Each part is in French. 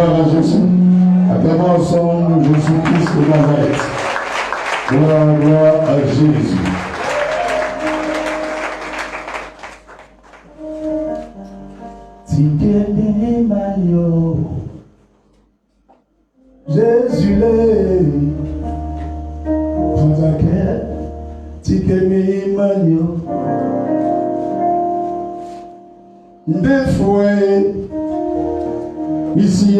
Gloire à Jésus. Acclamons ensemble Jésus-Christ de Nazareth. Gloire à Jésus. Tikene mayo, Jésus l'est. Fondake, tikene mayo. Ndefoué, ici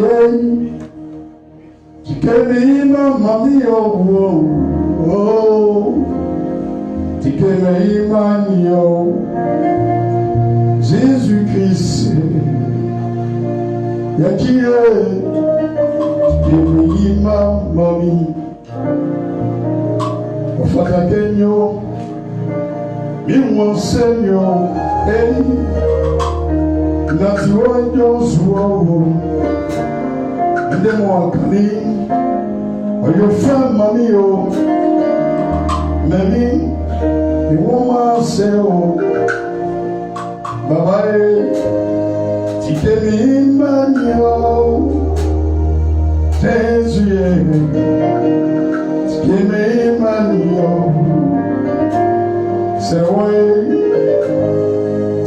tikene mami oh, tikene manio. Jésus-Christ, Yakie, Tikemima Mami, Ofatakenyo, Mimonsenyo, Natiwanyo Suawo, Ndemwakani, Oyofa Mamio, Mami, Iwoma Seo. Baba, tikemi manio, Jésus, tikemi manio, c'est vrai,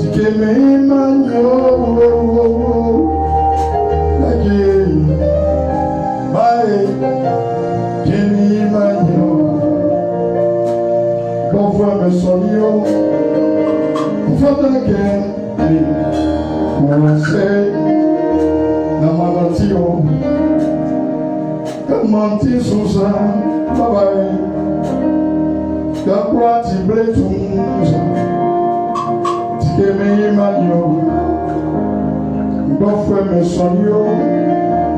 tikemi manio, la gueule, bye, tikemi manio, bon voix me sonio. Fondake, Mwanse, Namanatio, Kamanti Susa, Babai, Kakwati Bletunza, Tikeme Manio, Gofre Mesonio,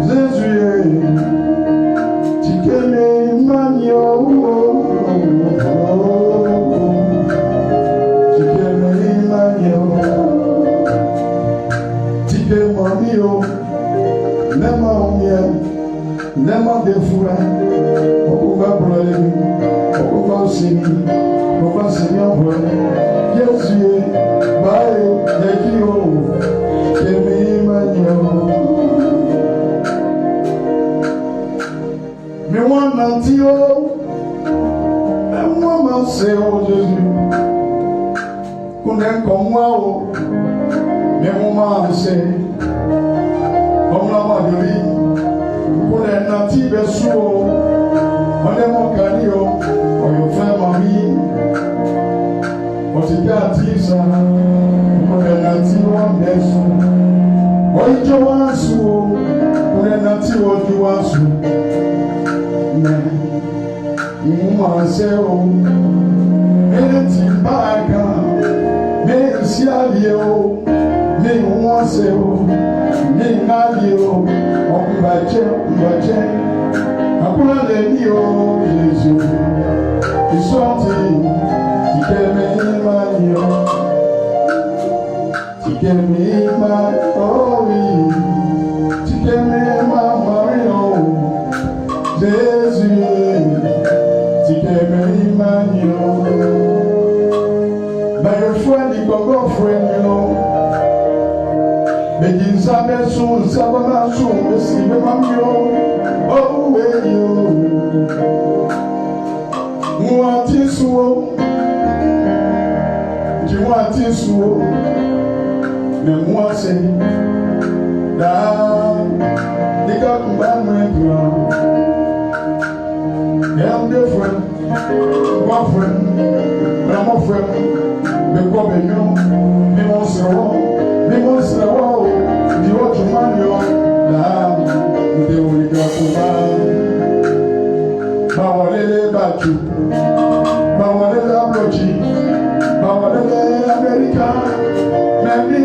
Jésus, Tikeme Manio. Tikemamio, Nema Omia, Nema Defura, Okuba Brolemi, Okuba Sini, Okuba Siniavra, Yesu, Bae, Yakio, Kemi Manio. Me one Nantio, and woman say, oh, Jésus. Couldn't come well, Nemoma say, Omla Maduri, couldn't not even so, Madame Canio, or your family, but it got teaser, couldn't not see one day. Why you want so, couldn't not see what you want so. Mama say, oh, anything back. Me siadio, me wanseo, me nadio, okubache, okubache, akula lenio, Jésus, isoti, tikeme manio, tikeme ma, oh oui, tikeme ma mario, Jésus, tikeme manio. My friend, you go friend, you know. Begin Sabe soon, Sabana soon, the sea, the mamio. Oh, where you want this woe? You want this woe? The one say, down, they got to ban my ground. I'm different, one friend, but I'm a friend. Me go be you, me won't say wow, the what you man you, nah, they will go to man. Bawalele batu, bawalele abrochi, bawalele America, maybe,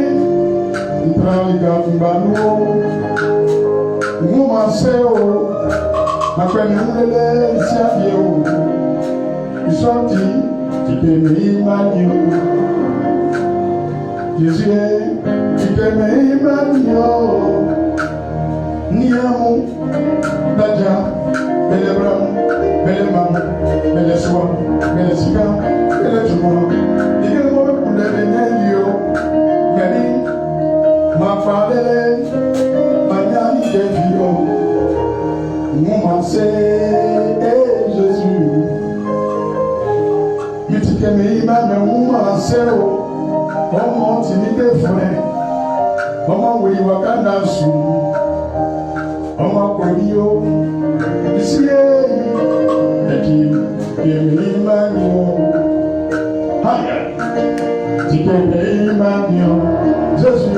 ntrali gambanu, nguma seo, makwenele siabio, isoti. Tikeme manio, Jésus, tikeme manio, niamu, daja, belebram, belemam, beleswa, belesika, belejuma, digamo kundele nenyo, gani, mafadele, manyani devio, seo ọmọ ti ní dé fún ẹ ọmọ wòye wàkàndà sùn ọmọ kò ní o ìsí èyí ẹ̀kí èmi máa ní o háyà ti kẹ̀kẹ́ máa ní o Jésù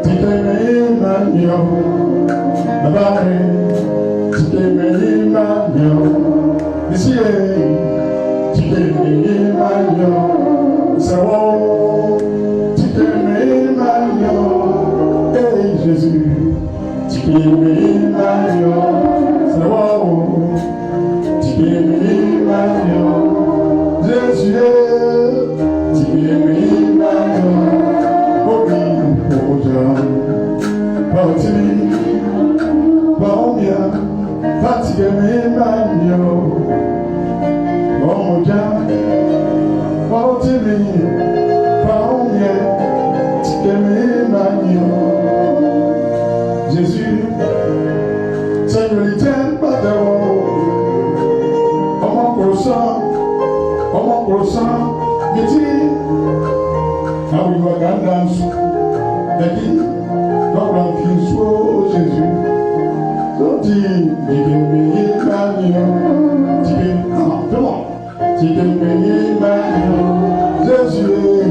ti kẹ̀kẹ́ máa ní o bàbá rẹ̀ ti kẹ̀kẹ́ máa ní o ìsí èyí ti kẹ̀kẹ́ máa ní o sẹ́wọ́ ti kẹ̀kẹ́ máa ní o èyí Jésù ti kẹ̀kẹ́ máa ní o sẹ́wọ́ ti kẹ̀kẹ́ máa ní o Jésù ti kẹ̀kẹ́ máa ní o obi ọjà bàtí bàómìà láti kẹ̀kẹ́ máa ní o ọjà bàtí bàómìà ti kẹ̀kẹ́ máa ní o Jésus, Seigneur, il tient pas de haut. Ọmọ kò sán, gidi, àwọn ìwà gàdá ń sùn, ẹ̀kí, lọ́wọ́ kì í sún ó Jésus. Tó di ìdèmí yìí bá ní ọ, ìdèmí yìí bá ní ọ, Jésus.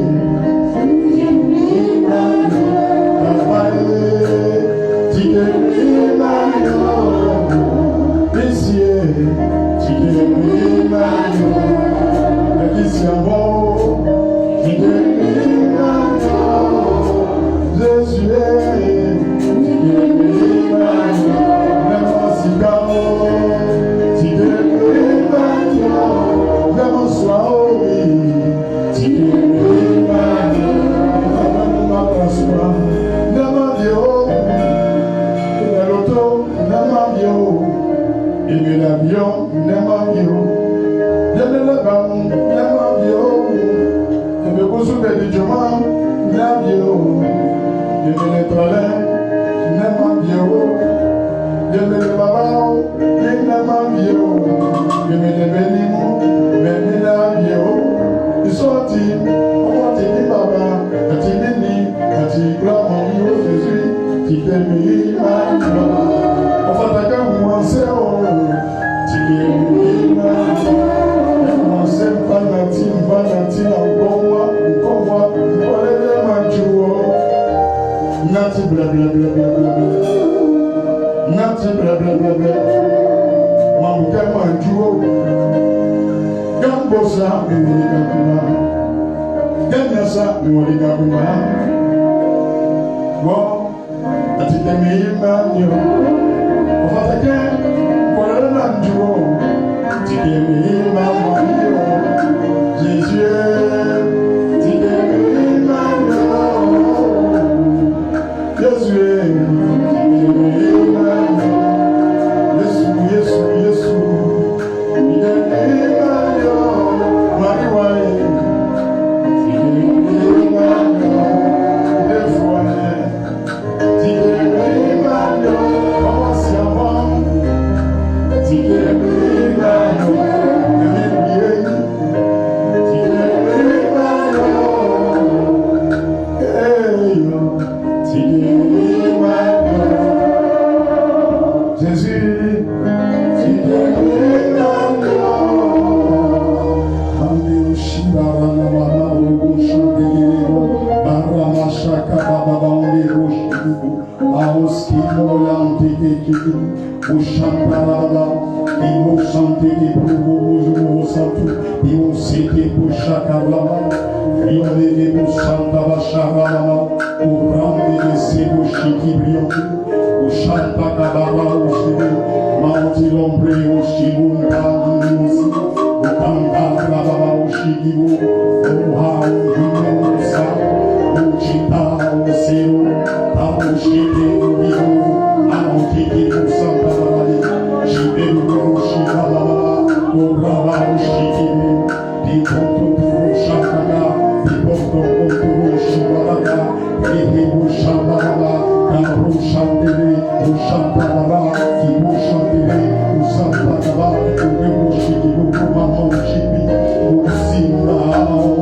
Simba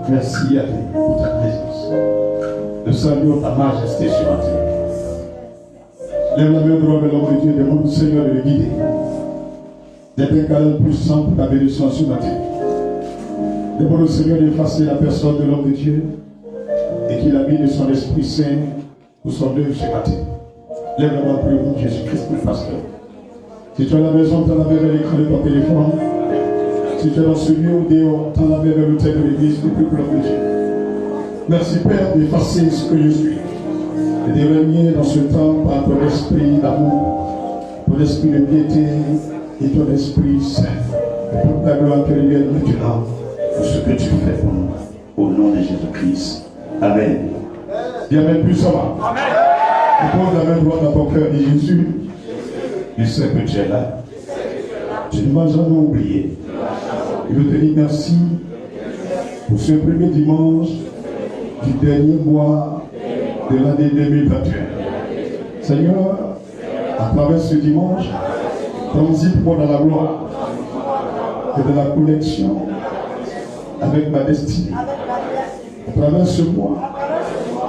Merci à Dieu pour ta présence. Nous saluons ta majesté sur la terre. Lève la main droite vers l'homme de Dieu, demande au Seigneur de le guider. D'être un canal puissant pour ta bénédiction sur la terre. Demande au Seigneur d'effacer la personne de l'homme de Dieu et qu'il habite de son Esprit Saint pour son œuvre ce matin. Lève la main pour le nom de Jésus-Christ, le pasteur. Si tu es à la maison, tends la main vers l'écran de ton téléphone. Si tu es dans ce lieu ou dehors, tends la main vers l'autel de l'église du peuple de Dieu. Merci Père d'effacer ce que je suis et de régner dans ce temps par ton esprit d'amour, ton esprit de piété et ton esprit saint. Et pour ta gloire que revienne maintenant pour ce que tu fais pour nous. Au nom de Jésus-Christ. Amen. Dis Amen puissamment. Amen. Pose la main droite dans ton cœur, dis Jésus. Je sais que tu es là. Tu ne m'as jamais oublié. Je veux te dire merci pour ce premier dimanche du dernier mois de l'année 2021. Seigneur, à travers ce dimanche, transite-moi dans la gloire et dans la connexion avec ma destinée. À travers ce mois,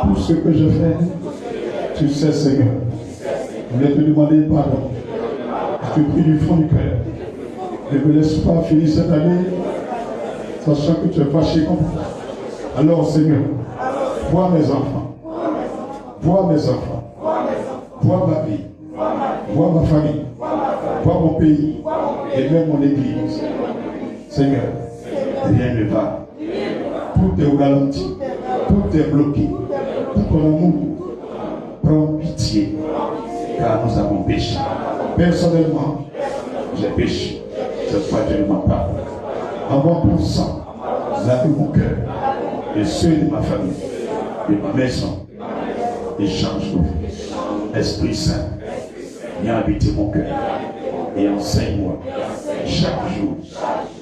tout ce que je fais, tu sais, Seigneur. Je voulais te demander pardon. Je te prie du fond du cœur. Ne me laisse pas finir cette année, sachant que tu es fâché contre moi. Alors, Seigneur, vois mes enfants. Vois mes enfants. Vois ma vie. Vois ma famille. Vois mon pays. Et même mon église. Seigneur, rien ne va. Tout est au ralenti. Tout est bloqué. Tout ton amour. Prends pitié. Car nous avons péché. Personnellement, j'ai péché. Cette fois, je ne mens pas. Avant ton sang, lave mon cœur et ceux de ma famille, de ma maison, et change-nous. Esprit Saint, viens habiter mon cœur et enseigne-moi chaque jour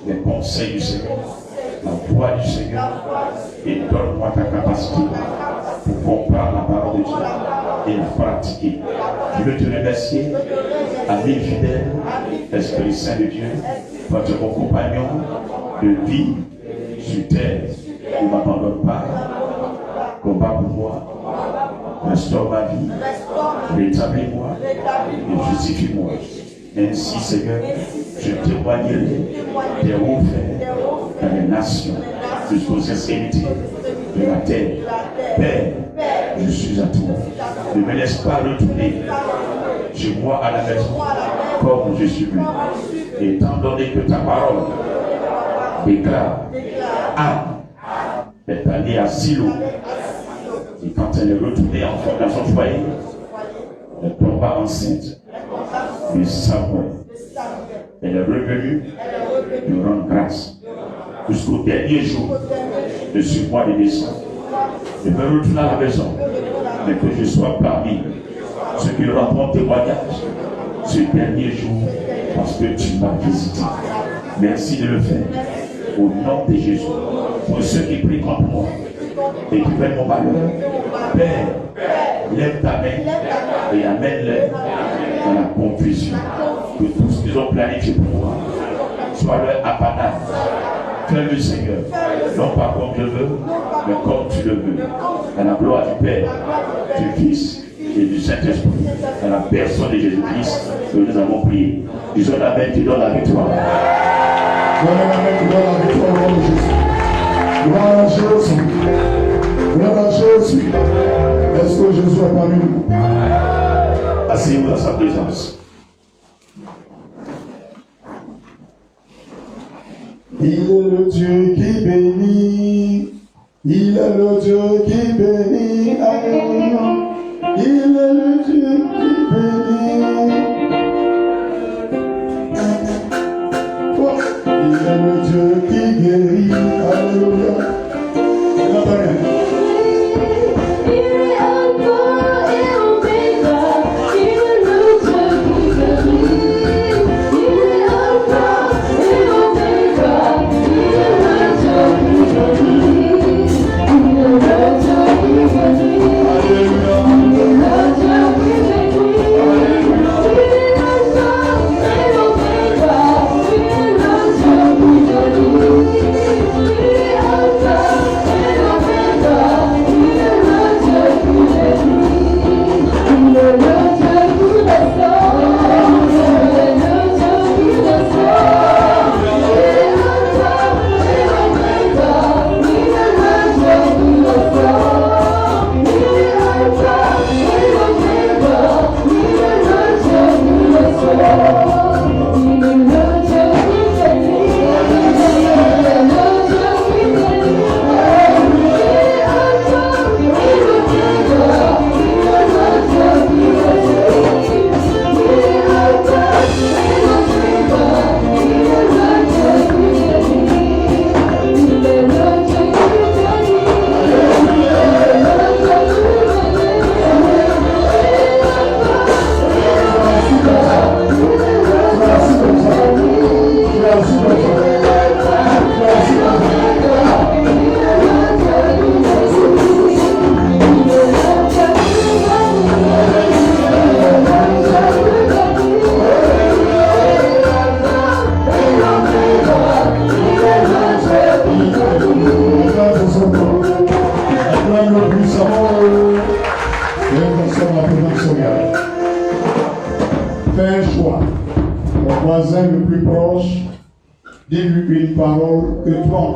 les conseils du Seigneur, la voix du Seigneur, et donne-moi ta capacité pour comprendre la parole de Dieu et la pratiquer. Je veux te remercier, ami fidèle, Esprit Saint de Dieu, pour être mon compagnon de vie sur terre. Ne m'abandonne pas, combat pour moi, restaure ma vie, rétablis-moi et justifie-moi. Ainsi, Seigneur, je témoignerai des hauts faits dans les nations jusqu'aux extrémités de la terre. Père, je suis à toi. Ne me laisse pas retourner chez moi à la maison comme je suis venu. Étant donné que ta parole déclare Anne est allée à Silo, et quand elle est retournée dans son foyer, elle tomba enceinte de Samuel. Elle est revenue lui rendre grâce jusqu'au dernier jour de ce mois de décembre. Je me retourne à la maison, mais que je sois parmi ceux qui rendront témoignage ce dernier jour parce que tu m'as visité. Merci de le faire au nom de Jésus. Pour ceux qui prient contre moi et qui veulent mon malheur, Père, lève ta main et amène-les dans la confusion. Que tout ce qu'ils ont planifié pour moi soit leur apanage. Fais-le, Seigneur, non pas comme je veux, mais comme tu le veux. Dans la gloire du Père, du Fils et du Saint-Esprit, dans la personne de Jésus-Christ que nous avons prié. Disons Amen, tu donnes la victoire. Donne la main, tu donnes la victoire au nom de Jésus. Gloire à Jésus. Gloire à Jésus. Est-ce que Jésus est parmi nous? Asseyez-vous dans sa présence. Il est le Dieu qui bénit. Il est le Dieu qui bénit. Alléluia. Il est le Dieu qui bénit. Oh, il est le Dieu qui guérit. Alléluia. Hallelujah.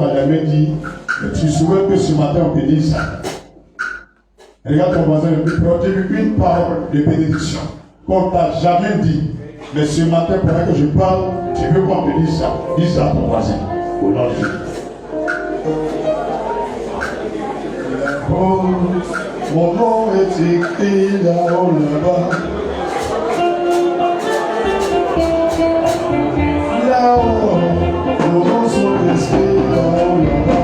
t'a jamais dit, mais tu souhaites que ce matin on te dise ça. Regarde ton voisin le plus proche, une parole de bénédiction qu'on t'a jamais dit. Mais ce matin, pendant que je parle, tu veux qu'on te dise ça. Dis ça à ton voisin. Au nom de Jésus. Oh, mon nom est écrit là-haut, là-bas. Là-haut, nos noms sont inscrits là-haut, là-bas.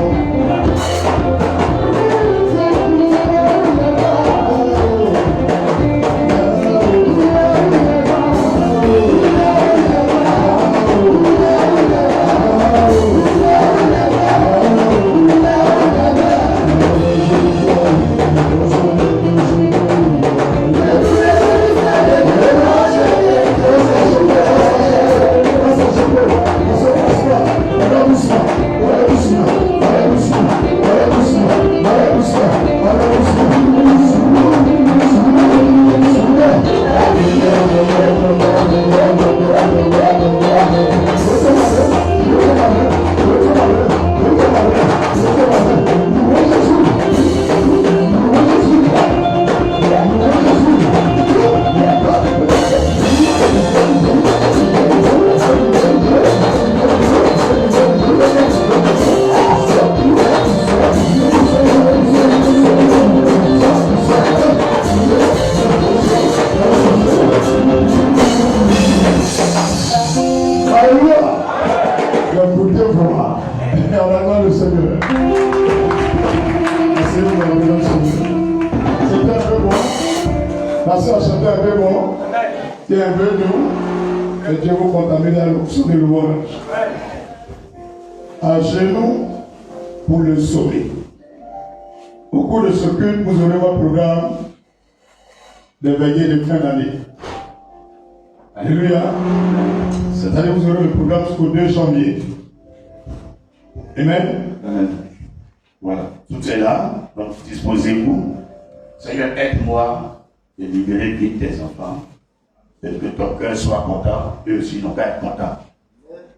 À genoux pour le sauver. Au cours de ce culte, vous aurez votre programme de veillée de fin d'année. Alléluia. Cette année, vous aurez le programme jusqu'au 2 janvier. Amen. Amen. Voilà, tout est là, donc disposez-vous. Seigneur, aide-moi de libérer vite tes enfants, et que ton cœur soit content, eux aussi n'ont qu'à être contents.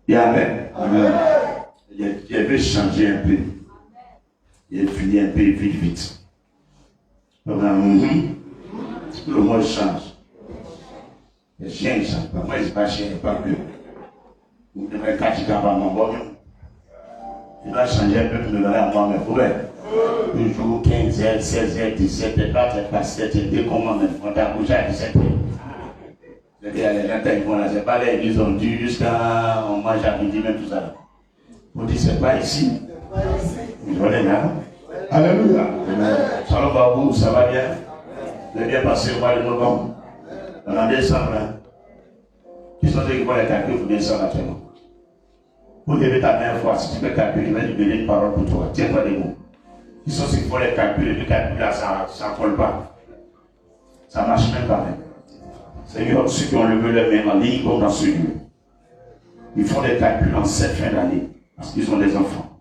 Et Amen. Amen. Je vais changer un peu. Je finis un peu vite. Donc, le mot change. Les chiens ils changent pas. Moi, je ne pas chien, pas mieux. Vous devrez cacher quand même mon bon. Je dois changer un peu pour me donner à moi, mais pour toujours 15h, 16h, 17h, 4h, 17h, dès qu'on m'a mis, on t'a couché à 17h. C'est-à-dire, les gens ils vont là, c'est pas les ils ont dû jusqu'à on mange à midi, même tout ça. Vous dites, c'est pas ici. Vous voyez là. Alléluia. Salut Babou, ça va bien? Vous avez bien passé le mois de novembre? On en décembre. Qui sont ceux qui vont les calculs pour descendre actuellement? Vous devez ta main froide, si tu peux calculer, je vais libérer une parole pour toi. Tiens-toi debout. Qui sont ceux qui vont les calculer, le calcul là, ça ne colle pas. Ça ne marche même pas même. Seigneur, ceux qui ont levé leur main en ligne comme dans ce lieu, ils font des calculs en cette fin d'année, parce qu'ils ont des enfants,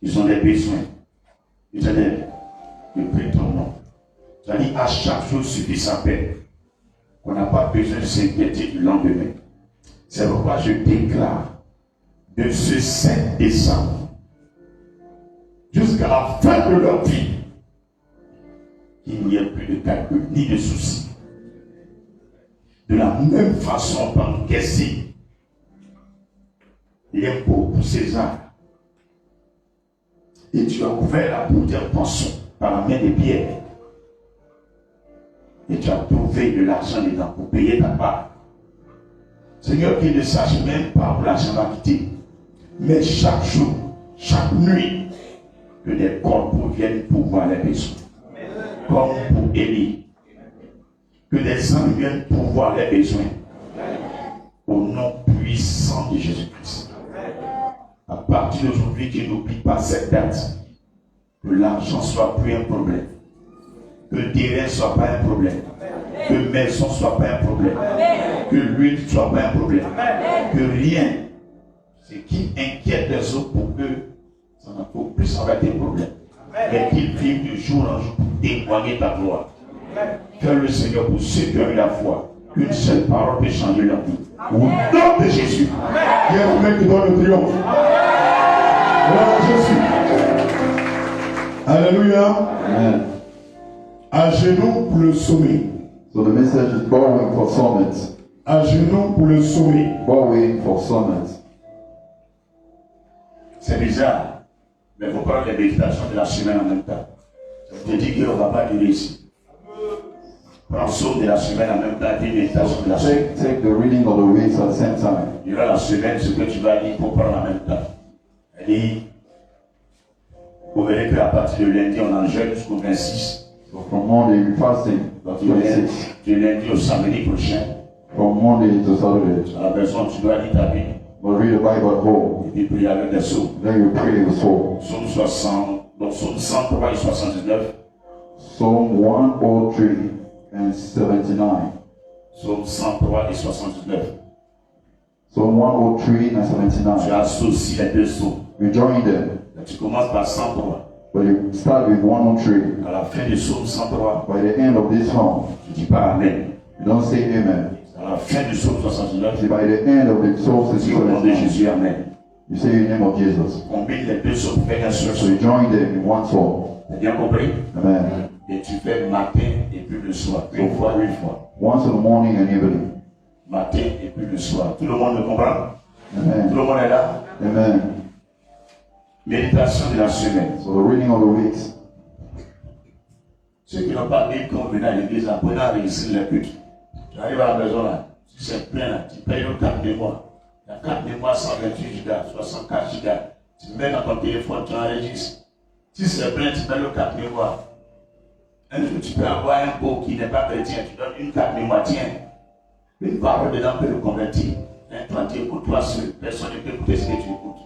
ils ont des besoins. Ils te disent, je prie ton nom. Tu as dit, à chaque jour suffit sa paix. On n'a pas besoin de s'inquiéter du lendemain. C'est pourquoi je déclare de ce 5 décembre jusqu'à la fin de leur vie qu'il n'y ait plus de calcul ni de soucis. De la même façon qu'encaisser l'impôt pour César. Et tu as ouvert la bouche d'un poisson par la main des pierres. Et tu as trouvé de l'argent dedans pour payer ta part. Seigneur, qu'il ne sache même pas où l'argent va quitter. Mais chaque jour, chaque nuit, que des corps viennent pour voir les besoins. Comme pour Élie. Que des anges viennent pour voir les besoins. Au nom puissant de Jésus-Christ. À partir d'aujourd'hui, tu n'oublies pas cette date. Que l'argent ne soit plus un problème. Que le terrain ne soit pas un problème. Que la maison ne soit pas un problème. Que l'huile ne soit pas un problème. Que rien, ce qui inquiète les autres pour eux, ça n'a pas plus avec des problèmes. Mais qu'ils vivent de jour en jour pour témoigner ta gloire. Fais le Seigneur pour ceux qui ont eu la foi. Une seule parole peut changer leur vie. Au nom de Jésus. Il y a un mec qui donne le triomphe. Gloire à Jésus. Alléluia. Amen. À genoux pour le sommet. So the message is bowing for summit. À genoux pour le sommet. Bowing for summit. C'est bizarre, mais il faut prendre les méditations de la semaine en même temps. Je te dis qu'on ne va pas durer ici. Prends le psaume de la semaine en même temps et puis méditation de la semaine. Take the reading of the weeks at the same time. Durant la semaine, ce que tu vas lire, il faut prendre en même temps. Elle dit, vous verrez qu'à partir de lundi, on en jeûne jusqu'au 26. So from Monday we're fasting. Donc, 26. du lundi au samedi prochain, From Monday to Saturday. à la maison, tu dois lire ta Bible But read the Bible at home. et puis prier avec des psaumes. Then you pray with soul. Psaume 60, donc psaume 103 et 79. Psalm 103 and 79. Psaume 103 et 79. Psalm 103 and Tu 79. associes les deux psaumes. You join them. Tu commences par 103. But you start with 103. À la fin du psaume 103, By the end of this psalm, tu dis pas Amen. you don't say amen. À la fin du psaume 69, See, by the end of the psalm tu dis au nom de 79, Jésus Amen. you say the name of Jesus. Combine les deux psaumes, fais un seul So you psaume. join them in one psalm. T'as bien compris? Amen. Et tu fais matin et puis le soir. Une fois, une fois. Once in the morning and evening. Matin et puis le soir. Tout le monde me comprend? Tout Amen. le monde est là? Amen. Méditation de la semaine. So the reading of the weeks. Ceux qui n'ont pas Bible, quand on vient à l'église, apprenez à réussir les cultes. Tu arrives à la maison là, si c'est plein là, tu payes le 4 mémoires. Il y a 4 mémoires, 128 gigas, 64 gigas. Tu mets dans ton téléphone, tu enregistres. Si c'est plein, tu mets le 4 mémoires. Un jour, tu peux avoir un beau qui n'est pas chrétien, tu donnes une 4 mémoires, tiens. Une parole dedans peut le convertir. Toi, tu écoutes toi seul. Personne ne peut écouter ce que tu écoutes.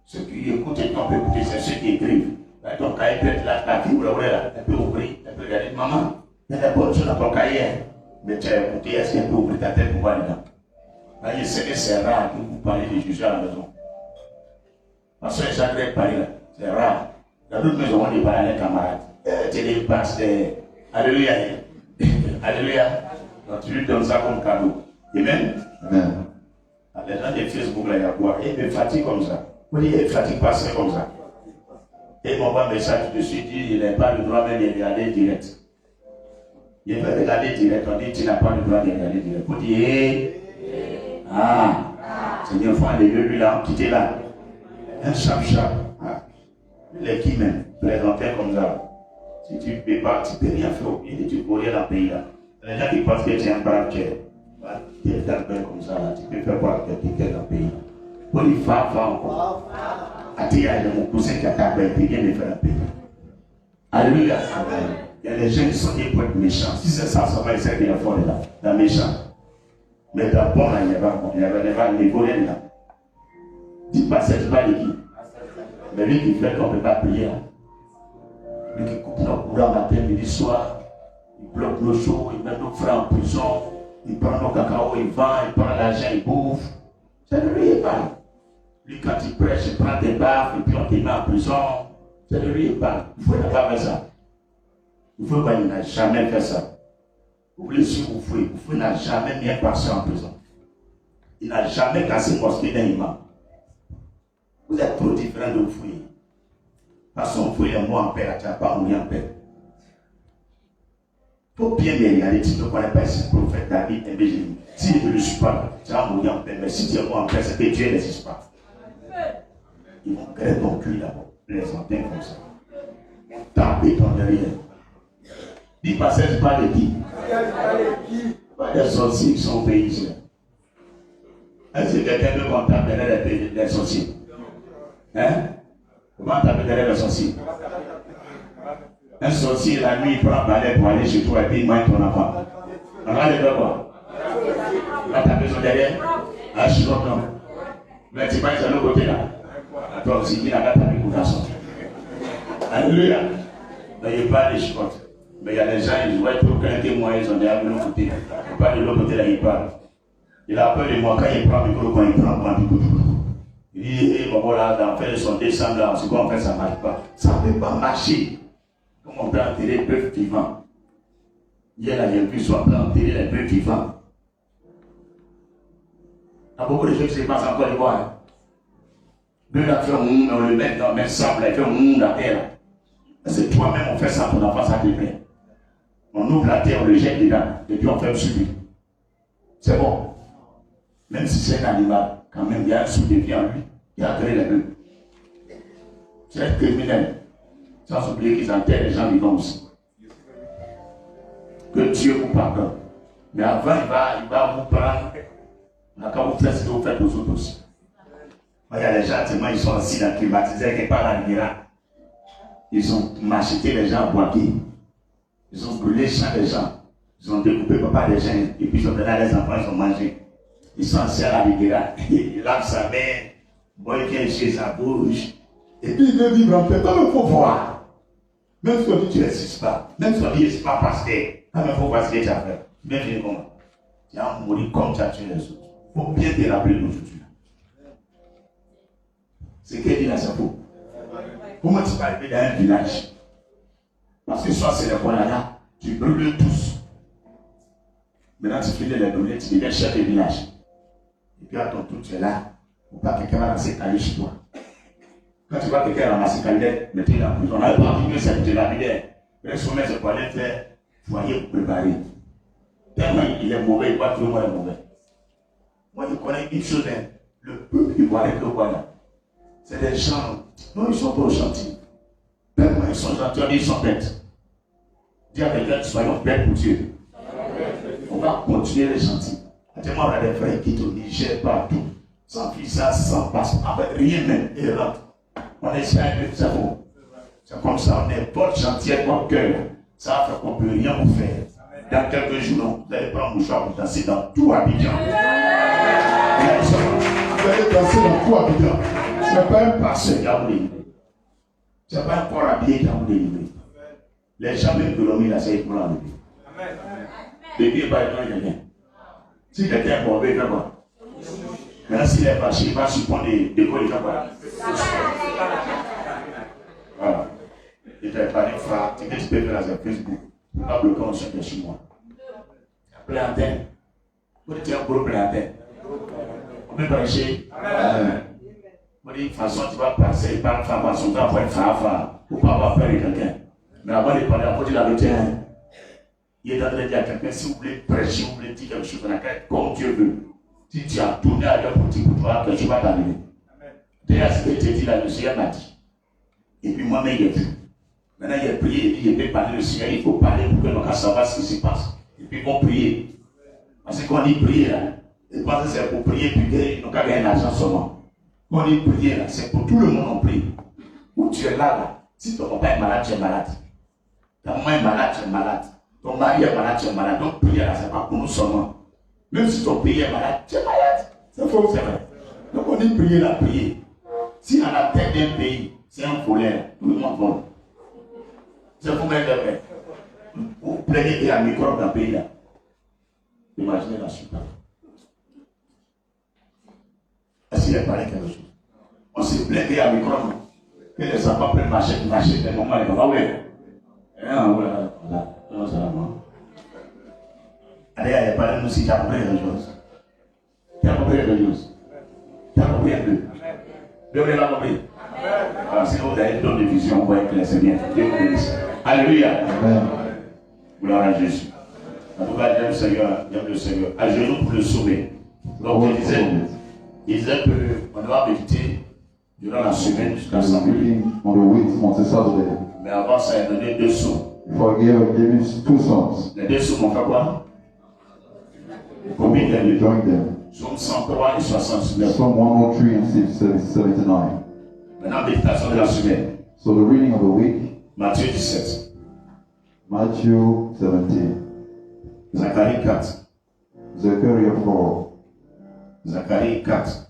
Ceux qui écoutent et qui peuvent écouter, c'est ceux qui écrivent. Là, ton cahier peut être là, la fille ou là, elle peut ouvrir, elle peut regarder. Maman, il y a des bonnes choses dans ton cahier. Mais tu as écouté, est-ce qu'elle peut ouvrir ta tête pour voir dedans? Là, je sais que c'est rare que vous parlez de Jésus à la maison. Ma soeur Jacques parle là, c'est rare. Dans d'autres maisons, on dit parler à les camarades. Tu les passes, alléluia. Alléluia. Donc tu lui donnes ça comme cadeau. Amen. Amen. Les gens de Facebook, là, il y a quoi? Il me fatigue comme ça. Vous dites, il me fatigue pas, c'est comme ça. Et il m'envoie un message dessus, il dit, il n'a pas le droit même de regarder direct. Il veut regarder direct, on dit, tu n'as pas le droit de regarder direct. Vous dites, Seigneur, il faut aller lui là, quitter là. Un chap-chap. Les qui même, présenté comme ça. Si tu ne peux pas, tu ne peux rien faire. Il dit, tu peux rien dans le pays là. Les gens qui pensent que tu es un brave cœur. Tu es dans le pays comme ça, là. Tu peux faire quoi avec quelqu'un dans le pays. Pour les femmes, encore. Attirer mon cousin qui a tapé, il vient de faire un pays. Alléluia. Il y a des gens qui sont des pour être méchants. Si c'est ça, ça va essayer de faire là, dans méchant. Mais d'abord, il n'y avait pas de niveau là. Dites pas, c'est pas l'équipe. Mais lui qui fait qu'on ne peut pas prier. Lui qui coupe nos courants matin, midi, soir. Il bloque nos choses, il met nos frères en prison. Il prend nos cacao, il vend, il prend l'argent, il bouffe. C'est de lui, il parle. Lui, quand il prêche, il prend des baffes et puis on te met en prison. C'est de lui, il parle. Il faut pas faire ça. Il faut pas, il n'a jamais fait ça. Vous voulez suivre Oufoué n'a jamais mis un pasteur en prison. Il n'a jamais cassé mosquée d'un imam. Vous êtes trop différents de Oufoué. Parce qu'Oufoué est mort en paix, tu n'as pas mourir en paix. Il faut bien me regarder, tu ne connais pas ce prophète David et Béjénie. Si je ne le suis pas, tu vas mourir en paix. Mais si tu es mort en paix, c'est que Dieu n'existe pas. Ils vont créer ton cul d'abord. Les antennes comme ça. On tape ton derrière. Dis pas, c'est pas de qui? Pas des sorciers qui sont au pays ici. Est-ce que quelqu'un veut qu'on tape derrière les sorciers? Hein? Comment taper derrière les sorciers? Un sorcier, la nuit, il prend un balai pour aller chez toi et puis il mange ton enfant. On va aller faire quoi? Il va taper son derrière? Ah, je suis content. Mais tu vas de l'autre côté là. À toi aussi, il n'a pas tapé pour garçon. Alléluia. Mais il n'y a pas de chicotte. Mais il y a des gens, ils voient tout qu'un témoin, ils ont derrière de l'autre côté. Il pas de l'autre côté là, il parle. Il a peur de moi quand il prend le micro, quand il prend du coup. Il dit, hé, bon voilà, dans faire son décembre là, c'est quoi en fait, ça ne marche pas. Ça ne peut pas marcher. Comment on peut enterrer les bœufs vivants? Hier là, il y a vu soit on peut enterrer les bœufs vivants. Il y a beaucoup de choses qui se passent en Côte d'Ivoire. Dieu a fait un monde, on le met dans le même sable, il fait un monde à terre. C'est toi-même, on fait ça à ton enfant, ça te plaît. On ouvre la terre, on le jette dedans, et puis on fait un suivi. C'est bon. Même si c'est un animal, quand même, il y a un sous-défi en lui. Il a créé les deux. C'est un criminel. Sans oublier qu'ils enterrent les gens vivants aussi. Que Dieu vous pardonne. Mais avant, il va vous prendre. Quand vous faites ce que vous faites aux autres aussi. Il y a les gens, tellement ils sont assis dans le climatiseur quelque part dans l'Iran. Ils ont macheté les gens à Boaké. Ils ont brûlé les champs des gens. Ils ont découpé papa des gens. Et puis ils ont donné à les enfants, ils ont mangé. Ils sont assis à la rivière. Il lave sa main. Bon, il vient chez sa bouche. Et puis il veut vivre en paix. Comme il faut voir. Même si on dit tu n'existes pas. Même si on dit c'est pas pasteur. Comme il faut voir ce que tu as fait. Même si comment. Tu as mouru comme tu as tué les autres. Il faut bien te rappeler d'aujourd'hui. C'est qu'elle dit là, c'est faux. Comment tu peux arriver dans un village? Parce que soit c'est les Kwanaya, tu brûles tous. Maintenant tu finis les brûler, tu deviens chef de village. Et puis à ton tour, tu es là. Ou pas quelqu'un va ramasser calé chez toi. Quand tu vois quelqu'un ramasser calé, mettez-le en prison. On n'a pas envie de servir la vie. Le sommet, c'est pour aller faire foyer pour préparer. Tellement il est mauvais, il voit tout le monde est mauvais. Moi je connais une chose, le peuple ivoirien que voilà. C'est des gens, non, ils sont pas gentils. Tellement ils sont gentils, on dit ils sont bêtes. Dis à quelqu'un, soyons bêtes pour Dieu. On va continuer les gentils. Actuellement, on a des frères qui au Niger partout, sans visa, sans passeport, avec rien même, et rentrent. On est sérieux, c'est bon. C'est comme ça, on est votre gentillesse, votre cœur. Ça va faire qu'on ne peut rien vous faire. Dans quelques jours, vous allez prendre mouchoir pour danser dans tout Abidjan. Vous allez danser dans tout Abidjan. Ce n'est pas un pasteur qui a vous délivré. Ce n'est pas un corps habillé qui a vous délivré. Les gens même de l'homme, il a essayé pour l'enlever. Le Dieu n'est pas rien. Si quelqu'un est mauvais, il fait quoi? Maintenant, s'il est fâché, il va supporter de quoi il fait quoi? Voilà. Il t'a pas de frère, tu peux faire sur Facebook. Tu vas bloquer un chien de chez moi. Plantain. Vous dites, tu as un gros plantain. On peut prêcher. On dit, de toute façon, tu vas passer par une femme, par son temps, pour être femme, pour pas avoir peur de quelqu'un. Mais avant de parler, après, il avait dit, il est en train de dire à quelqu'un, si vous voulez prêcher, vous voulez dire quelque chose dans la tête, comme Dieu veut. Si tu as tourné à l'heure pour toi, quelque chose va t'arriver. D'ailleurs, ce que tu dit là, le Seigneur m'a dit. Et puis moi-même, il est vu. Maintenant, il a prié, il dit, il peut parler le Seigneur, il faut parler pour que nous puissions savoir ce qui se passe. Et puis, ils vont prier. Parce que quand on dit prier, là, je pense que c'est pour prier, puis nous avons gagné l'argent seulement. Quand on dit prier, là, c'est pour tout le monde, on prie. Où tu es là, si ton papa est malade, tu es malade. Ta maman est malade, tu es malade. Ton mari est malade, tu es malade. Donc, prier, là, ce n'est pas pour nous seulement. Même si ton pays est malade, tu es malade. C'est faux, c'est vrai. Donc, on dit prier, là, prier. Si à la tête d'un pays, c'est un colère, tout le monde vole. C'est pour mettre le vrai. Vous plaignez à microbe dans le pays là. Imaginez la suite. Est-ce qu'il est parlé quelque chose? On s'est plaint à microbe. Que les enfants prennent marcher, les moments, les parents, oui. Voilà. Non, ça va. Allez, il n'y a pas de nous si tu as compris quelque chose. Tu as compris quelque chose. Tu as compris un peu. Dieu vous l'a compris. Alors, si vous avez d'autres visions, vous voyez que c'est bien. Dieu vous bénisse. Alléluia. Amen. Gloire à Jésus. En tout cas, j'aime le Seigneur. À genoux pour le sauver. Donc, il disait qu'on doit méditer durant la semaine jusqu'à samedi. Mais avant ça, il a donné 2 sons. Les 2 sons ont fait quoi? Combien de Psaume 103 et 69. Psalm 103 and 79. Maintenant, méditation de la semaine. So the reading of the week. Matthieu 17. Matthew 17. Zacharie 4. Zechariah 4. Zacharie 4.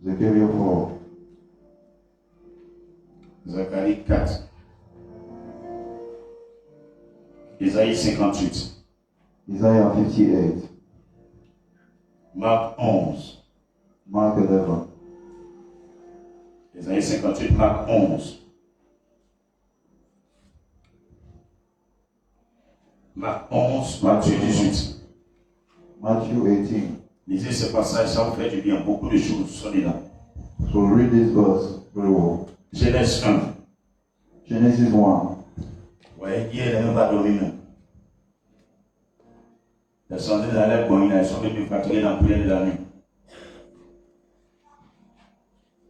Zechariah 4. Zacharie 4. Isaïe 58. Isaiah 58. Marc 11. Mark 11. Isaïe 58, Marc 11. Marc 11, Matthieu 18. Matthew 18. Lisez ce passage, ça vous fait du bien. Beaucoup de choses sont là. So read this verse very well. Genèse 1. Genesis 1. Ouais, hier, elle n'a même pas dormi même. Les sondages de la bonne, elles sont venues fatiguées dans la prière de la nuit.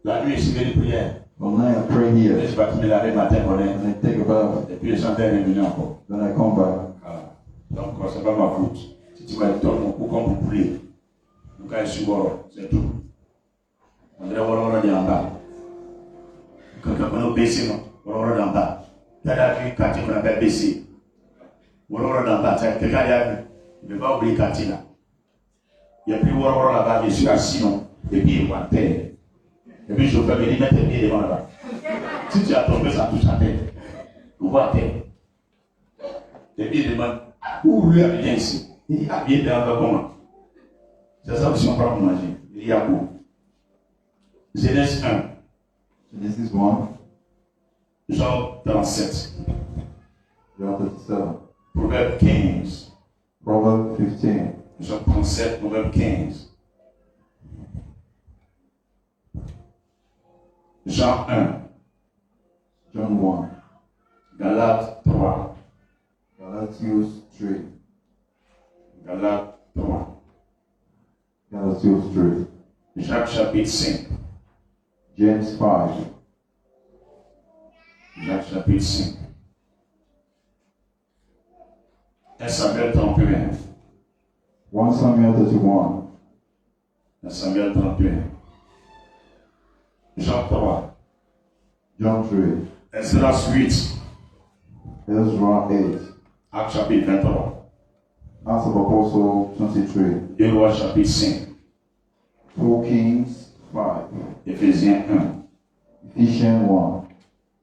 La nuit, je fais des prières. Well, now I pray here. Je vais tomber la matin, on est. And I take a bath. Et puis les chanteur est venu encore. Then I come back. Ah. Donc, c'est pas ma faute. Si tu vas être mon coup comme vous voulez, nous quand je suis mort, c'est tout. On dirait qu'on va dire en bas. Quand on a baissé, non, on va dire en bas. Tu as vu quartier qu'on appelle baissé. On va dire en bas. Quelqu'un a vu. Il ne va pas oublier quartier là. Il y a plus de là-bas, je suis assis, non. Et puis il va terre. Et puis je peux venir mettre les pieds devant là-bas. Si tu as tombé, ça touche la tête. On voit terre. Et puis il demande, où lui a bien ici? Il dit, ah bien, il a comment? C'est ça que si on prend pour manger. Il dit, à où? Genèse 1. Genesis 1. Jean 37. John 37. Proverbe 15. Proverbs 15. Jean 37, Proverbe 15. Jean 1. John 1. Galates 3. Galatians 3. Galates 3. Galatians 3. Jacques chapitre 5. James 5. Jacques chapitre 5. 1 Samuel 31. 1 Samuel 31. 1 Samuel 31. Jean 3. John 3. Exodus 8. Ezra 8. Actes chapitre 23. Acts of Apostles 23. 2 Rois chapitre 5. 2 Kings 5. Éphésiens 1. Ephesians 1.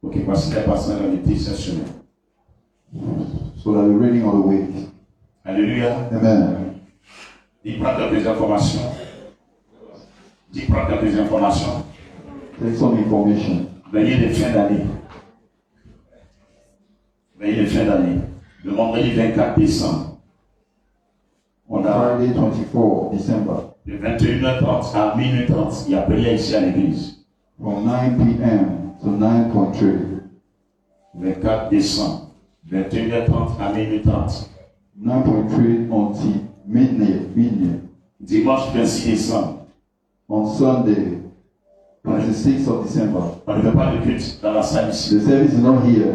Ok, voici les passages dans les textes cette semaine. So that we're reading on the week. Alléluia. Amen. Il prend quelques informations. Il prend quelques informations. Take some information. Veillez de fin d'année. Veillez de fin d'année. Le vendredi 24 décembre. On a Friday 24 December. de 21h30 à minuit 30. Il y a prière ici à l'église. From 9 p.m. to 9:30. 24 décembre. 21h30 à minuit 30. 9:30 until midnight. Dimanche 26 décembre. On Sunday, 26th of December. On ne fait pas de culte dans la salle ici. The service is not here.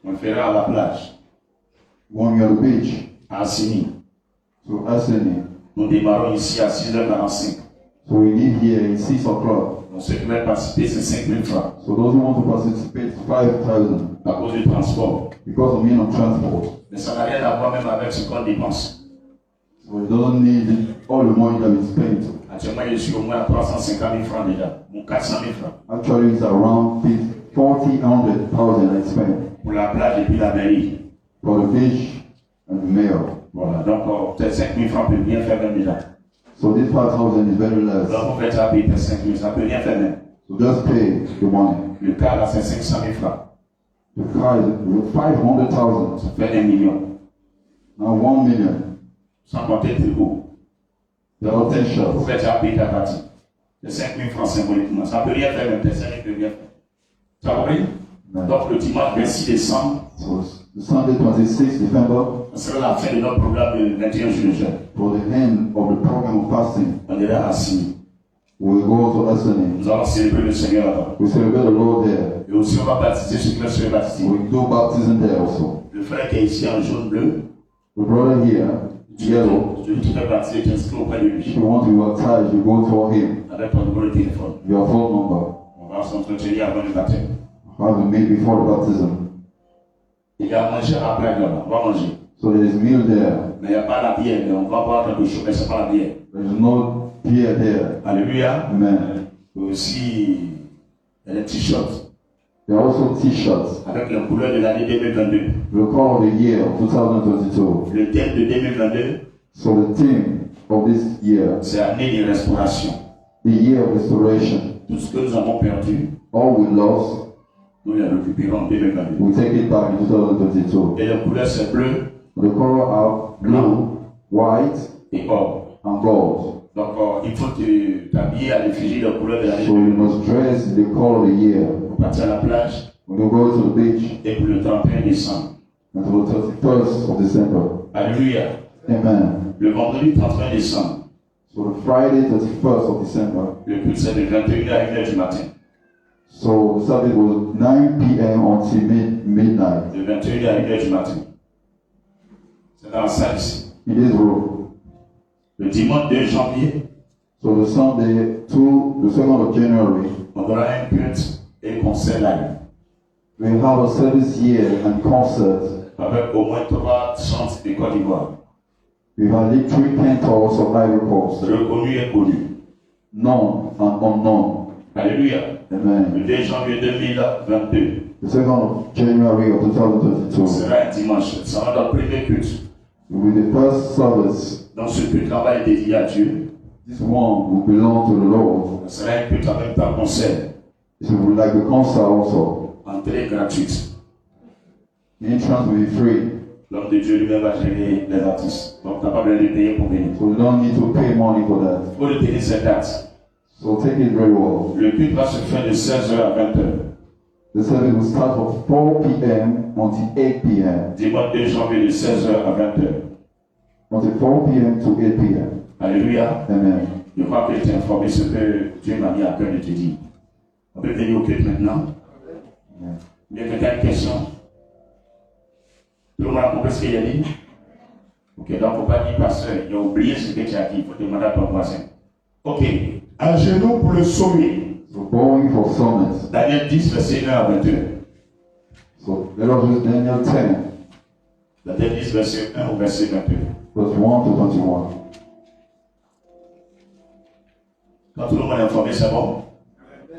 On le fera à la plage. When you're at the beach, À Assini. so Asani. Nous démarrons ici à 6h45. So we leave here at 6 o'clock. Donc ceux qui veulent participer, c'est 5 000 francs. So those who want to participate, 5,000 À cause du transport. because of mean of transport. Mais ça n'a rien à voir même avec ce qu'on dépense. So it doesn't need all the money that we spent. Actuellement, je suis au moins à 350 000 francs déjà. Ou 400 000 francs. Actually, it's around 400,000 I spent Pour la plage et puis la mairie. for the beach and the mail. Voilà. Donc, peut-être 5 000 francs peut bien faire même déjà. So this 5,000 is very less. Donc, vous faites ça payer 5 000, ça peut bien faire même. So just pay the money. Le cas là, c'est 500 000 francs. The car is 500,000. Ça fait 1 million. Now 1 million. Sans compter le tricot. There are 10 Vous shops. faites ça payer ta partie. C'est 5 000 francs symboliquement. Ça peut rien faire même. Peut-être 5 000 peut bien faire. Tu as compris? Donc, le dimanche 26 décembre, So the Sunday 26th December, ce sera la fin de notre programme de 21 jours de jeûne. for the end of the program of fasting, On ira à Assini. we'll go to Asani. Nous allons célébrer le Seigneur là-bas. We celebrate the Lord there. Et aussi, on va baptiser ceux qui veulent se baptiser. We do baptism there also. Le frère qui est ici en jaune bleu, The brother here, yellow, celui qui fait baptiser, tu inscris auprès de if lui. you want to be baptized, you go to him, Avec ton numéro de téléphone. your phone number. On va s'entretenir avant le baptême. Have a meal before the baptism. Il y a à manger après là-bas. On va manger. So there is meal there. Mais il n'y a pas la bière. Mais on va boire quelque chose, mais ce n'est pas la bière. There is no beer there. Alléluia. Amen. Et aussi, il y a des t-shirts There are also t-shirts. avec la couleur de l'année 2022. The call of the year of 2022. Le thème de 2022, So the theme of this year, c'est année de restauration. the year of restoration. Tout ce que nous avons perdu, All we lost, nous le récupérons en 2022. we take it back in 2022. Et la couleur, c'est bleu The color are blue, white, et or. and gold. Donc, il faut t'habiller à l'effigie de la couleur de la So you lune must dress in the color of the year. pour partir à la plage When you go to the beach et pour le 31 décembre. until the 31st of December. Alléluia. Amen. Le vendredi 31 décembre, So the Friday 31st of December. le culte c'est de 21h à 1h du matin. So the service was 9 p.m. until midnight. De 21h à 1h du matin. C'est dans la salle ici. In this room. Le dimanche 2 janvier, So the Sunday to the 2nd of January, on aura un culte et concert live. we have a service here and concert. Avec au moins 3 chants de Côte d'Ivoire. We have lit 3 cantors of Ivory Coast. Reconnus et connus. Known and unknown. Alléluia. Amen. Le 2 janvier 2022. The 2nd of January of 2022 sera un dimanche. Ce sera notre premier culte. will be the first service. Donc ce culte-là va être dédié à Dieu. This one will belong to the Lord. Ce sera un culte en même temps concert. It will like the concert also. Entrée gratuite. The entrance will be free. L'homme de Dieu lui-même va gérer les artistes. Donc tu n'as pas besoin de payer pour venir. So you don't need to pay money for that. Il faut le tenir cette date. So take it very well. Le culte va se faire de 16h à 20h. The service will start from 4 p.m. until 8 p.m. Dimanche 2 janvier de 16h à 20h. Until 4 p.m. to 8 p.m. Alléluia. Amen. Je crois que tu es informé ce que Dieu m'a mis à cœur de te dire. On peut venir au culte maintenant. Amen. Il y a quelqu'un une question? Tout le monde a compris ce qu'il a dit? Ok, donc il ne faut pas dire pasteur, il a oublié ce que tu as dit, il faut demander à ton voisin. Ok, à genoux pour le sommet. So bowing for summits. Daniel 10, verset 1 à 22. So let us read Daniel 10, Daniel 10, verset 1 au verset 22. verse 1 to 21. Quand tout le monde est informé, c'est bon?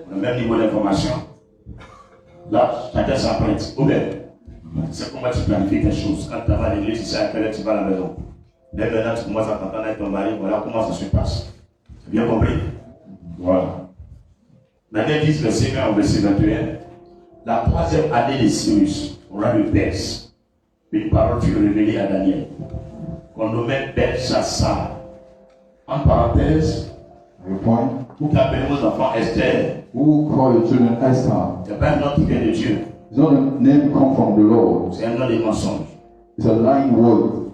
On a le même niveau d'information. Là, chacun s'apprête. Ou bien, c'est comment tu planifies quelque chose. Quand tu vas à l'église, tu sais à quelle heure tu vas à la maison. Dès maintenant, tu commences à t'entendre avec ton mari, voilà comment ça se passe. C'est bien compris? Voilà. Daniel 10, verset 1 au verset 21. La troisième année de Cyrus, roi de Perse, une parole fut révélée à Daniel, qu'on nommait Belshazzar. En parenthèse, Your point? vous qui appelez vos enfants Esther, Who call your children Esther? ce n'est pas un nom qui vient de Dieu, It's not a name come from the Lord. c'est un nom de mensonge. It's a lying word.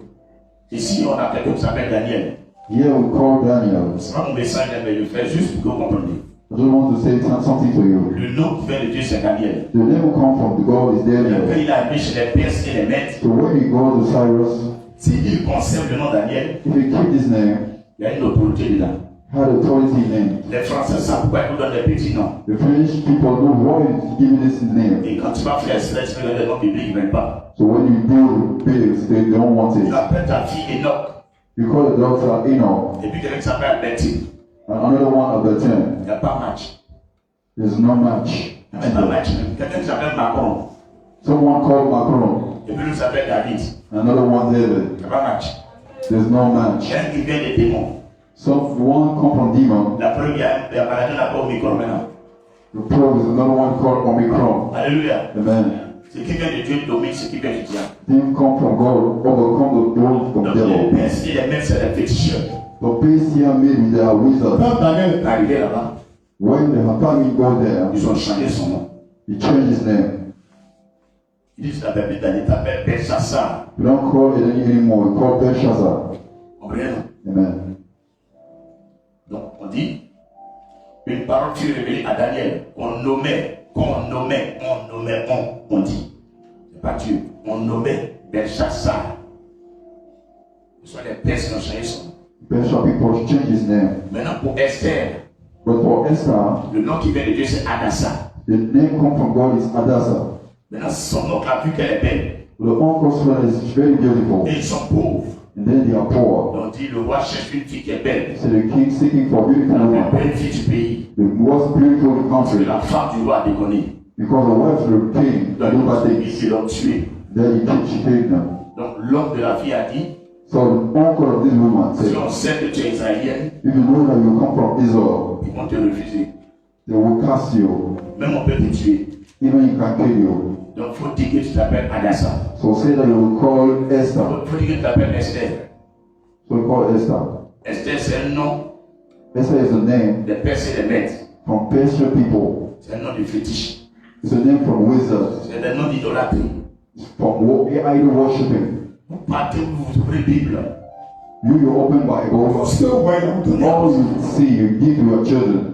Ici, on a quelqu'un qui s'appelle Daniel. Here we call Daniel. Ce n'est pas mon message, mais je le fais juste pour que vous compreniez. I just want to say something to you. Le nom qui vient de Dieu, c'est Daniel. The name will come from the God is Quand Daniel. il a mis chez les Perses et les Mèdes, So when you go to Cyrus, s'il conserve le nom Daniel, if you keep this name, il y a une autorité dedans. had authority name. Les Français savent pourquoi ils nous donnent des petits noms. The French people know why is giving this name. Et quand tu vas faire cela, tu veux donner des noms bibliques, ils ne veulent pas. So when you build bills, they don't want Tu it. appelles ta fille Enoch, You call the doctor Enoch, et puis quelqu'un qui s'appelle Betty. and another one Albertine. Il n'y a pas match. There's no match. Il n'y a pas match. Quelqu'un qui s'appelle Macron, Someone called Macron, et puis lui s'appelle David. another one David. Il n'y a pas match. There's no match. Quelqu'un qui vient des démons. Someone come from demon. La première, la maladie n'a pas Omicron maintenant. The probe is another one called Omicron. Alléluia. Amen. Ce qui vient de Dieu domine ce qui vient du diable. Didn't come from God, overcome the world from Donc les devil. Perses et les Mèdes, c'est des féticheurs. The beast here made with their wizards. Quand Daniel est arrivé là-bas, When the Hakami go there, ils ont changé son nom. he changed his name. Ils disent t'appelles Daniel, t'appelles Belshazzar. We don't call it anymore, we call Belshazzar. Comprenez, non? Amen. Donc on dit, une parole fut révélée à Daniel, on dit. C'est pas Dieu, on nommait Belshazzar. Ce sont les Perses qui ont changé son nom. Belshazzar people change his name. Maintenant pour Esther, But for Esther, le nom qui vient de Dieu c'est Hadassah. the name come from God is Hadassah. Maintenant son oncle a vu qu'elle est belle. The uncle's son is very beautiful. Et ils sont pauvres. And then they are poor. On dit le roi cherche une fille qui est belle. So the king seeking for beautiful La plus woman. belle fille du pays. The most beautiful in the Parce que country. la femme du roi a déconné. Because the wife of the king Donc do bad things. ils l'ont tué. Then she killed them. Donc l'homme de la fille a dit, So the uncle of this woman si said, on sait que tu es israélienne, if you know that you come from Israel, ils vont te refuser. they will cast you. Même on peut te tuer. Even you can kill you. Donc il faut dire que tu t'appelles Hadassah. So say that you will call Esther. Il faut dire que tu t'appelles Esther. So you call Esther. Esther c'est un nom Esther is a name des Perses et des Mèdes. from Persian people. C'est un nom de fétiche. It's a name from wizards, C'est un nom d'idolâtrie. from idol worshipping. Vous partez, vous ouvrez la Bible. You open Bible, Parce que ouais, on donne all you see, you give to your children.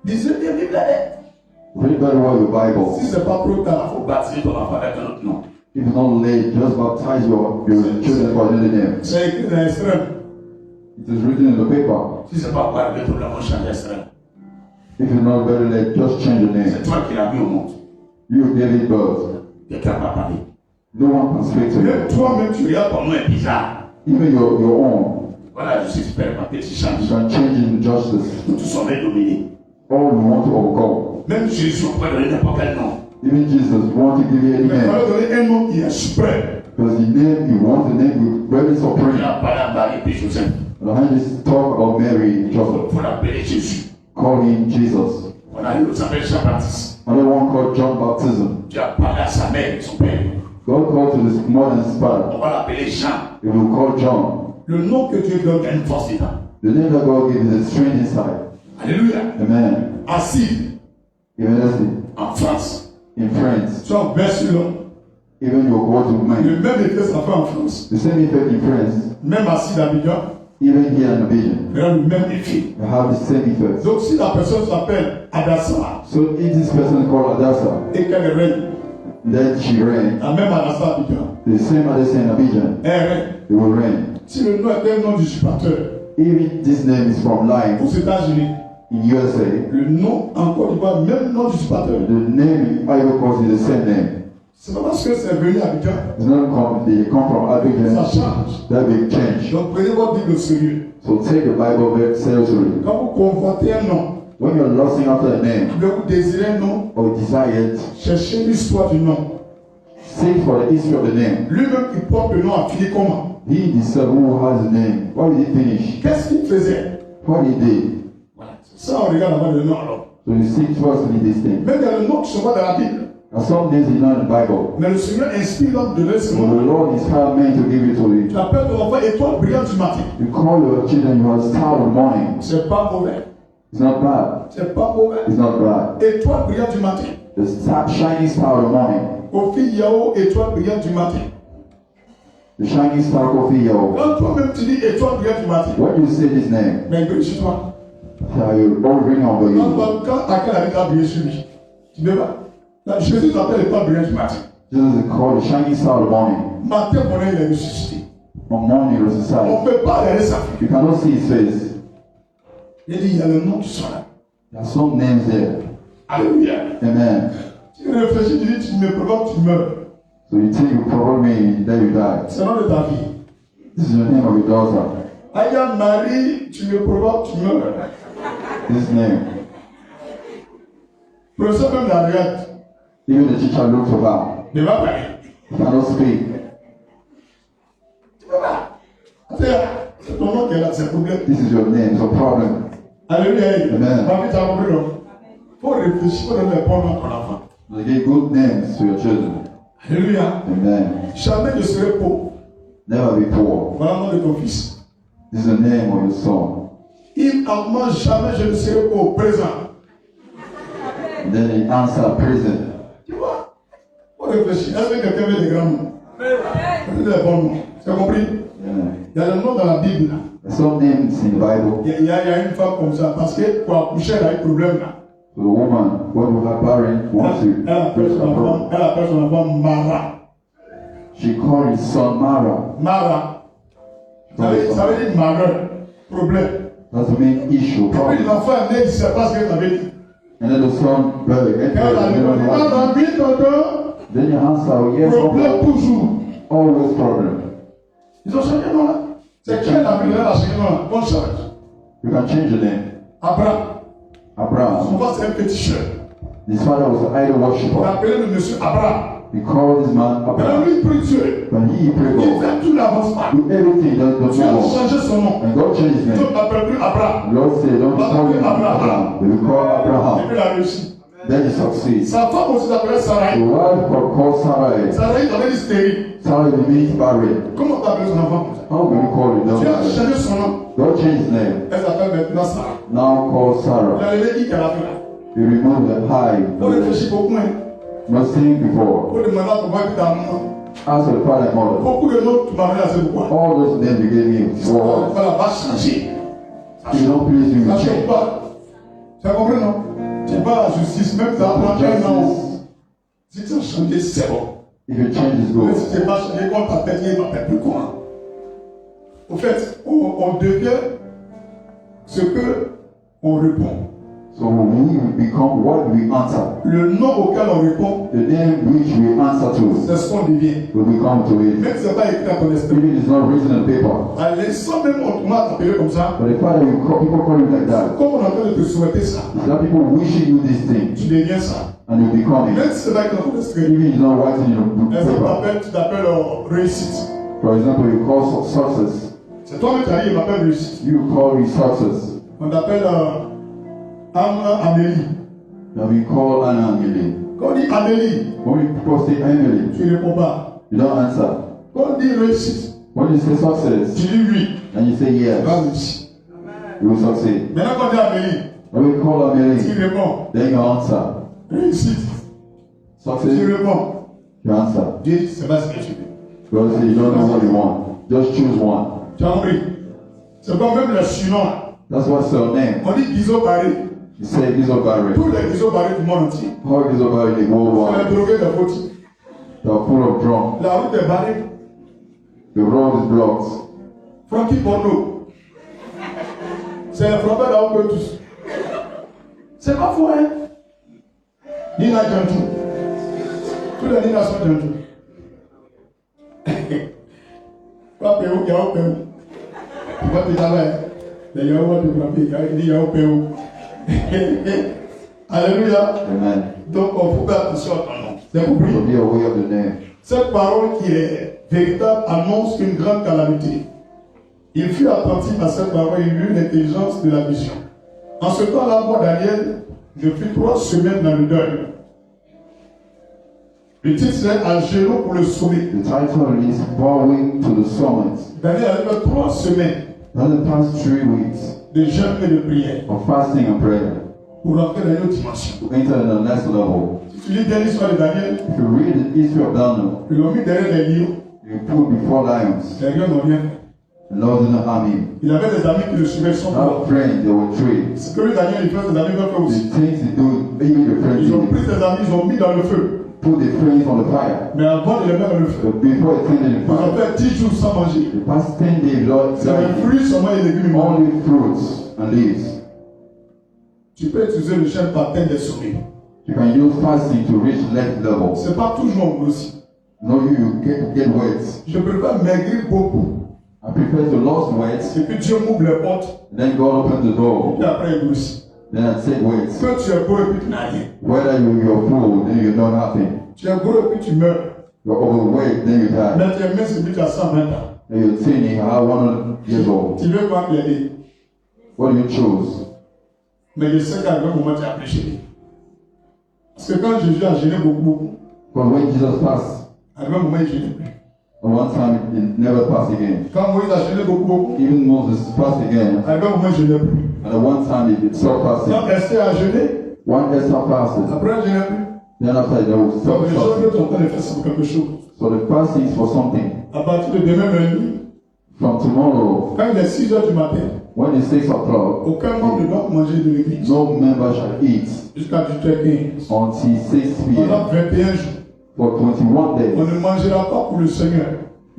Lisez bien la Bible. Read very well your Bible. si c'est pas trop tard. Il faut baptiser ton enfant avec un autre nom. If it's not late, just baptize your children by the name. C'est écrit dans l'extrême. It is written in the paper. Si c'est pas pour arriver, tout le monde change d'extrême. If you're not very late, just change the C'est name. toi qui l'as mis au monde. You gave it birth. Quelqu'un va parler. No one can speak to Même you. toi-même, tu regardes. Pour nous, est bizarre. Even your own. Voilà, je suis super, ma petite You change. can change it in justice. Nous tous sommes dominés. All we want to overcome. Même Jésus, on peut donner n'importe quel nom. Even Jesus want to give you any Mais il name. fallait donner un nom qui est suprême. Because the name you want the name with very On supreme. a parlé à Marie et Joseph. And I just talk about Mary and Joseph. Il faut l'appeler Jésus. Call him Jesus. On a eu l'autre s'appelle Jean-Baptiste. Another one called John Baptism. Tu as parlé à sa mère et son père. God called to his mother and his father. On va l'appeler Jean. He will call John. Le nom que Dieu donne. Il y a une force dedans. The name that God gave is a strength inside. Alléluia. Amen. Assis. Even as En France. in France, Tu en verse long. even your God will Le mind. même effet ça fait en France. The same effect in France, Même assis d'Abidjan. even here in Abidjan, Il y a le même effet. you have the same effect. Donc si la personne s'appelle Adassa So if this person called Adassa, et qu'elle règne, then she reign, la même Adassa Abidjan, the same Adassa in Abidjan, elle règne. they will reign. Si le nom est un nom d'usurpateur Even this name is from lying aux États-Unis, in USA, le nom en Côte d'Ivoire, même nom d'usurpateur. the name in Ivory Coast is the same name. C'est pas parce que c'est venu à Abidjan, It's not come, they come from ça Abidjan, change. that will change. Donc prenez votre Bible au sérieux. So take the Bible very seriously. Quand vous convoitez un nom, When you're lusting after a name mais vous désirez un nom, or desire it, cherchez l'histoire du nom. seek for the history of the name. Lui-même qui porte le nom a fini comment? He himself who has the name, what did he finish? Qu'est-ce qu'il faisait? What he did. Voilà. Ça, on regarde avant le nom. Alors, So you seek first in this thing. Même il y a le nom qui se voit dans la Bible. Now some names is not in the Bible. Mais le Seigneur inspire l'homme de donner ce So the nom. Lord inspired men to give it to Tu you. appelles ton enfant étoile brillante du matin. You call your children your star of the morning. C'est pas mauvais. It's not bad. C'est pas mauvais. It's not bad. Étoile brillante du matin. The star, shining star of the morning. Kofi Yao, étoile brillante du matin. The shining star Kofi Yo. Quand toi-même tu dis étoile brillante du matin, When you say this name, mais sur toi. you all ring over you. Quand quelqu'un arrive à briller sur lui, tu ne pas. Là, Jésus t'appelle étoile brillante du matin. Jesus is called the shining star of the morning. Matin, mon œil est ressuscité. From morning On resuscitate. ne peut pas regarder sa fille. You cannot see his face. Il dit, il y a le nom qui sont là. There are some names there. Alléluia. Amen. Tu réfléchis, tu dis, tu me provoques, tu meurs. So you think you provoke me, then you die. C'est le nom de ta vie. This is the name of your daughter. Aya Marie, tu me provoques, tu meurs. This name. Professeur même la regarde. Even the teacher looks for her. Ne va pas. He cannot speak. Tu peux pas. C'est ton nom qui est là, c'est le problème. This is your name. It's a problem. Alléluia. Amen. Ma vie, tu as compris, non? Faut réfléchir, faut donner les bons noms à ton enfant. So give good names to your children. Alléluia. Amen. Jamais ne serai pauvre. Never be poor. Voilà le nom de ton fils. This is the name of your son. Il en jamais je ne serai pauvre. Présent. And then he answered prison. Tu vois? Faut réfléchir. Est-ce que quelqu'un veut des grands noms? Donne les bons noms. Tu as compris? Yeah. Il y a le nom dans la Bible là. There's some names in the Bible. Il y a une femme comme ça. Parce que pour accoucher, elle a eu problème là. So the woman, when her parent wants to Elle appelle breast son her enfant, elle appelle son enfant Mara. she called his son Mara. Mara. Ça veut dire malheur, problème. That's the main issue, Et puis problem. l'enfant est né, il ne sait pas ce qu'elle avait dit. And then the son brother Quand elle a répondu, maman, oui, tonton, Then you answer, yes, problème toujours. always problem. Ils ont changé nom là. C'est qui elle a mis là, changé nom là? Bonne chance. You can change the name. Abraham. Son Abraham. père c'est un féticheur. His father was an idol On worshiper. appelait le monsieur Abraham. He called this man Mais Abraham. lui, il prie Dieu. But he prayed Il God. fait tout n'avance pas. Do everything that does Dieu a not work. changé son nom. And God changed his Il name. ne l'appelle plus Abraham. The Lord said, don't call him Abraham. But you call Et Abraham. puis il a réussi. Then he succeeds. Sa femme aussi s'appelait The Sarai. wife called Sarai. Sarai, ça veut dire stérile. Sarah means barren. Comment t'appelles son enfant comme ça? How will you call it? Tu as No. changé son nom. God changed his name. Elle s'appelle maintenant Sarah. Now called Il Sarah. a levé qui qu'elle a fait là? You remove the high. Faut réfléchir beaucoup, hein. Must think before. Faut demander à ton père que ta maman. Ask your father and mother. Beaucoup de noms tu m'as donné à ce pourquoi. All those names you gave me for what? Voilà, va changer. If you don't please you, Ça you change change. pas. Tu as compris, non? Tu vas à la justice, même ça prend un an. Justice. Si tu as changé, c'est bon. If you change, it's Mais good. si tu n'es pas changé, quand tu t'appelles, il ne m'appelle plus quoi. Au fait, on devient ce que on répond. So we become what we answer. Le nom auquel on répond, The name which we answer to, c'est ce qu'on devient. we become to it. Même si ce n'est pas écrit dans ton esprit. Even if it's not written on paper. À l'instant même, on m'a appelé comme ça. But the fact that people call you like that, Comme on est en train de te souhaiter ça, is that people wishing you this thing, tu deviens ça. and you become it. Même si ce n'est pas écrit dans ton esprit. Even if it's not written in the Exemple, paper. tu t'appelles réussite. For example, you call success. C'est toi-même qui arrives, il m'appelle réussite. You call it success. On t'appelle Amélie. Now we call Anna Amelie. Quand on dit Amélie, When people say Emily, tu ne réponds pas. you don't answer. Quand on dit réussite, When you say success, tu dis oui. and you say Tu vas yes, réussir. you will succeed. Maintenant, quand on dit Amélie, When we call tu Amelie, réponds. then you answer. Réussite, tu Success, réponds. you answer. Dieu dit, c'est pas ce que tu veux. God say you don't know what you want. Just choose one. Tu as compris? C'est pas même le surnom. That's what's your name. On dit Guizot Barré. You say Gizo Barry. Tous les Guizot Barré du monde entier. How Gizo Barry the C'est worldwide? les drogués de Foti. They are full of drunk. La route est barrée. The road is blocked. Francky Porno. C'est le frappeur là où tous. C'est pas faux, hein? Nina Djantou. Tous les Nina sont Djantou. Pas Péou, il y a un Péou. Tu vois déjà là, les Yahoua de frapper, il dit Yahou Péou. Alléluia. Amen. Donc on faut faire attention à ton nom. C'est compris? So be aware of the name. Cette parole qui est véritable annonce une grande calamité. Il fut attentif à cette parole et eut l'intelligence de la vision. En ce temps-là, moi, Daniel, je fus 3 semaines dans le deuil. Le titre c'est à genoux pour le sommet. The title is Bowing to the Summit. Daniel a fait 3 semaines Now the past 3 weeks de jeûne et de prière of fasting and prayer pour rentrer dans une autre dimension. to enter in the next level. Si tu lis bien l'histoire de Daniel, If you read the history of Daniel, ils l'ont mis derrière les lions. you put before lions. Les lions n'ont rien fait. The Lord didn't harm him. Il avait des amis qui le suivaient sans pouvoir. Our friends, they were three. Ce que lui, Daniel, il fait, ses amis veulent faire The aussi. things they do, even the friends Ils ont did pris ses amis, ils ont mis dans le feu. put the friends on the fire. Mais avant de les mettre dans le feu, But before it turned in the ils ont fire, fait 10 jours sans manger. the past 10 days, Lord, C'est les fruits seulement et les légumes. only fruits and leaves. Tu peux utiliser le chef pour atteindre des sommets. You can use fasting to reach next level. C'est pas toujours bon aussi. No, you get wet. Je préfère maigrir beaucoup. I prefer to lose weight, Et puis Dieu m'ouvre les portes. then God open the door, Et après, il grossit. then I take weight. Que tu es gros et puis tu n'as rien. Whether you're full, then you're not happy. Tu es gros et puis tu meurs. You're overweight, then you die. Mais tu es mince et puis tu as 120 ans. And you're thin, you are 100 years old. Tu veux quoi plaider? What do you choose? Mais je sais qu'à un moment, tu as apprécié. Parce que quand Jésus a gêné beaucoup, But when Jesus passed, à un moment, il ne gênait plus. at one time it never passed again. Quand Moïse a gêné beaucoup, Even Moses passed again. à un moment, il ne gênait plus. And at one time it stopped passing. Quand Esther a gêné, One Esther fasted. après, elle ne gênait plus. Then after there was Donc, les gens fasting. sont en train de faire ça pour quelque chose. So the fasting is for something. À partir de demain lundi, From tomorrow, quand il est 6 heures du matin, when it's 6 o'clock, aucun membre ne doit manger de l'église. no member shall eat Jusqu'à 18h15. until 6 Pendant p.m. 21 jours, for 21 on days. ne mangera pas pour le Seigneur.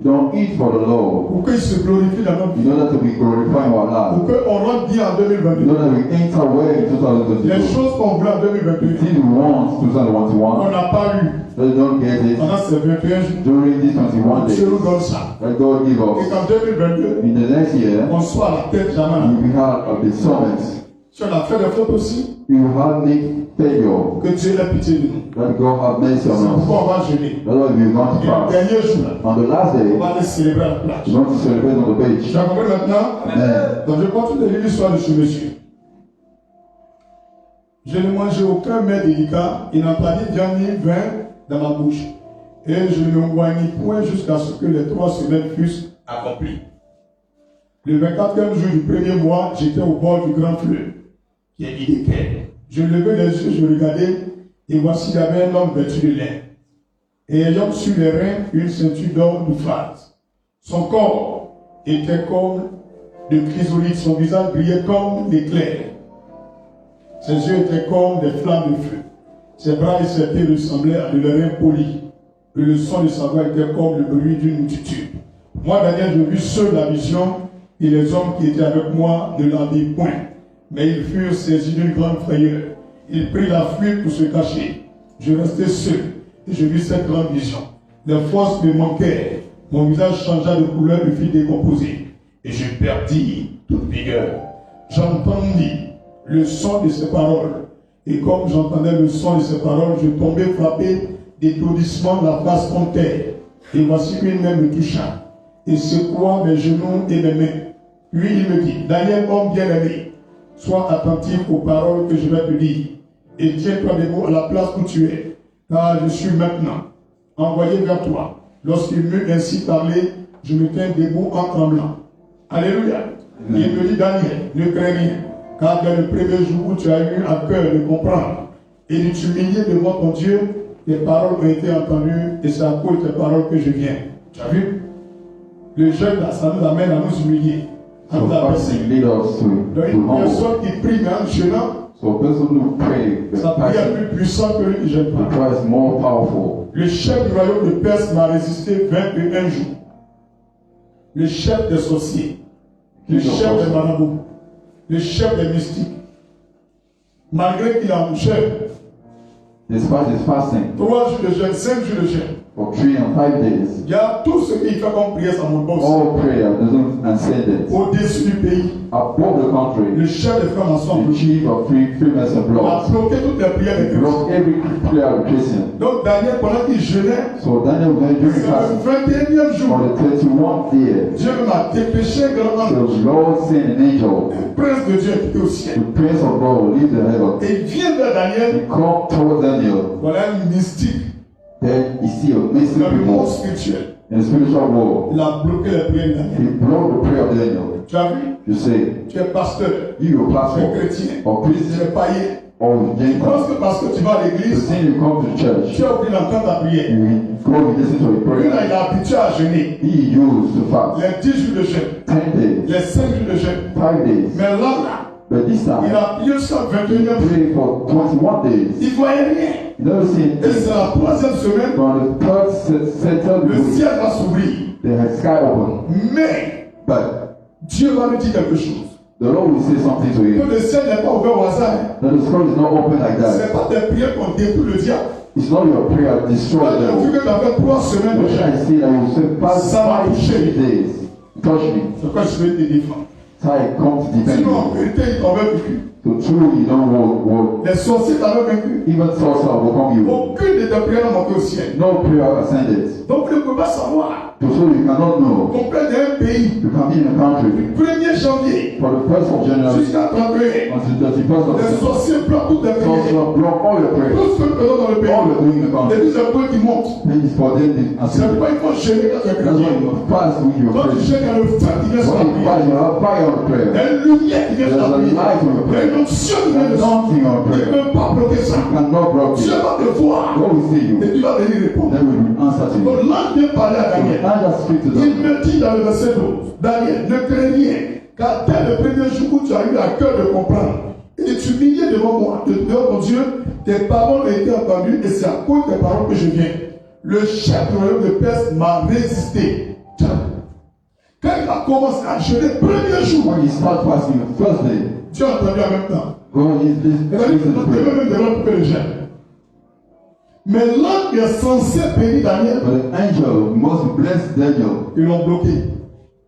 Don't eat for the Lord, Pour qu'il se glorifie dans notre vie. in order to be glorifying our Pour life, qu'on rentre bien en in 2022. order we enter well in Les 2022. choses qu'on voulait en The 2022, things we want on 2021, n'a pas eu. they don't get it Pendant ces 21 jours, during these 21 Dieu days. nous donne ça. That God give Et us. qu'en 2022, In the next year, on soit à la tête jamais. we will have a big summit. Si on a fait des fautes aussi, You have make failure. que Dieu ait pitié de nous. That God have mercy C'est on us. pourquoi on va jeûner. That's why we're going Et to le fast. dernier jour, On the last on day, va aller célébrer à la plage. we're going to celebrate on the beach. Tu as compris maintenant? Amen. Donc je continue de lire l'histoire de ce monsieur. Je ne mangeais aucun mets délicat, il n'a pas dit viande ni vin dans ma bouche. Et je ne m'éloignai point jusqu'à ce que les 3 semaines fussent accomplies. Le 24e jour du premier mois, j'étais au bord du grand fleuve. Qui est dit desquels? Je levai les yeux, je regardais, et voici il y avait un homme vêtu de lin, et ayant sur les reins une ceinture d'or d'Euphrates. Son corps était comme de chrysolite, son visage brillait comme l'éclair. Ses yeux étaient comme des flammes de feu. Ses bras et ses pieds ressemblaient à de l'airain poli. Et le son de sa voix était comme le bruit d'une multitude. Moi, Daniel, je vis seul la vision, et les hommes qui étaient avec moi ne la virent point. Mais ils furent saisis d'une grande frayeur. Ils prirent la fuite pour se cacher. Je restai seul, et je vis cette grande vision. Les forces me manquèrent. Mon visage changea de couleur et fut décomposé. Et je perdis toute vigueur. J'entendis le son de ses paroles. Et comme j'entendais le son de ses paroles, je tombais frappé d'étourdissement la face contre terre. Et voici une main me toucha, et secoua mes genoux et mes mains. Puis il me dit, Daniel, homme bien-aimé, sois attentif aux paroles que je vais te dire, et tiens-toi debout à la place où tu es, car je suis maintenant envoyé vers toi. Lorsqu'il m'eut ainsi parlé, je me tiens debout en tremblant. Alléluia. Il me dit, Daniel, ne crains rien, car dès le premier jour où tu as eu à cœur de comprendre et de t'humilier devant ton Dieu, tes paroles ont été entendues, et c'est à cause de tes paroles que je viens. Tu as vu? Le jeûne, là, ça nous amène à nous humilier. So fasting leads us to Donc, une humble. personne qui prie mais en jeûnant, So a person who pray with sa prière est passion, plus puissante que le jeûne. the prayer is more powerful. Le chef du royaume de Perse m'a résisté 21 jours. Le chef des sorciers, le chef des marabouts, le chef des mystiques. Malgré qu'il a un chef, Despite his fasting 3 jours de jeûne, 5 jours de jeûne. for 3 and 5 days, Il y a tout ce qu'il fait comme prière, ça monte pas aussi. all prayer doesn't ascend it. Au-dessus du pays, Above the country, le chef des francs-maçons the chief of Freemasons a blocks bloqué toutes les prières des chrétiens. block every prayer of Christian. Donc Daniel, pendant qu'il jeûnait, So Daniel went during c'est fasting le 21e for jour, the 31st year. Dieu m'a dépêché un grand The ange, Lord sent an angel, un prince de Dieu qui était au ciel. the Prince of God, will leave the heaven. Et il vient vers Daniel, He come towards Daniel. voilà un mystique, Then he see a mystic dans le monde people spirituel. in the spiritual world. Il a bloqué les prières de He Daniel. blocked the prayer of Daniel. Tu as vu? You say, Tu es pasteur, you a tu es pastor chrétien, or tu Christian es païen. or Tu Gentile. penses que parce que tu vas à The l'église, thing you come to the church, tu as oublié d'entendre ta prière. you go and listen to a Lui, prayer. là, il est habitué à jeûner. He used to fast Les 10 jours de jeûne, 10 days, les 5 jours de jeûne. 5 days. Mais là, But this il time, a prié jusqu'à 21e he jour. prayed for 21 days. Il ne voyait rien. You never seen Et c'est la 3e semaine, from the third le week, ciel va s'ouvrir. they had sky open. Mais But Dieu va lui dire quelque chose. the Lord will say something to Que you. le ciel n'est pas ouvert au hasard. That the sky is not open like Ce n'est that. pas des prières qu'on détruit le diable. It's not your prayer Quand destroy il a vu them. que tu avais 3 semaines de What jeûne, I see that you say past Ça m'a 5 touché. days. Touch me. c'est quoi je vais te défendre. So I come to defend Sinon, en you. vérité, il t'avait vécu. So true, you don't walk. Les sorciers t'avaient vaincu. Even sorcerer will come you. Aucune de tes prières n'a monté au ciel. No prayer ascended. Donc, tu ne peux pas savoir. So you cannot know. Ton père d'un pays, You can be in a country 1er janvier for the 1st of January jusqu'à 31, until 31st of les December. sorciers bloquent toutes les prières. Sorcerer block all your prayers. Tout ce que nous faisons dans le pays, All you're doing in the les country. plus importants qui montent. Then it's for them to C'est ascend. pourquoi il faut gêner quand tu es That's why chrétien. you must fast when you're Quand tu praying. gênes, il y a le feu qui vient sur When la you prière. fast, you have fire on the Il y prayer. a une lumière qui vient sur la There's a prière. light on your Il y a prayer. une onction qui vient dessus. Anointing on Tu ne prayer. peux pas bloquer ça. You cannot block Dieu it. va te voir. God will see you. Et tu vas venir répondre. Then we will answer to Donc you. l'ange vient parler à Daniel. I just speak to Il them. me dit dans le verset 12, Daniel, ne crains rien, car dès le premier jour où tu as eu à cœur de comprendre et de t'humilier devant moi, devant mon Dieu, tes paroles ont été entendues et c'est à cause de tes paroles que je viens. Le chef du royaume de Perse m'a résisté. Quand il a commencé à jeûner, premier jour, When you start fasting the first day, Dieu a entendu en même temps. God is Il a dit que listening to notre prayer. même devant couper le jeûne. Mais l'ange est censé bénir Daniel, But the angel must bless Daniel ils l'ont bloqué.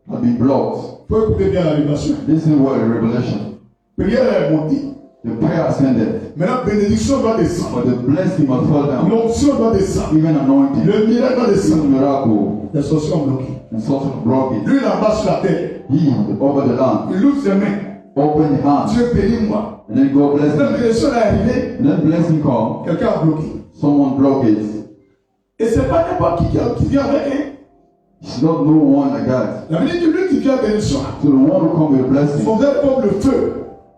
had been blocked. Il faut écouter bien la révélation. This is what a revelation. Prière est montée. The prayer ascended, Maintenant, bénédiction doit descendre. but the blessing must fall down. L'onction doit descendre. Even anointing, Le miracle doit even descendre. miracle, Les sorciers ont bloqué. and sorcerer broke it. Lui, là-bas sur la terre, He over the land, il ouvre ses mains. open the hands, Dieu bénis-moi. and then God bless Quand la him. bénédiction est arrivée, And then blessing come. quelqu'un a bloqué. Someone broke it. Et c'est pas n'importe qui vient avec, hein. It's not no one like that. La bénédiction, lui qui vient avec bénédiction, So the one who comes with a blessing, son verre comme le feu.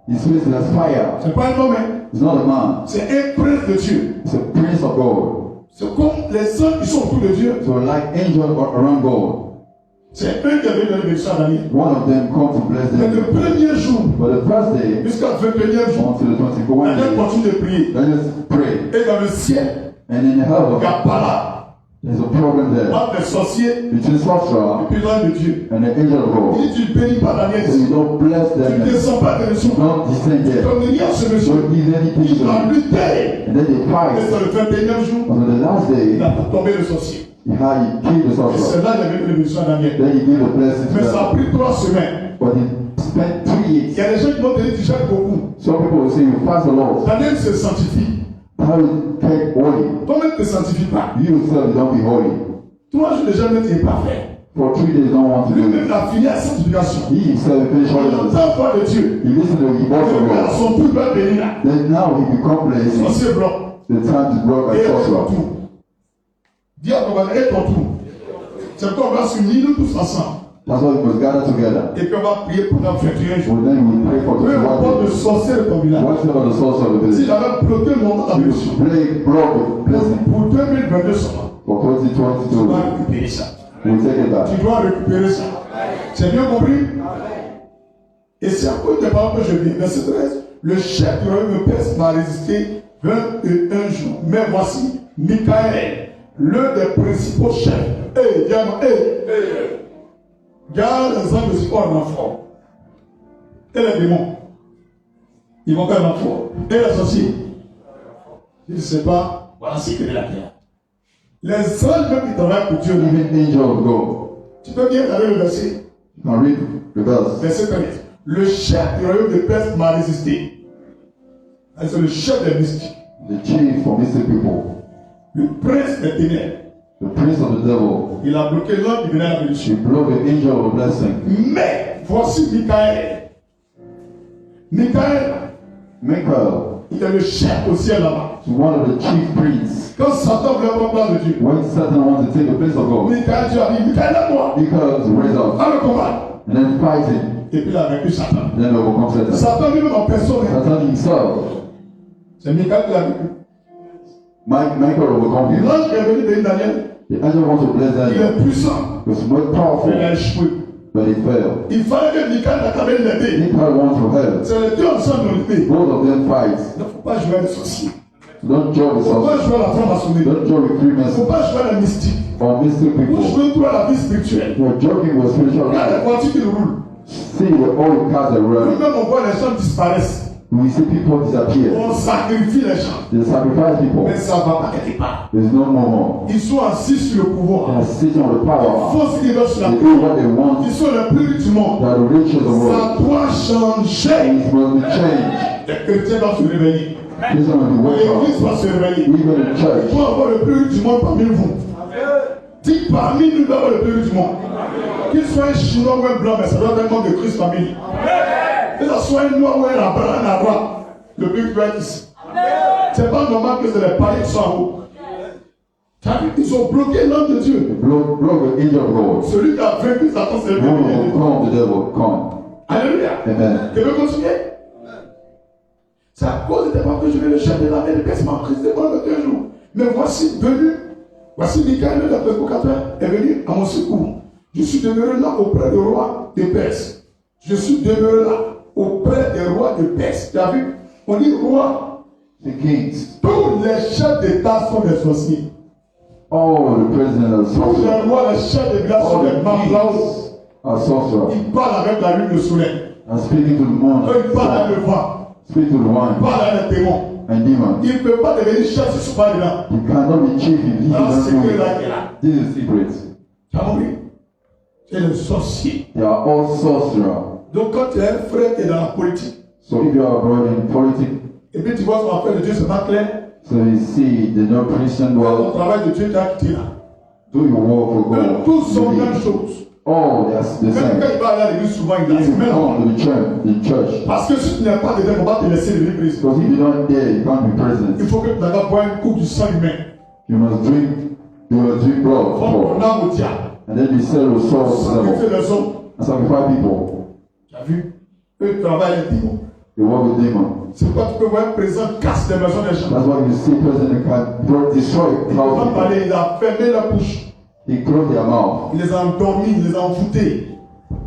his face as fire. C'est pas un homme, hein. It's not a man. C'est un prince de Dieu. It's a prince of God. C'est comme les anges qui sont autour de Dieu. So like angels around God. C'est eux qui avaient donné bénédiction à Daniel. One of them come to bless Mais le them. premier jour, But the first day, jusqu'à 21e jour, until the 21st Daniel day, continue de prier. let us pray. Et dans le ciel, And in il heaven, n'y a pas là, there's a problem there entre les sorciers between sorcerer et puis l'ange de Dieu. and the angel of God. Il dit, tu ne bénis pas Daniel So you ici. don't bless Tu ne them. descends pas de dessous. Don't descend Tu there. donnes rien à ce monsieur. Don't give anything Il to va them. lutter. And then they Et fight. sur le 21e jour, On the last il day, n'a pas tombé le sorcier. he killed the Et sorcerer. c'est là qu'il a donné bénédiction à Daniel. Then he gave a blessing Mais to ça a them. pris 3 semaines. But he spent 3 Il years. y a des gens qui vont te dire, tu jeûnes beaucoup. Some people will say you fast a lot. Daniel se sanctifie. How you take holy? Toi-même ne te sanctifie pas. You yourself don't be holy. 3 jours de jeûne, tu n'es pas fait. For 3 days, don't want to do Lui-même it. a fini la sanctification. He himself finished Il holiness. entend la voix de Dieu. He listened to the voice of Le père, God. son tout doit bénir là. Then now he become blessed. Sorcier blanc. The time to block Et like ton sorcerer. tour. Dis à ton voisin, et ton tour. C'est qu'on va s'unir nous tous ensemble. That's why we must gather together. Et qu'on va prier pendant 21 jours. Well, then we pray for Peu importe 21 le days. sorcier de ton village. Whatever the source of the S'il village. avait bloqué le monde dans la You mission. pray, block the blessing Pour 2022 seulement. for Tu dois 2022. récupérer ça. We'll take it back. Tu dois récupérer ça. C'est bien compris? Et c'est à cause des paroles que je vis. Verset 13. Le chef du royaume de Perse m'a résisté 21 jours. Mais voici Michael, l'un des principaux chefs. Garde les anges aussi en enfant. Et les démons. Ils vont faire l'enfant. Et les sorciers. Je ne sais pas. Voilà ce que est la pierre. Les anges même qui travaillent pour Dieu. Even angel of God. Tu peux bien regarder le verset. Now read the verse. Verset 13. Le chef du royaume de Perse m'a résisté. C'est le chef des mystiques. The chief of mystic people. Le prince des ténèbres. The prince of the devil. Il a bloqué l'homme qui venait à la He bénédiction. blocked the angel of blessing. Mais voici Michael. Michael, Michael il est le chef au ciel là-bas. is one of the chief priests. Quand Satan voulait prendre place de Dieu, When Satan wanted to take the place of God, Michael, Dieu a dit, Michael, aide-moi. Michael was raised up À le combat. and then fighting. Et puis il a vaincu Satan. Then overcome Satan. Satan lui-même en personne. Satan himself. C'est Michael qui l'a vaincu. Michael overcome him. L'ange qui est venu bénir Daniel, The angel wants to bless il Daniel. est puissant. He was more Mais il a powerful, échoué. but he failed. Il fallait que Michael n'accabait l'aider. Michael wants to help. C'est les deux ensemble qui ont lutté. Both of them fight. Il ne faut pas jouer les sorciers. Don't join with Il ne faut pas sorcery. jouer à la franc-maçonnerie. Don't join with Il ne faut Freemasons pas jouer à la mystique. or mystic Vous people. jouez tout à la vie spirituelle. You're joking with spiritual Regarde les life. voitures qui roulent. See the old cars that run. Nous-mêmes, on voit les gens disparaissent. We see people disappear. On sacrifie les gens. They sacrifice people. Mais ça ne va pas quelque part. There's no more. Ils sont assis sur le They pouvoir. are sitting on the Ils power. font ce qu'ils veulent sur la They terre. do what they want. Ils sont les plus riches du monde. They are the richest of the world. Ça doit changer. It must be changed. Les chrétiens doivent se réveiller. This one will be wake L'église up. doit se réveiller. Even the Il church. doit avoir le plus riche du monde parmi vous. Dites parmi nous, il doit avoir le plus riche du monde. Qu'il soit un chinois ou un blanc, mais ça doit être un membre de Christ famille. Que ce soit un noir ou un arabe, le plus doit être ici. C'est pas normal que c'est les païens qui sont en haut. Ils ont bloqué l'homme de Dieu. Block the angel of God. Celui qui a vaincu Satan, c'est le Who will premier. overcome the devil? Come. Alléluia. Amen. Tu veux continuer? C'est à cause de tes paroles que je vais le chef de l'armée de Perse m'a présidé pendant 2 jours. Mais voici Michael, le prédicateur, est venu à mon secours. Je suis demeuré là auprès du roi de Perse. Je suis demeuré là auprès des rois de Perse. Tu as vu? On dit roi. The kings. Tous les chefs d'État sont des sorciers. All the presidents are Tous sorcerers. les rois, les chefs de village sont All des the mamlaos. kings are sorcerers. Ils parlent avec la lune de soleil. And speaking to the moon. Eux, ils parlent avec le vent. Speak to the Ils wine parlent avec les démons. and demons. Il ne peut pas devenir chef si ce n'est pas dedans. You cannot be chief if you Alors, don't c'est know que it. là qui est là. This is secret. Tu as compris? C'est le sorcier. They are all sorcerers. Donc, quand tu es un frère qui est dans la politique, So if you are a brother in politics, et puis tu vois son affaire de Dieu, c'est pas clair. so you see the no Christian Ton world, travail de Dieu t'a quitté là. do your work for Eux, God. tous sont la même Believe. chose. Oh, that's the Même same. quand il va aller à l'église, souvent il a If you même. come to the church, Parce que si tu n'es pas dedans, on va te laisser de l'église. because if you don't dare, you can't be Il present. faut que tu n'aies pas boire une coupe du sang humain. You must drink You will drink blood Vendre ton for, âme au diable. and then you sell your soul to Sacrifier them les hommes. and sacrifice people. Tu as vu? Eux travaillent les démons. They work with demons. C'est pourquoi tu peux voir un président casse les maisons des gens. That's why you see President can destroy Il ne peut pas thousands. parler, il a fermé la bouche. He closed their mouth. Il les a endormis, il les a envoûtés.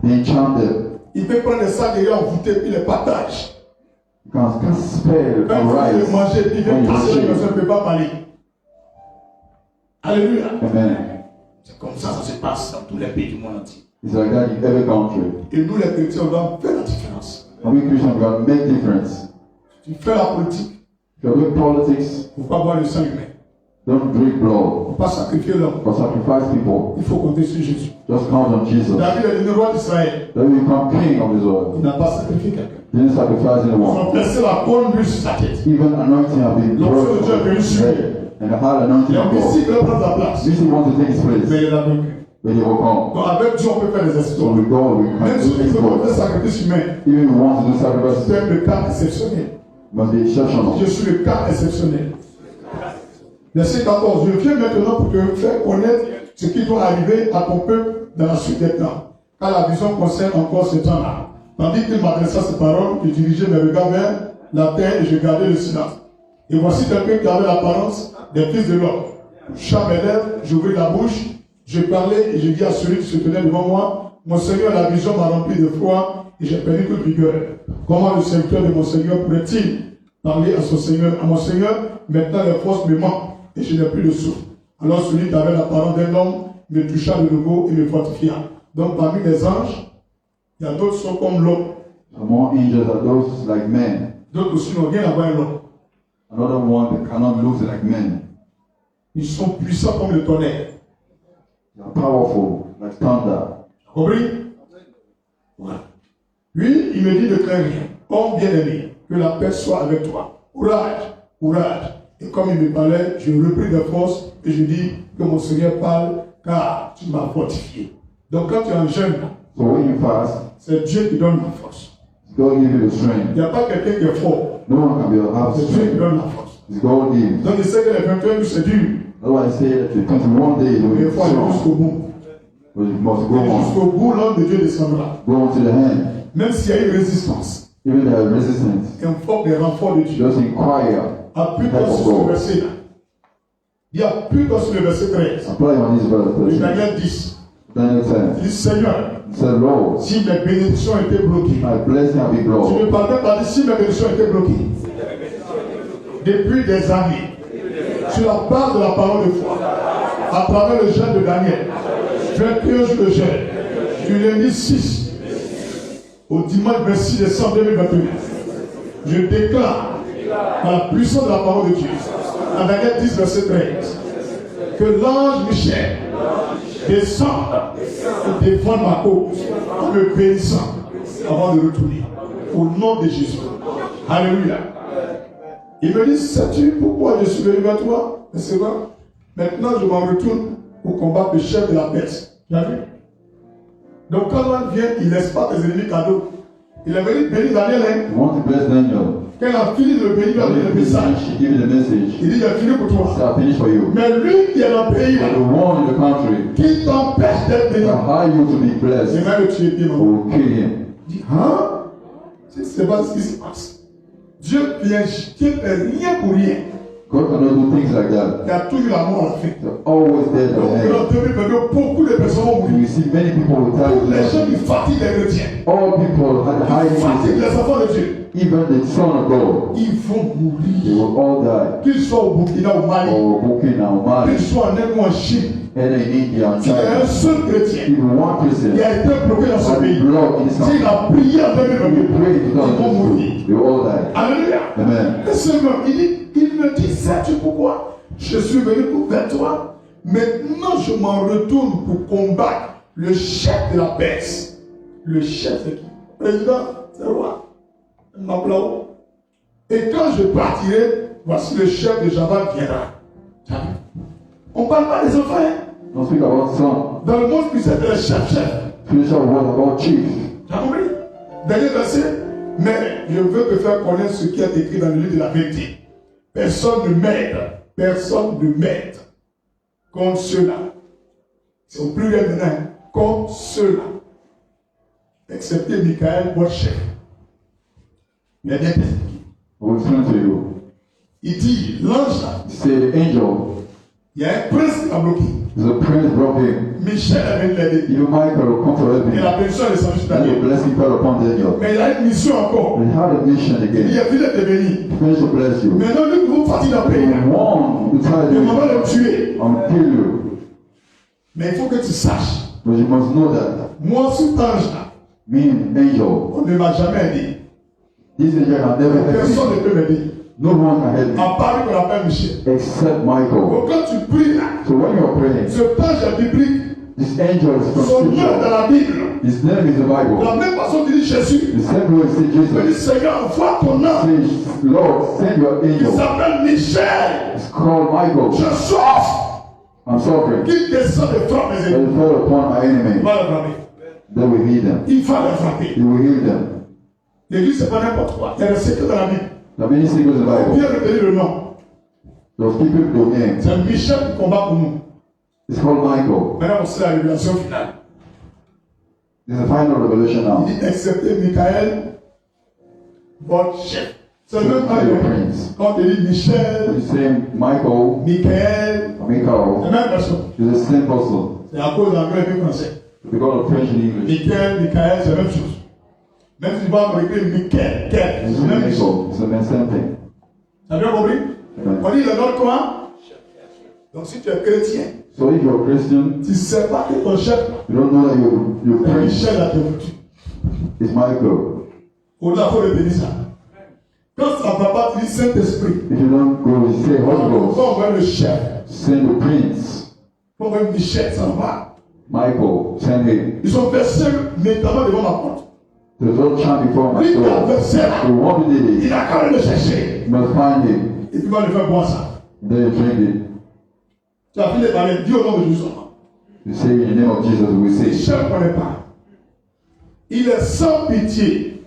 They enchant them. Il peut prendre des sacs et les envoûter puis les partage. You can spell Quand and il rise veut manger, puis il when veut you casser les maisons, il shake. ne peut pas parler. Alléluia. Amen. C'est comme ça que ça se passe dans tous les pays du monde entier. It's like that in every country. Et nous les chrétiens, on doit faire la différence. And we Christians, we gotta make difference. Tu fais la politique, If you're doing politics, il ne faut pas boire le sang humain. don't drink Il ne blood faut pas sacrifier l'homme. or sacrifice people. Il faut compter sur Jésus. Just count on Jesus. David est le roi d'Israël. Then you become king of Israel. Il n'a pas sacrifié quelqu'un. He didn't sacrifice Ils anyone. ont versé la bonne huile sur sa tête. Even anointing have been L'onction poured de Dieu est venue on sur his lui. head. And the high anointing Il a of dit si God. il veut prendre la place. This he wants to take his Mais place. il a vaincu. But he will come. Donc avec Dieu, on peut faire des So exploits. with God, we Même can si do tu things veux faire des God. sacrifices humains, Even if we want to do sacrifices, c'est le cas exceptionnel. must be exceptional. Je suis le cas exceptionnel. Verset 14. Je viens maintenant pour te faire connaître ce qui doit arriver à ton peuple dans la suite des temps. Car la vision concerne encore ce temps-là. Tandis qu'il m'adressa ces paroles, je dirigeais mes regards vers la terre et je gardais le silence. Et voici quelqu'un qui avait l'apparence des fils de l'homme. Toucha mes lèvres, j'ouvris la bouche, je parlais et je dis à celui qui se tenait devant moi, mon Seigneur, la vision m'a rempli de foi et j'ai perdu toute vigueur. Comment le serviteur de mon Seigneur pourrait-il parler à son Seigneur, à mon Seigneur? Maintenant les forces me manquent et je n'ai plus de souffle. Alors celui qui avait l'apparence d'un homme me toucha de nouveau et me fortifia. Donc parmi les anges, il y a d'autres qui sont comme l'homme. Among angels are those like men. D'autres aussi n'ont rien à voir avec l'homme. Another one that cannot look like men. Ils sont puissants comme le tonnerre. They are powerful like thunder. Compris? Voilà. Lui, il me dit de craindre rien. Homme bien-aimé, que la paix soit avec toi. Courage, courage. Et comme il me parlait, je repris des forces et je dis que mon Seigneur parle, car tu m'as fortifié. Donc quand tu es en jeûne, So when you fast, c'est Dieu qui donne la force. God give you the Il strength. n'y a pas quelqu'un qui est fort. No one can be have C'est Dieu qui strength. donne la force. It's God gives. Donc il sait que les 21 jours c'est dur. That's why I say that the 21 days will Mais il be faut aller strong. jusqu'au bout. But you must go Et on. jusqu'au bout, l'homme de Dieu descendra. Go on to the hand. Même s'il y a une résistance, Even the resistance. invoque les renforts de Dieu. Just inquire. Appuie-toi sur ce verset-là. Il y a appuie-toi sur le verset 13. Apply on this verse. De 13. Daniel 10. Daniel 10. Il dit Seigneur, Said, Lord, si mes bénédictions étaient bloquées, my blessing have been tu blocked. ne parles pas de si mes bénédictions étaient bloquées. Depuis des années, sur la base de la parole de foi, à travers le jeûne de Daniel, 21 jours de jeûne, du lundi 6 au dimanche 26 décembre 2021, je déclare par la puissance de la parole de Dieu, en Daniel 10, verset 13, que l'ange Michel descende et défende ma cause en me bénissant avant de retourner. Au nom de Jésus. Alléluia. Il me dit, sais-tu pourquoi je suis venu vers toi? Mais c'est vrai. Maintenant, je m'en retourne pour combattre le chef de la Perse. Tu as vu? Donc, quand l'ange vient, il ne laisse pas tes ennemis cadeaux. Il est venu bénir Daniel. You want to bless Daniel. Quand il a fini de le bénir, il a donné le message. She give you the message. Il dit, j'ai fini pour toi. Say, I finish for you. Mais lui qui est dans le pays, But the one in the country qui t'empêche d'être béni, that hire you to be il blessed va le tuer pied will kill him. Il dit, hein? Tu ne sais pas ce qui se passe. Dieu vient, Dieu ne fait rien pour rien. God cannot do things like that. Il y a toujours la mort à la fin. They're always dead Donc, at the en end. 2022, beaucoup de personnes vont You mourir. see many people will Tous les gens die. qui fatiguent les chrétiens, All people had qui fatiguent hiding. les enfants de Dieu, Even the son of God, ils vont they mourir. will all die. Qu'ils soient au Burkina ou au Mali, Or Burkina or Mali, qu'ils soient en Inde ou en Chine, and in India and s'il y a un China. seul chrétien Even one Christian qui a été bloqué dans ce had pays, blood in his s'il country. a prié en When you 2022, pray ils vont to mourir. God, they will all die. Alléluia. Amen. Et seulement, il me dit, sais-tu pourquoi je suis venu vers toi? Maintenant, je m'en retourne pour combattre le chef de la Perse. Le chef, c'est qui? Président, c'est le roi. Mablao. Et quand je partirai, voici le chef de Java viendra. On ne parle pas des enfants. Hein? Don't speak about son. Dans le monde, puis c'est le chef. Spiritual word about chief. Tu as compris? Dernier verset. Mais je veux te faire connaître ce qui est écrit dans le livre de la vérité. Personne ne m'aide. Personne ne m'aide. Comme ceux-là. C'est au pluriel maintenant. Comme ceux-là. Excepté Michael, votre chef. Il a bien expliqué. I will explain to you. Il dit, l'ange là, Say the angel il y a un prince qui a bloqué. the prince brought him. Michel avait l'aider. Even Michael will come to help Et him. la bénédiction est descendue sur And the Daniel. blessing fell upon Daniel. Mais il a une mission encore. And he had a mission Il again. a fini de venir. Finish to bless you. Maintenant, lui, vous partir d'un pays. The one who tried Il va you le tuer. and kill you. Mais il faut que tu saches. But you must know that Moi, cet ange-là, me, an angel, on ne m'a jamais aidé. this angel can never help me. Personne ne peut m'aider. No one can help me À part qu'on appelle Michel. except Michael. Donc quand tu pries là, So when you're praying, cet ange est biblique. this angel is from Son nom est dans Scripture. la Bible. His name is the De la Bible. même façon qu'il dit Jésus. The same way say Il dit Jesus. Seigneur, envoie ton ange. Say, Lord, send your Il angel. s'appelle Michel. It's called Michael. Je souffre. I'm suffering. Qu'il descend et frappe mes They ennemis. fell upon my Il enemy. va le frapper. They will heal them. Il va le frapper. He will heal them. L'église, c'est pas n'importe quoi. Il y a des secrets dans la Bible. There are many secrets in the Faut Bible. bien retenir le nom. Those people know names. C'est Michel qui combat pour nous. It's called Michael. Maintenant, on sait la révélation finale. There's a final revelation now. Il dit excepté Michael, votre chef. C'est le même Say the ange. prince. Quand il dit Michel, You say Michael, Michael, c'est Michael la même personne. is the same person. C'est à cause d'anglais et français. Because of French and English. Michael, c'est la même chose. Même si tu vas écrire Michael, It's c'est la même chose. Michael. It's the same thing. Tu as bien compris? On dit le nom comment? Donc si tu es chrétien, So if you're a Christian, tu ne sais pas que ton chef, you don't know that your c'est prince Michel a te foutu. is Michael. Au-delà, il faut le bénir ça. Quand ça ne va pas, tu dis Saint-Esprit. If you don't go, you say Holy On Ghost. va envoyer le chef. Send the prince. On va envoyer Michel, ça va. Michael, send him. Ils sont versés notamment devant ma porte. The Lord chant before my Lui, il a door. versé The là. one who did it, Il a quand même le chercher. you must find him. Et puis il va le faire boire ça. Then you drink it. Tu as fini de parler, dis au nom de Jésus. You say in the name of Jesus, we say. Michel ne connaît pas. Il est sans pitié.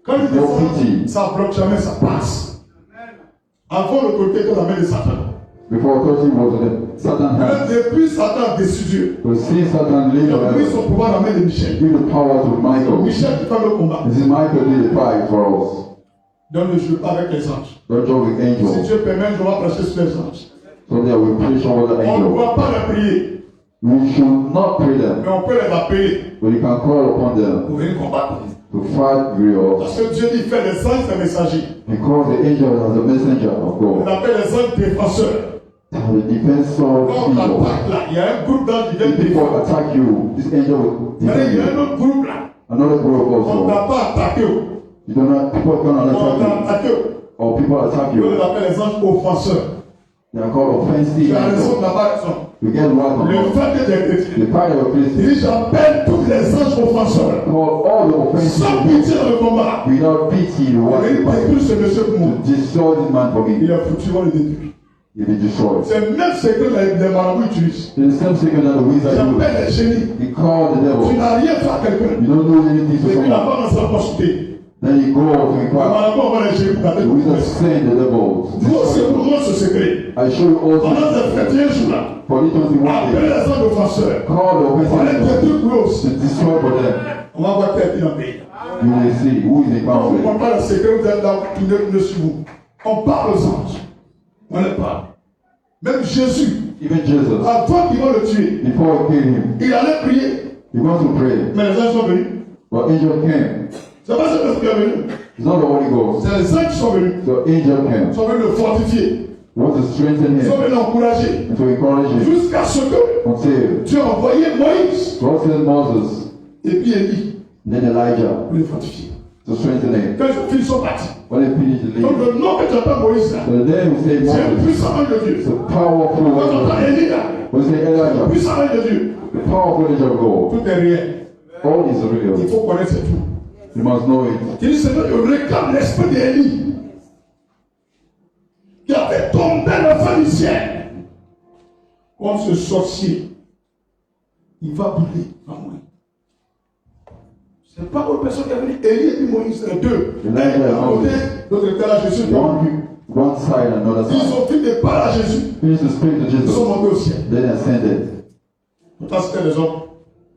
Quand il No descend, pity. ça ne bloque jamais, ça passe. Avant l'autorité de la main de Satan. Before authority was in Satan Même hands. depuis Satan a déçu Dieu. But since Satan Il laid a pris son on pouvoir dans la main de Michel. give the power to Michael. Michel qui fait le combat. This is Michael did the fight for us. Donc ne joue pas avec les anges. Don't joke with Si angels. Dieu permet, je vais prêcher sur les anges. So that we preach over the On ne angels. doit pas les prier, We should not pray them, mais on peut les appeler but you can call upon them pour venir combattre. to fight with us. Parce que Dieu dit fait les anges des messagers. Because the angel is the messenger of On God. appelle les anges défenseurs. The defensor Quand on angel. attaque là, il y a un groupe d'anges qui viennent If people défendre. attack you, this angel will Il y defend a un you. autre groupe là. Another group On also. n'a pas attaqué. You don't have people gonna On attack a you. attaqué. Or people attack On les you. appelle les anges offenseurs. They are called offensive Tu as raison, angels. tu n'as pas raison. You get right on Le us. fait que tu es The chrétien, fight of il Christians dit j'appelle tous les anges offenseurs. call all the offensive Sans angels pitié dans le combat. without pity to On va watch the fight. détruire ce monsieur pour moi. To destroy this man for Il me. a foutu, on le détruit. You'll be destroyed. C'est le même secret que les marabouts utilisent. In the same second that the wizard used, J'appelle les génies. he called the Tu devil. n'as rien fait à quelqu'un. You don't know anything to Et puis la someone. femme ne s'est pas consultée. Then you go to Le inquire. marabout envoie les génies pour garder The tout le wizard reste. sent the devil. Nous aussi, pour nous, ce secret. I show you all Pendant this. ces fêtes, un jour là, For it was in one appelle day. les anges offenseurs. Call the On les offensive angels détruit pour eux to aussi. destroy for them. On va voir qui est dans le pays. You will see who is in On ne conflict. comprend pas le secret, vous êtes là, tournez sur vous. On parle aux anges. On les parle. Même Jésus, Even Jesus, avant qu'ils vont le tuer, before he killed him, il allait prier. he wants to pray. Mais les anges sont venus. But angel came. C'est pas ce qui est venu. It's not the Holy Ghost. C'est les anges qui sont venus. The angel came. Ils sont venus le fortifier. He wants to strengthen Ils sont him venus l'encourager. and to encourage him Jusqu'à ce que until Dieu a envoyé Moïse God sent Moses, et puis Élie then Elijah pour les fortifier. to strengthen him. Quand ils sont partis. When they finished the Donc lead, le nom que tu entends Moïse là, the name we say c'est un Moses, puissant ange de Dieu. it's a powerful Quand tu entends angel. Élie là, We say Elijah, puissant ange de Dieu. the powerful angel of God. Tout est réel. All is Il real. faut connaître ces tout. You must know it. Il dit Seigneur, je réclame l'esprit d'Élie qui a fait tomber l'enfant du ciel. Comme ce sorcier, il va brûler, il va mourir. C'est pas une personne qui est venue, Élie et puis Moïse, c'est les deux. Un à côté, l'autre était là, Jésus. One one side and another Ils side. ont fini de parler à Jésus. Finished to speak to Ils sont Jesus. montés au ciel. Then ascended. Pourtant, c'était des hommes.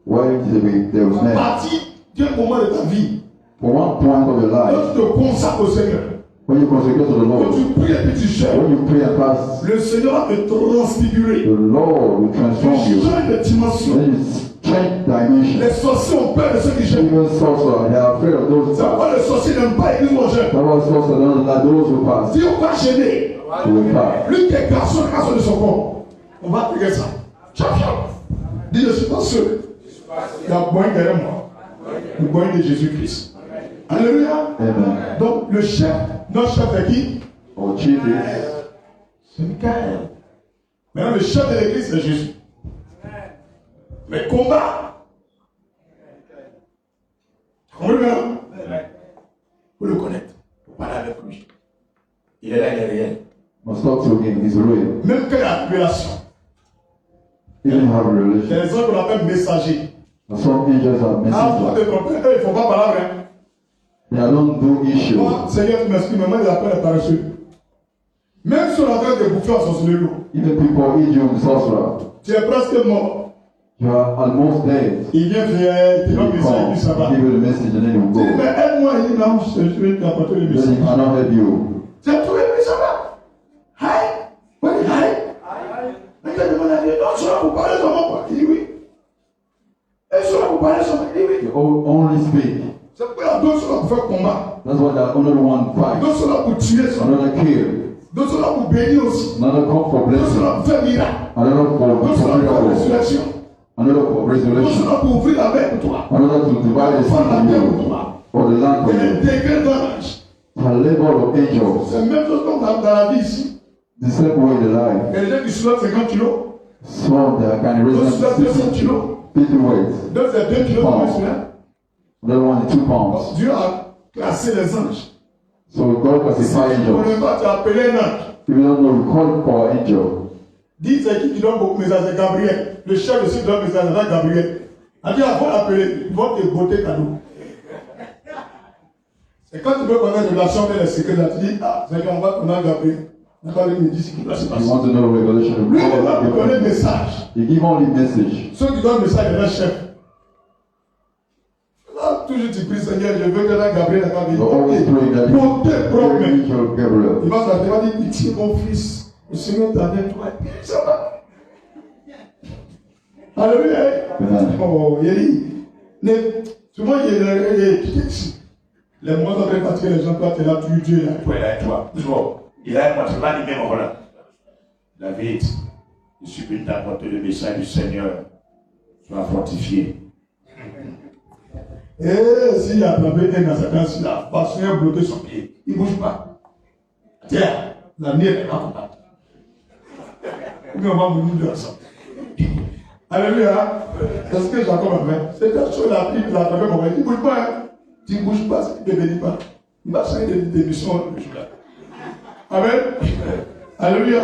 Why did there was À men? partir d'un moment de ta vie, For one point of your quand life, tu te consacres au Seigneur, when you consecrate to the quand Lord, tu pries et puis tu cherches, when you pray and fast, le Seigneur va te transfigurer. the Lord will Tu transform you. changes de dimension. Then you change dimension. Les sorciers ont peur de ceux qui cherchent. Even sorcerer, they are afraid of those C'est who pourquoi fast. les sorciers n'aiment pas l'église où on jeûne. That was sorcerer don't like those who fast. Si on va gêner, Who will fast. lui qui est garçon de son corps, on va appliquer ça. Champion. Dis, je ne suis pas seul. Il y a moyen derrière moi. Le moyen de Jésus-Christ. Alléluia. Amen. Donc, le chef, notre chef est qui? Our chief is C'est Michael. Maintenant, le chef de l'église, c'est Jésus. Mais combat. Vous comprenez maintenant? Vous le connaître. Vous parlez avec lui. Il est là, il est réel. must talk to him. He's real. Même quand il y a la révélation. Even have a Il y relation. a des gens qu'on appelle messagers. And some angels are Ah, vous messengers. te trompez. Eux, ils ne font pas parler. Hein. They don't do issue. Moi, Seigneur, tu m'excuses, mais moi, ils appellent les paresseux. Même si on est en train de bouffer en sorcellerie, Even people eat you in sorcerer. tu es presque mort. You are almost dead. Il vient faire, tu He vas me dire, come, puis ça va. give you the message, and then he will Tu dis, mais go. aide-moi, il dit, non, je vais t'apporter le Then he message. cannot help you. Tu as trouvé, mais ça va. Hi. Oui, hi. Mais tu as demandé à Dieu, non, je vais vous parler seulement, quoi. Il dit oui. Et je vais vous parler seulement, il dit oui. You only speak. C'est pourquoi il y a d'autres sont là pour faire combat. That's why the another one fight. D'autres sont là pour tuer, Another kill. d'autres sont là pour bénir aussi. Another come for D'autres sont blessing. là pour faire miracle. Another for D'autres sont là pour faire miracle. résurrection. Another for D'autres sont resurrection. là pour ouvrir la mer pour toi. Another to divide the sea Faire la for terre pour you. toi. For the land for Et les you. degrés d'ange. A level of angels. C'est la même chose comme dans la vie ici. The same way in the life. Il y a des gens qui soulèvent 50 kilos. Some that can D'autres raise soulèvent 200 them kilos. 50 weight. D'autres c'est 2 kilos de muscle. Another one is 2 pounds. Dieu a classé les anges. So God Si classifies tu ne connais angels. pas, tu as appelé un ange. If you don't know, we call for angel. Dis c'est qui donne beaucoup de messages, c'est Gabriel. Le chef de ceux qui donne message, c'est Gabriel. On dit avant d'appeler, ils vont te botter cadeau. C'est quand tu veux connaître la relation avec les secrets, là, tu dis, ah, c'est qu'on va connaître Gabriel. On va lui dire ce qui va se If you passer. want to know the revelation, Lui, il va te donner le call message. He give only message. Ceux qui donnent le message, c'est leur chef. Là, toujours tu pries, Seigneur, je veux que là, Gabriel a You always pray that Protège, protège. angel Gabriel. Il va s'arrêter, il va dire, pitié, mon fils. Le Seigneur t'a avec toi. Ça va. Alléluia. Amen. Oh, il dit, souvent, il y a les mois après fatigués, les gens partent là, tu Dieu là. Toi, il est avec toi. Toujours. Il est avec moi, tu vas animer mon voilà. David, je suis venu t'apporter le message du Seigneur. Sois fortifié. Et s'il a attrapé un assassin, s'il a passé un bloqué son pied, il ne bouge pas. Tiens, la nuit est là pour battre. Ou bien on va vous dire ça. Alléluia. C'est ce que Jacob a fait. C'est quelque chose, il a attrapé mon pied. Il ne bouge pas. Hein. Tu ne bouges pas, il ne te bénit pas. Il va changer de mission le jour-là. Amen. Alléluia.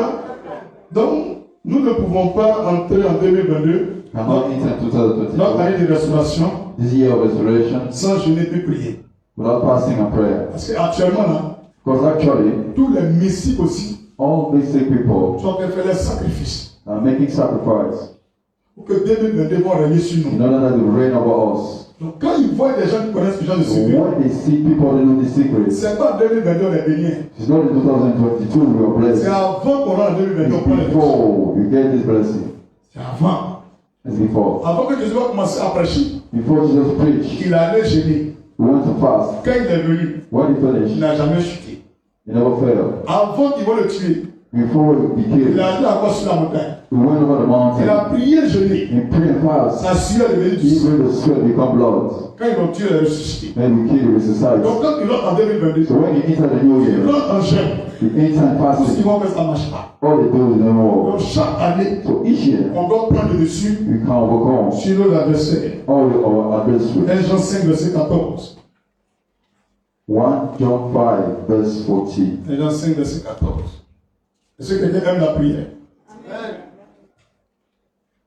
Donc, nous ne pouvons pas entrer en 2022, Cannot enter 2022. notre année de restauration, This year of restoration sans jeûner puis prier. without fasting and prayer. Parce qu'actuellement, là, Because actually, tous les mystiques aussi all basic people sont en train de faire les sacrifices are making sacrifice pour que 2022 vont régner sur in nous. order that to reign over us. Donc, quand ils voient des gens qui connaissent ce genre de So secret, when they see people that know the secrets, c'est pas 2022 on est béni. it's not in 2022 we are blessed. C'est avant qu'on rentre en 2022 on prend les It's choses. before you get this blessing. C'est avant. It's before. Avant que Jésus va commencer à prêcher, Before Jesus preached, il allait gêner. we went to fast. Quand il est venu, When he il finished, n'a jamais chuté. he never failed. Avant qu'ils vont le tuer, Before he il killed, a allé encore sur la montagne. we went over the Il mountain. a prié jeûné. In prayer and fast, Sa sueur est devenue du sang. even the sweat become blood. Quand ils l'ont tué, il a ressuscité. Then we kill the resuscite. Donc quand il rentre en 2022, So when you enter the new il year, rentre en jeûne. the end time Tout ce qu'ils fasting, vont faire, ça ne marche pas. all they do is never Donc walk. chaque année, So each year, on doit prendre le dessus we can overcome sur nos adversaires. all our adversaries. 1 Jean 5, verset 14. 1 John 5, verse 14. 1 Jean 5, verset 14. Est-ce que quelqu'un aime la prière?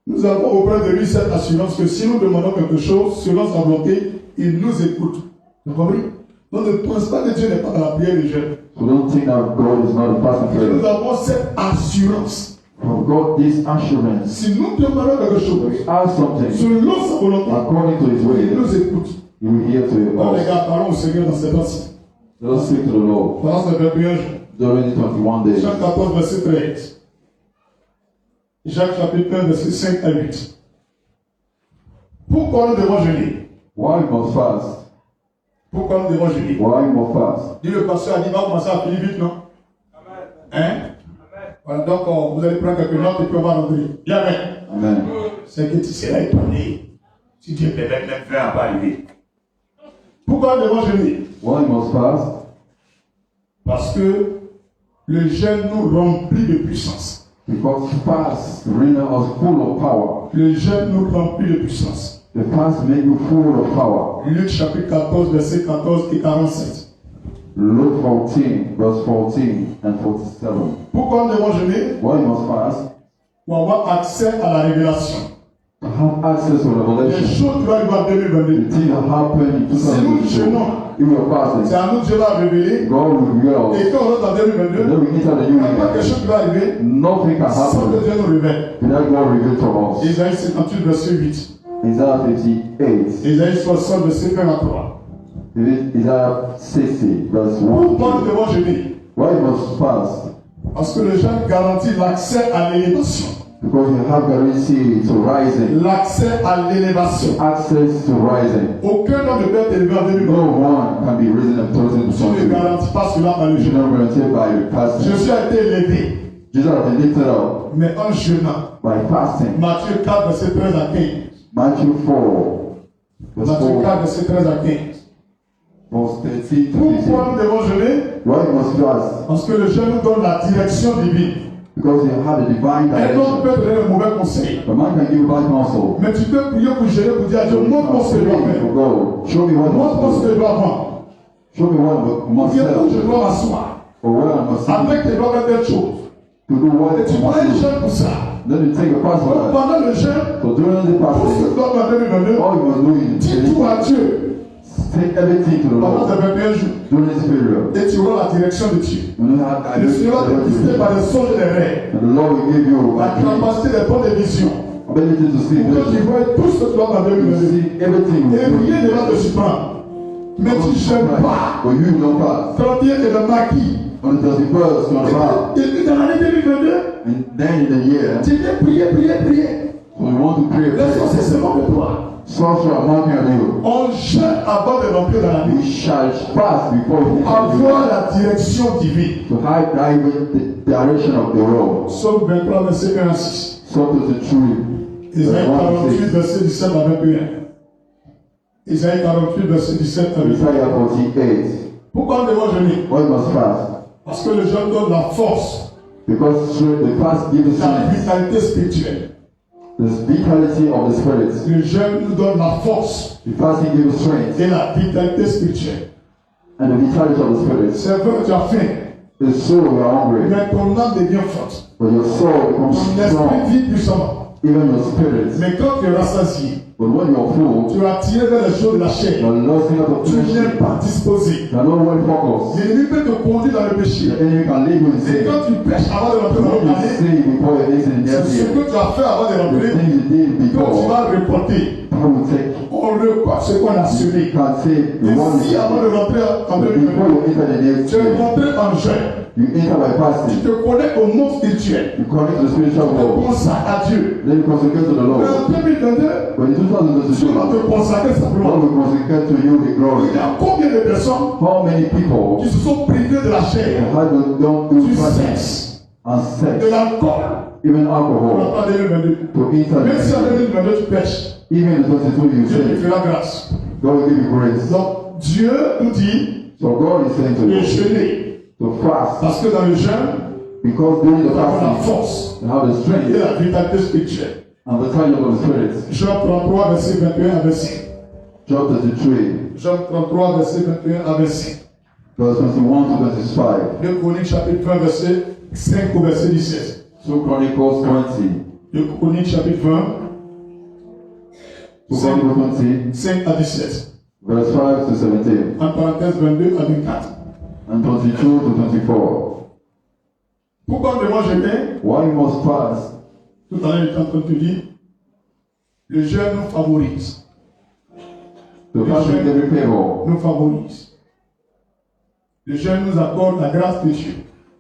Nous avons auprès de lui cette assurance que si nous demandons quelque chose selon sa volonté, il nous écoute. Vous comprenez? Donc le principal de Dieu n'est pas dans la prière des jeunes. So don't think that God is not a person Et nous prayer. avons cette assurance. For God, this assurance, Si nous demandons quelque chose, we ask something selon sa volonté, according to His il way, nous écoute. He will hear to Alors les us. gars, parlons au Seigneur dans cette temps-ci. Let us speak to the Lord. Pendant ces 21 jours. During the 21 days, Jacques 14, verset 13. Jacques chapitre 1, verset 5 à 8. Pourquoi nous devons jeûner? why we must fast? Pourquoi nous devons jeûner? Why we must fast? Dit le pasteur a dit, va commencer à finir vite, non? Hein? Voilà, donc vous allez prendre quelques notes et puis on va rentrer. Bien, amen. Amen. C'est que tu seras étonné si Dieu permet même fin à pas arriver. Pourquoi nous devons jeûner? Why we must fast? Parce que le jeûne nous remplit de puissance. Because fast render us full of power. Le jeûne nous remplit de puissance. The fast make you full of power. Luc chapitre 14, verset 14 et 47. Luke 14, verse 14 and 47. Pourquoi nous devons jeûner? Why we must fast? Pour avoir accès à la révélation. To have access to Les revelation. choses qui vont arriver en The 2022. thing that happened in Si nous 2022. jeûnons, If we are c'est fasting, à nous Dieu va révéler. God will reveal us. Et quand on rentre en 2022, Then we enter the il new n'y a pas year. quelque chose qui va arriver Nothing can sans que happen Dieu nous révèle. without God revealed to us. Isaïe 58, verset 8. Isaiah 58. Isaïe 60, verset 1 à 3. Isaiah 60, verse 1. Pourquoi nous devons jeûner? Why we must fast? Parce que le jeûne garantit l'accès à l'élévation. Because you have guarantee to rising. L'accès à l'élévation. Access to rising. Aucun homme ne peut être élevé en 2022. No one can be risen and turned into Je ne something. garantis pas cela par le You should jeûne. not guarantee by fasting. Jésus a été élevé, Jesus has been lifted up mais en jeûnant. by fasting. Matthieu 4, verset 13 à 15. Matthew 4, verse Matthieu 4, 4, verset 13 à 15. verse 13 to Pourquoi 15. nous devons jeûner? Why we must fast? Parce que le jeûne nous donne la direction divine. Because you have a divine Un homme direction. peut donner le mauvais conseil. A man can give you bad counsel. Mais tu peux prier pour jeûner pour dire à Dieu, montre-moi ce que je dois Pray faire. for God. Show me what Montre-moi ce must que je do. dois vendre. Show me what Ou must bien où je sell. dois m'asseoir. Or where I must sit. Avec tes doigts faire telle chose. To do what Et tu I prends un must do. jeûne pour ça. Then you take a fast for that. Pendant le jeûne, So during the tout ce que fasting, tu dois faire en 2022, all you must do is dis tout à Dieu. take everything to the Pendant ces Lord 21 jours. during this period. Et tu auras la direction de Dieu. When you have Le Seigneur va te guider everything, par les songes et les rêves. and the Lord will give you La capacité des bonnes visions. ability to see Pour que tu vision. vois tout ce que tu dois faire en To 2022. see everything. Et rien ne va te surprendre. Mais tu ne jeûnes pas. But you don't fast. 31 est le maquis. On the 31st, you are fast. Et puis dans l'année 2022, And then in the year, tu viens prier. so you want to pray. Les sorciers c'est bon pour toi. Sorcerer are mocking at you. On jeûne avant de rentrer dans l'année. We shall fast before we Avoir la direction divine. to hide the direction of the world. Psaume 23, verset 1 à 6. Psalm 33, Isaïe 48, verse 1 verset 17 à 21. Isaïe 48, verset 17 à 6. 21. Isaiah 48. Pourquoi nous devons jeûner? Why must fast? Parce que le jeûne donne la force, Because the fast gives la strength. vitalité spirituelle. The vitality of the spirit. Le jeûne nous donne la force The fasting gives strength et la vitalité spirituelle. and the vitality of the spirit. C'est vrai que tu as faim, The soul you are hungry, mais ton âme devient forte. but your soul becomes Ton esprit strong. vit puissamment. Even your spirit. Mais quand tu es rassasié, But when you are full, tu es attiré vers les choses de la you chair. are lusting out of Tu flesh. n'es pas disposé. You are not well focused. L'ennemi peut te conduire dans le The péché. enemy can lead you in Et sin. quand tu pêches avant de rentrer dans When you l'année, sin before you exit in the c'est ce year, que tu as fait avant de the rentrer things you did que tu before, vas reporter. God will take. On reporte ce qu'on a semé. You can say the one Et si avant de rentrer en but before 2022, you enter the next tu es year, rentré en jeûne, you enter by tu fasting. te connais au monde spirituel, You connect to the spiritual tu te world. consacres à Dieu. Then you consecrate to the Mais Lord. en 2022, When in tu vas 2022, te consacrer God simplement. will consecrate to you the glory. Il y a combien de personnes How many people qui se sont privées de la chair, have don't do du fasting sexe, and de sex, l'alcool, even pour alcohol, en 2022? to enter Même si en the 2022 tu pêches, even in 22 you Dieu te sin, fera grâce. God will give you grace. Donc Dieu nous dit So God is saying to de you jeûner, to fast parce que dans le jeûne, because during the nous avons la fasting force you have the et strength la vitalité spirituelle. and the talent of the Spirit. Jean 33, verset 21 à 25. John 33, Jean 33, verset 21 à 25. verse 21 to 25. 2 Chroniques, chapitre 20, verset 5 au verset 17. 2 Chronicles 20. 2 Chroniques, chapitre 20, 2 Chronicles 20, 5 à 17. Verse 5 to 17. En parenthèse 22 à 24. And 22 to 24. Pourquoi on demande jeûner? Why you must fast? Tout à l'heure, il est en train de te dire, le jeûne nous favorise. The fasting every favor. Nous favorise. Le jeûne nous accorde la grâce de Dieu.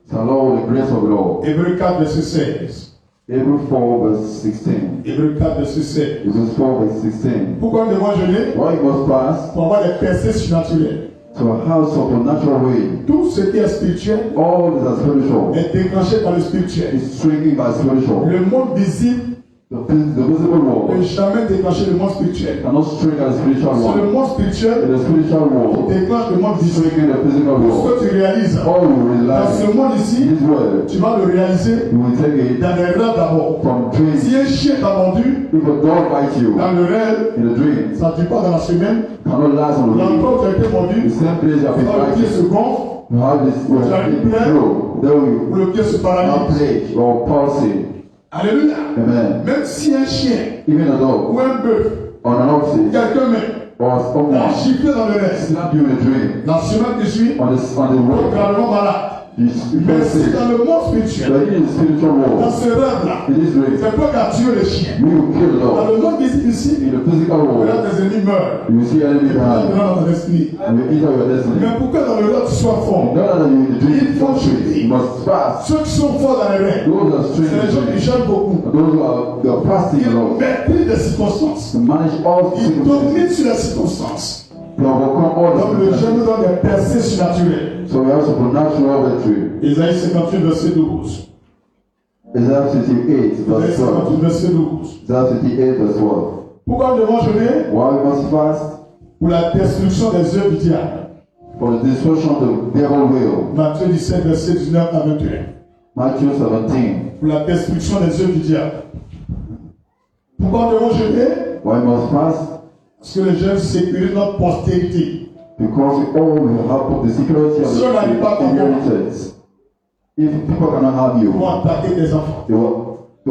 It's allow the grace of the Lord. Hébreux 4, verset 16. Hebrews 4 verse 16. Hébreux 4, verset 16. Hebrews 4 verse 16. Pourquoi on demande jeûner? Why you must fast? Pour avoir des percées surnaturelles. To a house of a natural way. Tout ce qui est spirituel All that is spiritual est déclenché par le spirituel. is triggered by spiritual. Le monde visible The visible ne world peut jamais déclencher le monde spirituel. cannot trigger the spiritual C'est le world. monde spirituel The spiritual qui world déclenche le monde is visible. triggering the physical Tout ce world. que tu réalises All you dans realize ce monde ici, this world, tu vas le réaliser you will take it dans les rêves d'abord. from Si dreams. un chien t'a mordu, If a dog bites you dans le rêve, in a dream, ça ne dure pas dans la semaine. cannot last on the week. L'endroit où tu as été The mordu, same place you have been quand le pied biting, se gonfle, you have this Tu as une plaie, flow. There ou you le pied se have paralyse. plague or palsy. Alléluia. Amen. Même si un chien Even a dog ou un bœuf, on an oxen quelqu'un met, or t'a someone giflé dans le rêve, slap you in a dream la semaine qui suit, on the road, gravement malade. you Mais feel si sick. dans le monde spirituel, But in the spiritual dans world, ce rêve-là, in this dream, c'est toi qui as tué le chien. you kill the Dans dog. le monde ici, In the physical là, world, tes ennemis meurent. you see enemy Tu behind. dans ton esprit. And you eat of your destiny. Mais pour que dans le rêve tu sois fort, No, no, no, you in the dream, Il faut jeûner. you must fast. ceux qui sont forts dans les rêves, Those are c'est les gens qui strange. jeûnent beaucoup. Those who are fasting Ils a lot. maîtrisent les circonstances. To manage all Ils circumstances. dominent sur les circonstances. To overcome all Donc the le jeûne nous circumstances. donne des percées surnaturelles. So we have supernatural victory. Isaïe 58, verset 12. Isaiah 58 Isaïe verse 12. 58, verset 12. Isaiah 58 verse 12. Pourquoi nous devons jeûner? Why we must fast? Pour la destruction des œuvres du diable. For the destruction of the devil will. Matthieu 17, verset 19 à 21. Matthew 17. Pour la destruction des œuvres du diable. Pourquoi nous devons jeûner? Why we must fast? Parce que le jeûne sécurise notre postérité. Because we all will have the security of Ceux n'arrivent pas à the inheritance. If people cannot have Ils you, vont attaquer tes enfants. they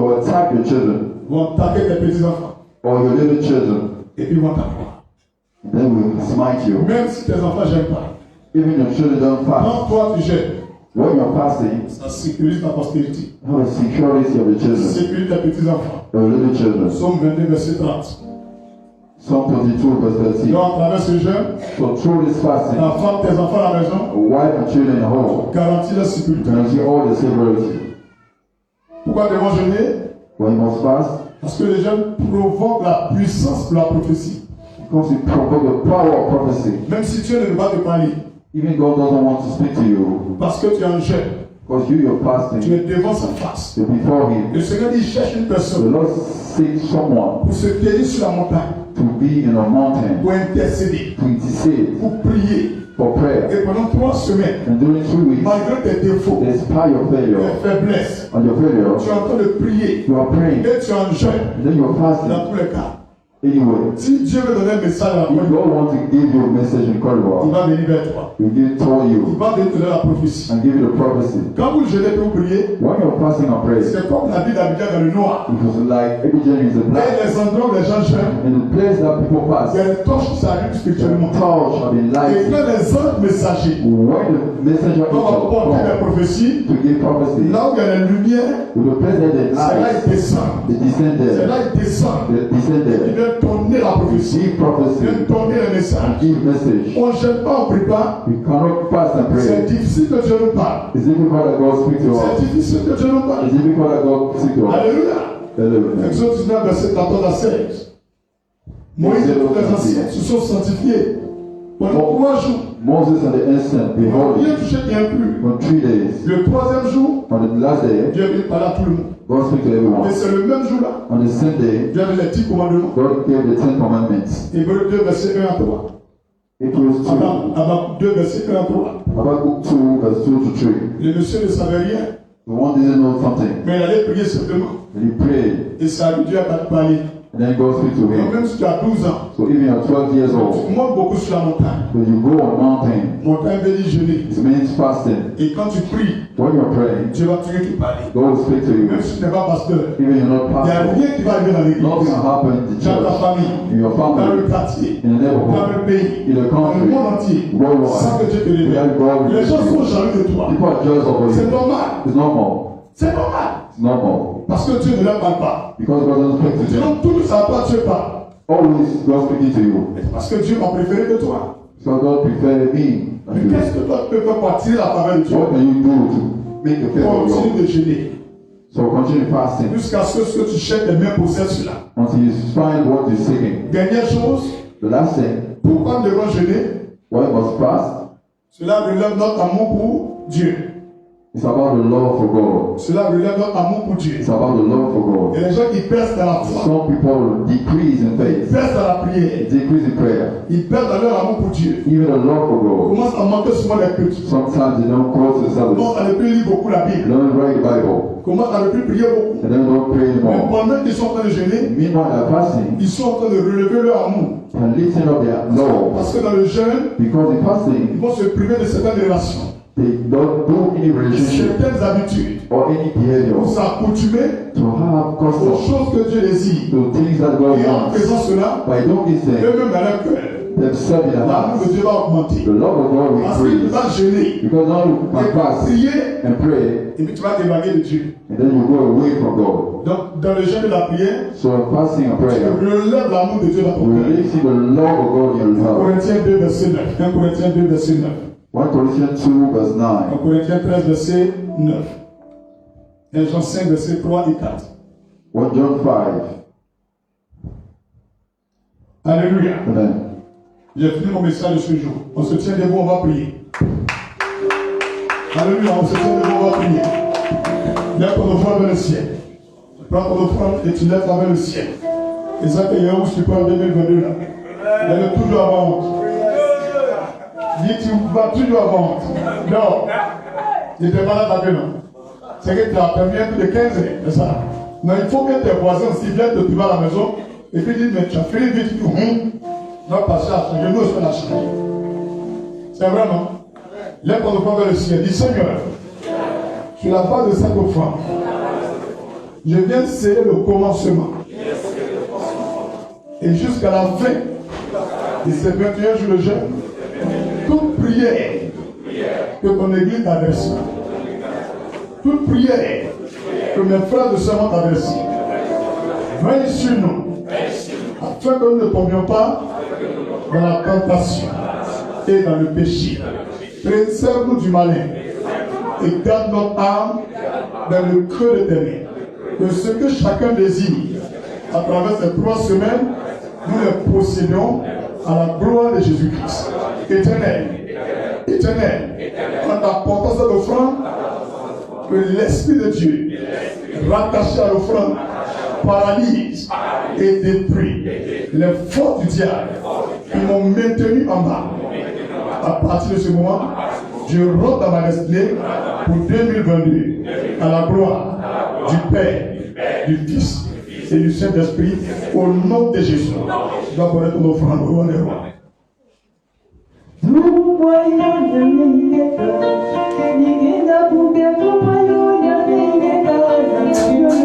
will attack your children Ils vont attaquer tes petits-enfants. or your little children. Et puis ils vont t'avoir. They will smite you. Même si tes enfants ne gênent pas. Even your children don't fast. Quand toi tu gênes, When you're fasting, ça sécurise ta postérité. have a security of the Ça children, sécurise tes petits-enfants. your little children. Psaume 22, verset 30. Psalm 22 verse 13. Donc à travers ce jeûne, So through this fasting, la femme, tes enfants à la maison, a wife and children at home garantit leur sécurité. guarantee all the security. Pourquoi devons jeûner? When you must fast, Parce que le jeûne provoque la puissance de la prophétie. because it provoke the power of prophecy. Même si Dieu ne veut pas te parler, Even God doesn't want to speak to you, parce que tu es en jeûne, because you're tu fasting, es devant sa face. you're before Him. Le Seigneur dit, il cherche une The personne Lord seeks someone pour se tenir sur la montagne, to be in a mountain, pour intercéder, to intercede pour prier. for prayer. Et pendant 3 semaines, And during 3 weeks, malgré tes défauts, despite your failure, tes faiblesses, and your failure, tu es en train de prier. you are praying, Et tu es en jeûne, and then you're fasting. dans tous les cas. Anyway, Si Dieu veut donner un message à la if foi, God wants to give you a message in il Cordoba, va venir vers toi. He will give tell Il you va te donner la prophétie. and give you the prophecy. Quand vous jeûnez pour prier, When you're fasting and praying, c'est comme la ville d'Abidjan dans le noir. it was like Abidjan is a Et black. les endroits où les gens jeûnent, In the place that people il y fast, a des torches qui s'allument the spirituellement. torch have been Et lighted. quand les anges messagers When the messenger vont apporter les angel prophéties, comes to give prophecy, là où il y a les lumières, to the place that they c'est là light, ils descendent. they descend C'est there. là ils descendent. They descend Ils there. viennent donner la prophétie. Give Ils prophecy, viennent donner le message. give message. On ne jeûne pas, on ne prie pas. We cannot fast and C'est pray. difficile que Dieu nous parle. It's difficult that God speak to C'est us. difficile que Dieu nous parle. It's difficult that God speak to us. Alléluia. Hallelujah. Exode 19, verset 14 à 16. Moïse et tous les anciens se sont sanctifiés pendant 3 jours. Moses and the instant, Ils n'ont behold, rien touché, rien plus. for 3 days. Le 3e jour, On the last day, Dieu vient parler à tout le monde. God speak to Et everyone. c'est le même jour-là, On the same day, Dieu avait les 10 commandements. God gave the 10 commandments. Hébreux 2, verset 1 à 3. It was 2. Habakkuk 2, verset 1 à 3. Habakkuk 2, verse 2 to 3. Le monsieur ne savait rien, The one didn't know something. mais il allait prier simplement. And he prayed. Et ça lui Dieu a parlé. And then God speaks to Donc him. même si tu as 12 ans, So even you're 12 years tu old, montes beaucoup sur la montagne. so you go on mountain, Montagne veut dire jeûner. it means fasting. Et quand tu pries, When you're praying, Dieu va toujours te parler. God will speak to you. Même si tu n'es pas pasteur, Even you're not il n'y a pastor, rien qui va arriver dans nothing l'église, will happen in the dans ta church, famille, in your dans family, le quartier, in the dans neighborhood, le pays, in the dans le country, monde entier, sans worldwide. que Dieu te révèle. Without God Les gens revealing sont you. jaloux de toi. People are jealous of C'est you. normal. It's normal. C'est normal. It's normal. Parce que Dieu ne leur parle pas. Because God doesn't speak to them. Sinon, tout ça à toi, Dieu parle. Always God speaking to you. Parce que Dieu m'a préféré que toi. So God preferred me than Mais you. qu'est-ce que toi tu peux faire pour attirer la faveur de Dieu? What can you do to make the favor of Continue God? de jeûner. So continue fasting Jusqu'à ce que tu cherches les mêmes possessions là. until you find what you're seeking. Dernière chose, The last thing, pourquoi nous devons jeûner? why must fast? Cela relève notre amour pour Dieu. It's about the love for God. Cela relève notre amour pour Dieu. It's about the love for Il y God. a des gens qui perdent dans la foi. Some people decrease in Ils faith, perdent dans la prière. decrease in prayer, Ils perdent dans leur amour pour Dieu. even the love for Ils God. commencent à manquer souvent les cultes. Sometimes they don't close Ils the service, commencent à ne plus lire beaucoup la Bible. don't read the Bible, Ils commencent à ne plus prier beaucoup. and then don't pray Mais anymore. pendant qu'ils sont en train de jeûner, Meanwhile, they're fasting ils sont en train de relever leur amour. and lifting up their love, Parce que dans le jeûne, because in ils fasting vont se priver de certaines relations, they don't do any relationship certaines habitudes, or any pour behavior s'accoutumer to have aux custom choses que Dieu désire. to things that God Et en wants. faisant cela, By doing these things, eux-mêmes dans leur cœur, themselves in their l'amour hearts, de Dieu va augmenter. the love of God will Parce qu'il increase. va jeûner, Because now you et can va fast prier, and pray, et puis tu vas t'évader de Dieu. and then you go away from God. Donc, dans le jeûne de la prière, So in fasting and tu prayer, relèves l'amour de Dieu dans ton you cœur. release the love of God in your heart. Corinthiens 2, verset 9. 1 Corinthiens 2, verset 9. 1 Corinthians 2 verse 9. 1 Corinthiens 13, verset 9. 1 Jean 5, verset 3 et 4. 1 John 5. Alléluia. Amen. J'ai fini mon message de ce jour. On se tient debout, on va prier. Alléluia, on se tient debout, on va prier. Lève ton offrande vers le ciel. Prends ton offrande et tu lèves vers le ciel. Et ça, qu'il y a où tu peux en 2022 là. Il y a toujours avant honte. Dis, tu vas toujours avant honte. Non. Tu n'étais pas là tapé, non. C'est que tu as permis un peu de 15 ans, c'est ça. Non, il faut que tes voisins aussi viennent te trouver à la maison et puis disent, mais tu as fait vite, tu dis, non, passer à changer, nous aussi on a changé. C'est vraiment. Lève ton offrande vers le ciel. Dis, Seigneur, sur la base de cette offrande, je viens sceller le commencement. Et jusqu'à la fin de ces 21 jours de jeûne, toute prière que ton église t'adresse, toute prière que mes frères de sœurs m'ont adressée, veille sur nous, afin que nous ne tombions pas dans la tentation et dans le péché. Préserve-nous du malin et garde notre âme dans le creux de tes mains. Que ce que chacun désire à travers ces 3 semaines, nous les possédons à la gloire de Jésus-Christ. Éternel, en apportant cette offrande, que l'Esprit de Dieu, rattaché à l'offrande, paralyse et détruit les forces du diable qui m'ont maintenu en bas. À partir de ce moment, je rentre dans ma destinée pour 2022 à la gloire du Père, du Fils et du Saint-Esprit, au nom de Jésus. Tu dois connaître ton offrande au roi des rois. Nous voyons de l'Église, l'Église a bouqué, nous voyons de l'Église,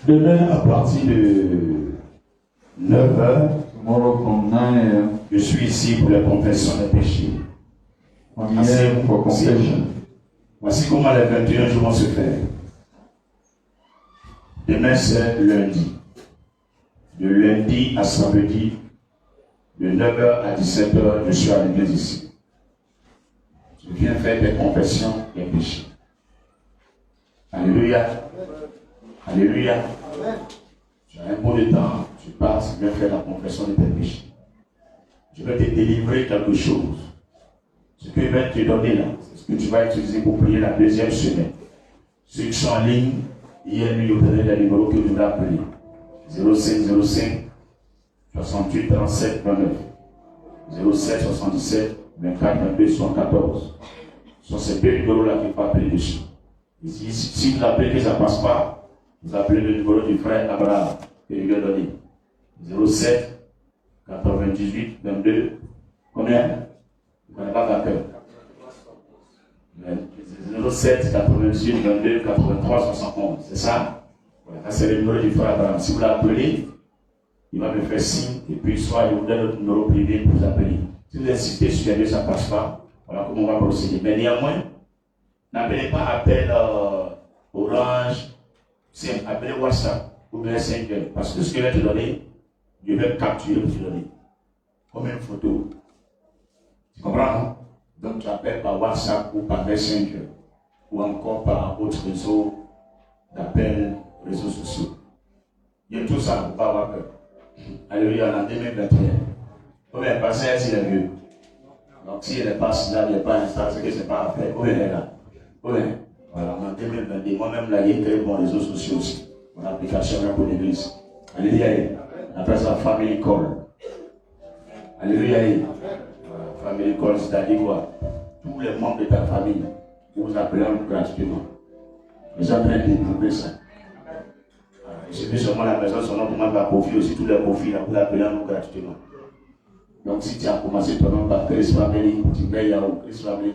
Demain à partir de 9h, Tomorrow from 9 a.m. je suis ici pour la confession des péchés. I'm here for confession. Voici comment les 21 jours vont se faire. Demain c'est lundi. De lundi à samedi, de 9h à 17h, je suis à l'église ici. Je viens faire des confessions des péchés. Alléluia. Alléluia. Tu as un bon de temps, tu passes, tu viens faire la confession de tes péchés. Je vais te délivrer quelque chose. Ce que je vais te donner là, c'est ce que tu vas utiliser pour prier la deuxième semaine. Ceux qui sont en ligne, hier nuit, vous avez les numéros que vous devez appeler. 0505 68 37 29. 07 77 24 22 74. Ce sont ces deux numéros-là qu'il faut appeler dessus. Et si vous appelez que ça ne passe pas, vous appelez le numéro du frère Abraham que je lui ai donné. 07 98 22. Combien? Vous ne connaissez pas la cœur. 07 98 22 83 71. C'est ça? Voilà, c'est le numéro du frère Abraham. Si vous l'appelez, il va me faire signe et puis soit il vous donne notre numéro privé pour vous appeler. Si vous insistez sur les deux, ça ne passe pas. Voilà comment on va procéder. Mais néanmoins, n'appelez pas appel Orange, c'est appelez WhatsApp ou bien 5 heures. Parce que ce que je vais te donner, je vais capturer pour te donner. Comme une photo. Tu comprends, non? Donc tu appelles par WhatsApp ou par Messenger ou encore par autre réseau d'appel, réseaux sociaux. Il y a tout ça, il ne faut pas avoir peur. Alléluia, en 2021. Combien est passé s'il est vieux? Donc s'il n'est pas là, il n'est pas installé, c'est que ce n'est pas à faire. Combien est là? Combien? Voilà, en 2022, moi-même là, j'ai créé mon réseau social aussi. Mon application pour l'église. Alléluia. Après ça, Family Call. Alléluia. Family Call, c'est-à-dire quoi? Tous les membres de ta famille, vous vous appelez gratuitement. Ils sont en train de développer ça. Il suffit seulement la personne, son nom demande par profil aussi, tous les profils, vous appelez gratuitement. Donc si tu as commencé ton nom par Chris Family, tu payes Yahoo, Chris Family,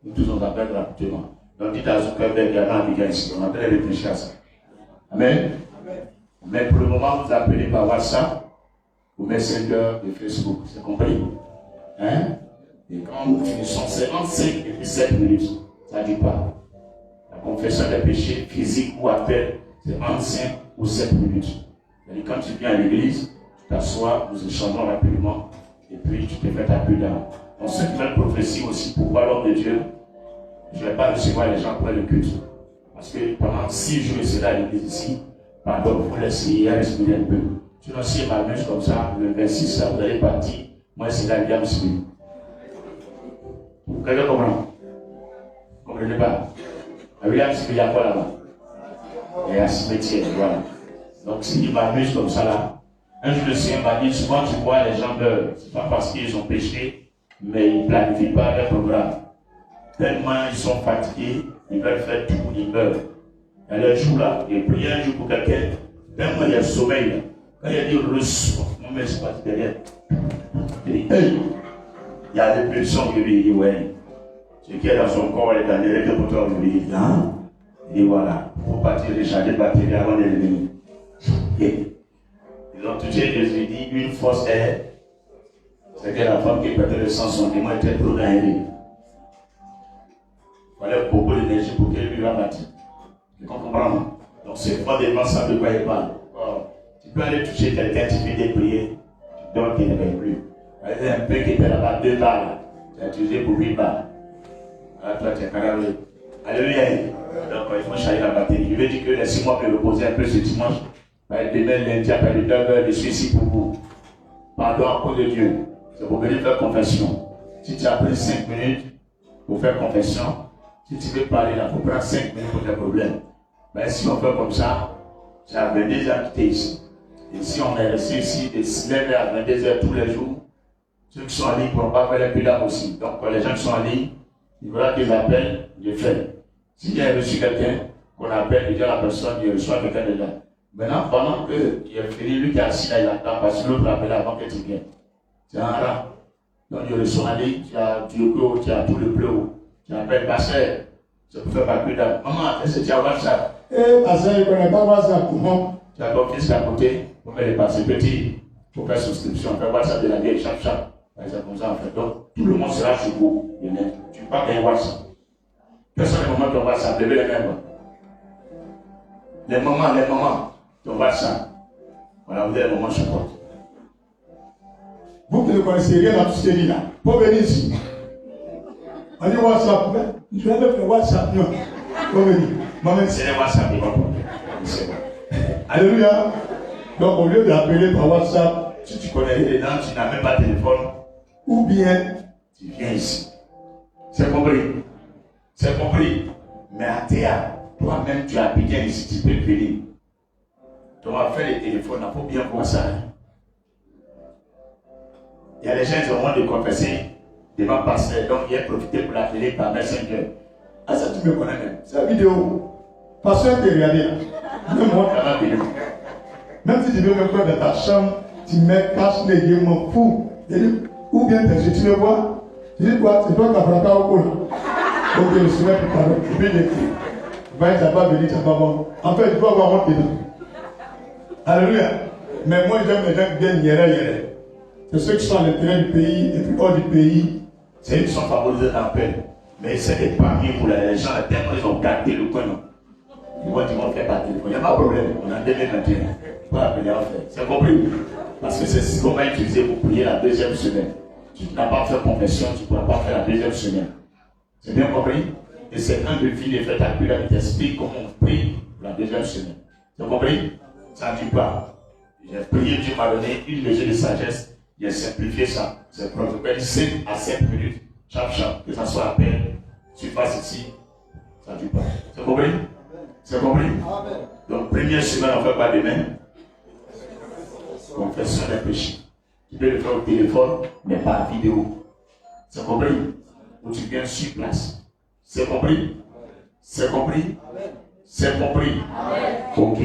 nous tous on t'appelle gratuitement. Donc dites à Zuckerberg, il y a un amical ici, on est en train de réfléchir à ça. Amen. Mais pour le moment, vous appelez par WhatsApp ou Messenger de Facebook, c'est compris? Hein? Et quand nous finissons, c'est entre 5 et 7 minutes, ça ne dit pas. La confession des péchés physiques ou appel, c'est entre 5 ou 7 minutes. Et quand tu viens à l'église, tu t'assois, nous échangeons rapidement, et puis tu te fais ta prière. Donc ceux qui veulent prophétie aussi pour voir l'homme de Dieu, je ne vais pas recevoir les gens pour le culte. Parce que pendant 6 jours, c'est là à l'église ici, pardon, vous laissez respirer un peu. Sinon, si je m'amuse comme ça, le 26, là, vous allez partir, moi c'est là, il y a me vous comprenez comment? Vous ne comprenez pas? William Smith, il y a quoi là-bas? Il y a un cimetière, voilà. Donc s'il m'amuse comme ça là, un jour le Seigneur m'a dit, souvent tu vois les gens meurent, c'est pas parce qu'ils ont péché, mais ils ne planifient pas leur programme. Tellement ils sont fatigués, ils veulent faire tout, ils meurent. Il y a le jour là, il prie un jour pour quelqu'un, tellement il y a le sommeil là. Quand il a dit reçois, mon mec c'est pas derrière. Il dit, hey! Il y a des pulsions qui lui disent, ouais, ce qui est dans son corps est dans les règles pour toi, il dit, hein? Il dit, voilà, il faut partir recharger la batterie avant de venir. Ils ont touché Jésus, il dit, une force est, c'est que la femme qui perdait le sang, son démon était trop dans elle. Il fallait beaucoup d'énergie pour qu'elle lui va bâtir. Tu comprends? Donc c'est fondamentalement ça de quoi il parle. Tu peux aller toucher quelqu'un, tu fais des prières, tu dors, tu ne rêves plus. Il y a un peu qui était là-bas, 2 balles. Tu as utilisé pour 8 balles. Alors toi, tu es carré. Alléluia. Donc il faut charger la batterie. Je veux dire que laissez-moi me reposer un peu ce dimanche. Demain, lundi, après les 9h, je suis ici pour vous. Pardon à cause de Dieu. C'est pour venir faire confession. Si tu as pris 5 minutes pour faire confession, si tu veux parler là, il faut prendre 5 minutes pour tes problèmes. Mais si on fait comme ça, ça fait 22 ans que tu es ici. Et si on est resté ici de 9h à 22h tous les jours, ceux qui sont en ligne ne pourront pas faire les pilates aussi. Donc, les gens qui sont en ligne, il faudra qu'ils appellent, je fais. S'il y a reçu quelqu'un qu'on appelle, déjà la personne, il reçoit quelqu'un déjà. Maintenant, pendant qu'il est fini, lui qui est assis là, il attend parce que l'autre appelle avant que tu viennes. C'est un rat. Donc, il reçoit en ligne, tu as Diogo, tu as tout le bleu, tu appelles Passer. C'est pour faire ma queue d'âme. Maman, est-ce que tu as WhatsApp? Eh, pasteur, il ne connaît pas WhatsApp. Non. Tu as ton fils à côté, pour faire les passer petits, pour faire souscription, faire WhatsApp de la vieille, chaque. C'est comme ça en fait. Donc, tout le monde sera sur vous. Tu ne parles pas d'un WhatsApp. Personne ne moment ton WhatsApp, levez les mains. Les mamans, ton WhatsApp. Voilà, vous avez le moment support. Vous qui ne connaissez rien dans tout ce qui est dit là, pour venir ici. On dit WhatsApp, mais je vais même faire WhatsApp, non. Pour venir. Maman, C'est les WhatsApp, il va pas. C'est bon. Alléluia. Donc, au lieu d'appeler par WhatsApp, Si tu connais les gens, tu n'as même pas de téléphone, ou bien, tu viens ici. C'est compris? C'est compris? Mais à terre, toi-même, tu as bien ici, tu peux venir. Tu vas faire les téléphones, il faut bien voir ça. Il y a des gens qui ont de confesser devant pasteur, donc il a profité pour l'appeler par Messenger. ah, ça tu me connais même. C'est la vidéo. Pasteur, tu regardé là. Même moi, Ça va venir. même si tu veux me faire dans ta chambre, tu mets cache les yeux, m'en fous. Ou bien tes yeux, tu le vois. Tu dis quoi? C'est toi qui as frappé au cou là. Ok, je suis là pour parler. Je vais l'écrire. Va, tu n'as pas venu, tu n'as pas bon. En fait, tu dois avoir honte dedans. Alléluia. Mais moi, j'aime les gens qui viennent hier. C'est ceux qui sont à l'intérieur du pays et puis hors du pays. C'est eux qui sont favorisés dans la paix. Mais c'est des parmi pour les gens, tellement ils ont gardé le coin. Ils vont faire par téléphone. Il n'y a pas de problème. On a 2021. Pour appeler en fait. C'est compris? Parce que c'est ce qu'on va utiliser pour prier la deuxième semaine. Tu n'as pas fait confession, tu ne pourras pas faire la deuxième semaine. C'est bien compris? Et c'est un de vie des fêtes aculaires qui t'explique comment on prie pour la deuxième semaine. C'est compris? Ça ne dit pas. J'ai prié, Dieu m'a donné une mesure de sagesse. J'ai simplifié ça. C'est protocole 5 à 7 minutes. Chaque, que ça soit à peine, tu fasses ici, ça ne dit pas. C'est compris? C'est compris? Donc, première semaine, on ne fait pas demain. Confession des péchés. Tu peux le faire au téléphone, mais pas en vidéo. C'est compris? Ou tu viens sur place. C'est compris? C'est compris? C'est compris? Ok.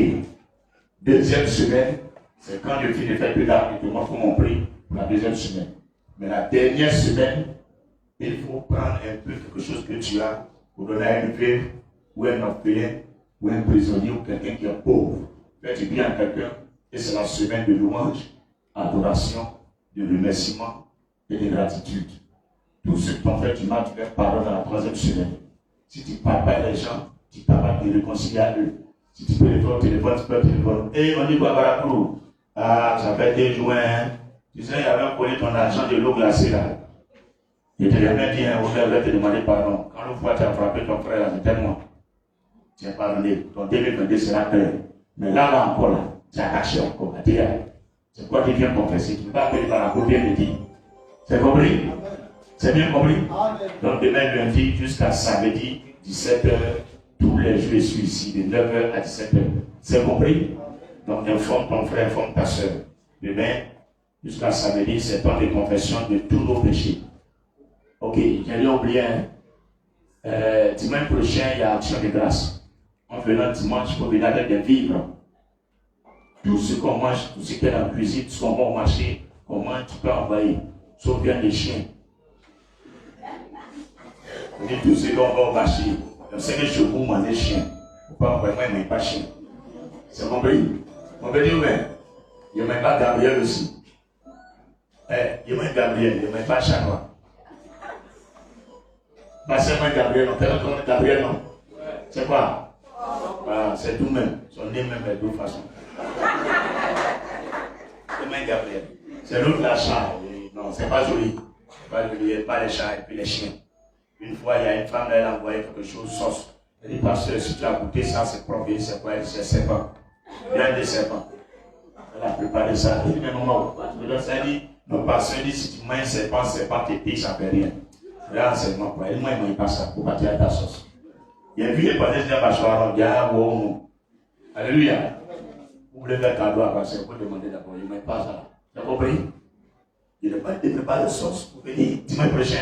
Deuxième semaine, c'est quand je finis de faire de l'art et de moi comme on prie pour la deuxième semaine. Mais la dernière semaine, il faut prendre un peu quelque chose que tu as pour donner à une veuve ou un orphelin ou un prisonnier ou quelqu'un qui est pauvre. Fais du bien à quelqu'un et c'est la semaine de louange, adoration, de remerciement et de gratitude. Tout ce que tu as fait, tu m'as fait pardon dans la troisième semaine. Si tu ne parles pas les gens, tu ne parles pas de réconcilier à eux. Si tu peux le faire au téléphone, tu peux le téléphone. Et on dit quoi, Barakrou? Ah, ça fait 2 jours, hein. Tu sais, il y avait un collègue ton argent de l'eau glacée là. Il te jamais dit, on va te demander pardon. Quand une fois tu as frappé ton frère, c'est moi. Tu as pardonné. Ton 2022 sera clair. Mais là encore, là, tu as caché encore. C'est quoi qui vient confesser? Tu ne peux pas appeler par la copie de dire. C'est compris? C'est bien compris? Donc demain lundi jusqu'à samedi, 17h, tous les jours je suis ici, de 9h à 17h. C'est compris? Donc informe ton frère, informe ta soeur. Demain, jusqu'à samedi, c'est temps de confession de tous nos péchés. Ok, j'ai oublié, dimanche prochain, il y a Action de grâce. En venant dimanche, il faut venir avec des vivres. Tout ce qu'on mange, tout ce qui est dans la cuisine, tout ce qu'on va au marché, comment tu peux envoyer, sauf bien les chiens. On dit tout ce qu'on va au marché, on sait que chez vous, manger chien. Il ne faut pas envoyer, moi, je n'aime pas chien. C'est compris? On veut dire, mais il n'y a même pas Gabriel aussi. Il n'y a même Gabriel, il n'y a même pas Chanois. Pas seulement Gabriel, non. Quel autre Gabriel, non? C'est quoi? Voilà, c'est tout même. Son nez même est de toute façon. C'est même Gabriel. C'est l'autre la chat. Non, c'est pas joli. Pas joli, il n'y a pas les chats et puis les chiens. Une fois, il y a une femme, elle a envoyé quelque chose, sauce. Elle dit, pasteur, si tu as goûté ça, c'est propre, c'est quoi? C'est serpent. Il y a des serpents. Elle a préparé ça. Elle dit, mais maman, elle dit, non, pasteur dit, si tu manges un serpent te pique, ça ne fait rien. Là, c'est moi, quoi. Et moi, il ne pas ça pour partir à ta sauce. Il y a vu les padres de Bachoir, il y a un bon. Alléluia. Vous voulez faire cadeau à passer, vous demandez d'abord, il ne pas ça. Tu as compris? Il ne pas de préparer la sauce pour venir dimanche prochain.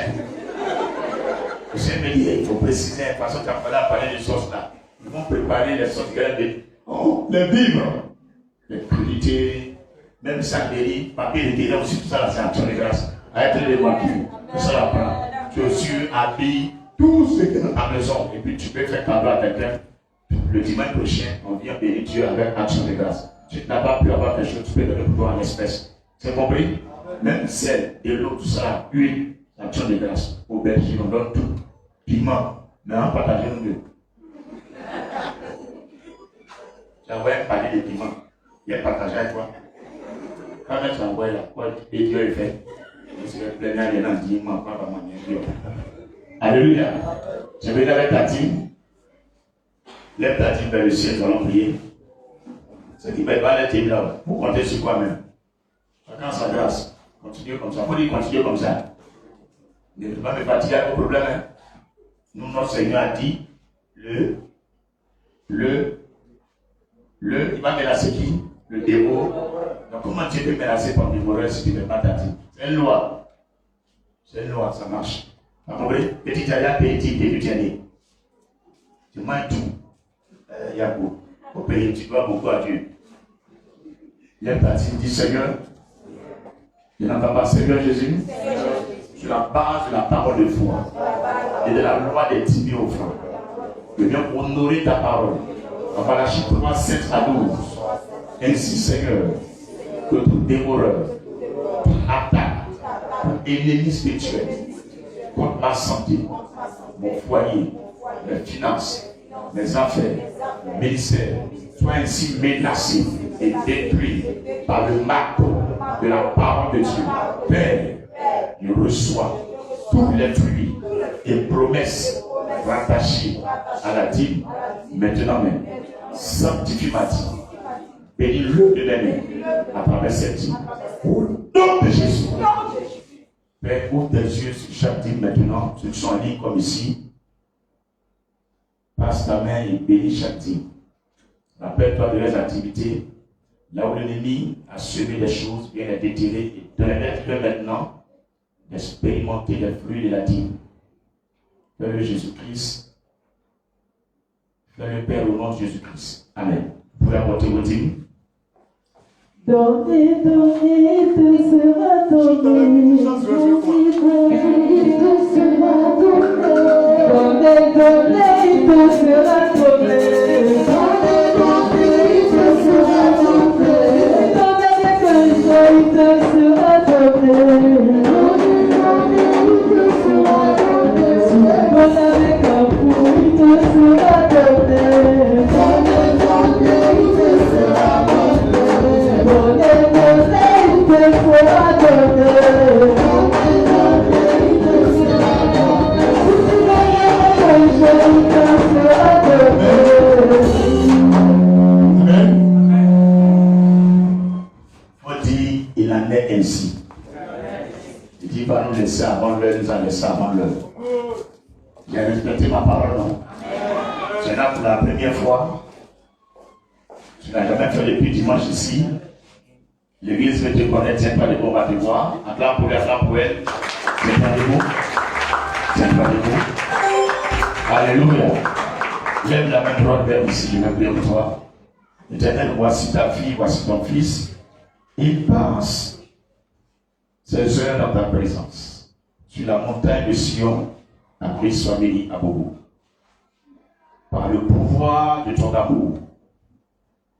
Le Seigneur me dit, il faut préciser, de toute façon, tu as parlé de sauce là. Ils vont préparer les sauces grecques, les vivres, les crudités, même sangérie, papier de terrain aussi, tout ça là, c'est action de grâce. À être des voitures, tout ça là prend. Chaussures, habits, Tout ce que nous à la maison, et puis tu peux faire cadeau à quelqu'un. Le dimanche prochain, on vient bénir Dieu avec action de grâce. Tu n'as pas pu avoir quelque chose, tu peux donner pour toi en espèce. C'est compris? Même sel, de l'eau, tout ça, huile, action de grâce. Aubergine, on donne tout. Piment, mais on partage nous deux. J'ai envoyé un panier de piment. Il a partagé avec toi. Quand tu envoies là, quoi, et Dieu est fait. Parce que le plénière est dans le dimanche, pas vraiment Dieu. Alléluia. Je vais avec ta team. Lève ta team vers le ciel, nous allons prier. Ce qui ne va pas l'être là, vous comptez sur quoi même? Chacun sa grâce. Continuez comme ça. Faut dire continuer comme ça. Ne peux pas me fatiguer avec vos problèmes. Hein? Nous, notre Seigneur a dit il va menacer qui? Le dévot. Donc comment Dieu peut menacer par le dévoreur si tu ne veux pas ta team? C'est une loi. C'est une loi, ça marche. Vous comprenez? Petit alia, petit début année. Tu manges tout. Yago, au pays, tu dois beaucoup à Dieu. Lève ta team, dis Seigneur, je n'entends pas Seigneur Jésus, sur la base de la parole de foi et de la loi des 10 000 offrandes. Je viens honorer ta parole. En Malachie 3, 7 à 12. Ainsi, Seigneur, que tout dévoreur, toute attaque, tout ennemi spirituel contre ma santé, mon foyer, mes finances, mes affaires, mon ministère, soient ainsi menacés et détruits par le marteau de la parole de Dieu. Père, je reçois tous les fruits et promesses rattachées à la dîme maintenant même. Sanctifie ma dîme. Bénis-le de l'année à travers cette dîme. Au nom de Jésus. Père, ouvre tes yeux sur chaque dîme maintenant, ceux qui sont en ligne comme ici. Passe ta main et bénis chaque dîme. Rappelle-toi de leurs activités. Là où l'ennemi a semé des choses, viens les déterrer et permettre-le maintenant d'expérimenter les fruits de la dîme. Fais-le Jésus-Christ. Fais-le Père au nom de Jésus-Christ. Amen. Vous pouvez apporter vos dîmes. Donnez, donnez, te sera donné. Donnez, te sera donné. Donnez, donnez, te sera donné. Donnez, donnez, te sera donné. Donnez quelque chose, te sera donné. Donnez, donnez, te sera donné. Si tu donnes avec un fruit, te sera donné. Donnez, donnez, te sera donné. Donnez, donnez, te sera donné. Il en est ainsi. Il dit, va nous laisser avant l'heure, nous a laissé avant l'heure. J'ai respecté ma parole, non? C'est là pour la première fois. Tu n'as jamais fait depuis dimanche ici. L'église veut te connaître, tiens-toi debout, on va te voir. Acclame pour elle. Tiens-toi debout. Tiens-toi debout. Alléluia. Lève la main droite vers ici, je vais prier pour toi. Éternel, voici ta fille, voici ton fils. Il passe ces heures dans ta présence. Sur la montagne de Sion, à Christ soit béni à Bobo. Par le pouvoir de ton amour,